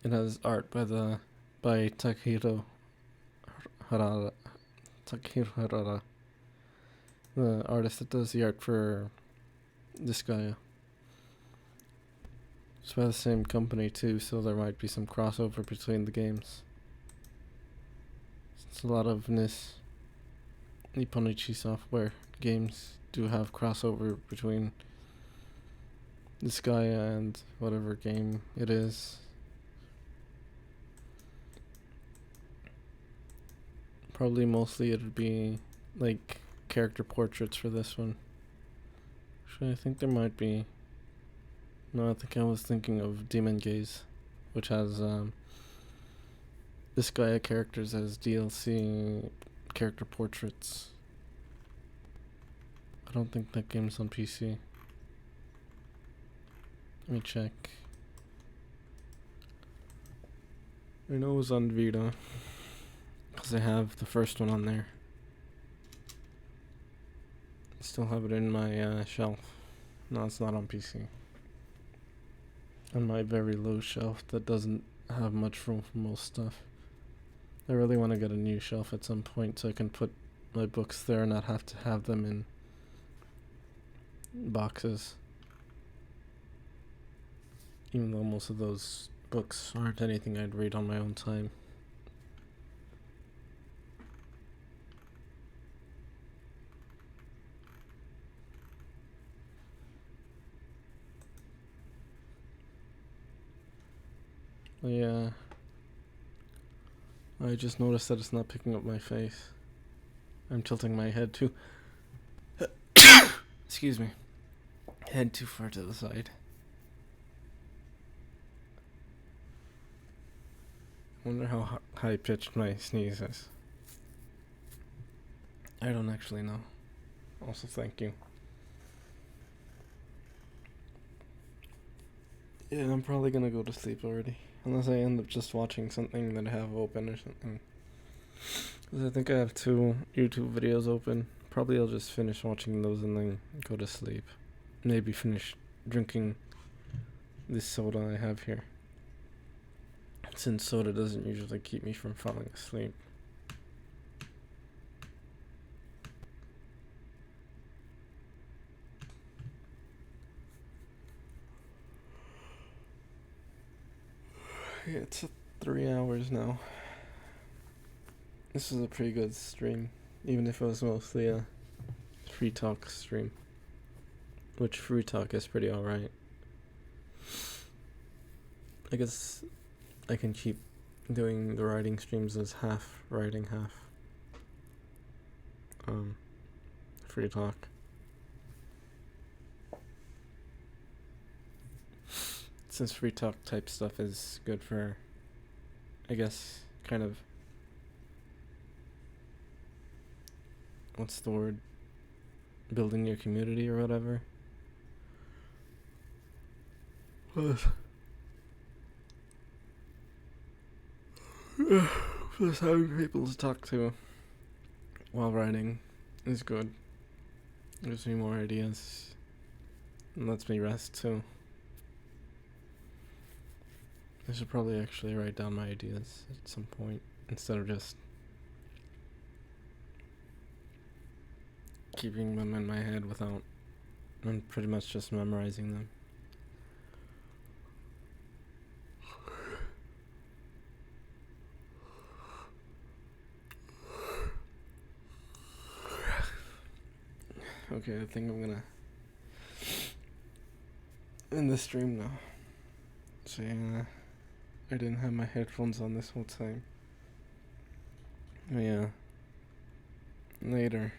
It has art by Takehiro Harada. The artist that does the art for Disgaea. It's by the same company too, so there might be some crossover between the games. It's a lot of Nipponichi software games do have crossover between Disgaea and whatever game it is. Probably mostly it'd be like character portraits for this one. Actually, I think there might be. No, I think I was thinking of Demon Gaze, which has Disgaea characters as DLC character portraits. I don't think that game's on PC. Let me check. I know it was on Vita, because I have the first one on there. I still have it in my shelf. No, it's not on PC. On my very low shelf that doesn't have much room for most stuff. I really want to get a new shelf at some point so I can put my books there and not have to have them in boxes. Even though most of those books aren't anything I'd read on my own time. Yeah. I just noticed that it's not picking up my face. I'm tilting my head too. Excuse me. Head too far to the side. Wonder how high pitched my sneeze is. I don't actually know. Also, thank you. Yeah, I'm probably gonna go to sleep already. Unless I end up just watching something that I have open or something. Because I think I have 2 YouTube videos open. Probably I'll just finish watching those and then go to sleep. Maybe finish drinking this soda I have here. Since soda doesn't usually keep me from falling asleep. Yeah, it's 3 hours now. This is a pretty good stream, even if it was mostly a free talk stream. Which free talk is pretty alright. I guess I can keep doing the writing streams as half writing, half free talk. Since free talk type stuff is good for, I guess, kind of, what's the word? Building your community or whatever. Plus having people to talk to while writing is good. Gives me more ideas and lets me rest too. I should probably actually write down my ideas at some point instead of just keeping them in my head without, and pretty much just memorizing them. Okay, I think I'm gonna end the stream now. So yeah, I didn't have my headphones on this whole time. Oh yeah. Later.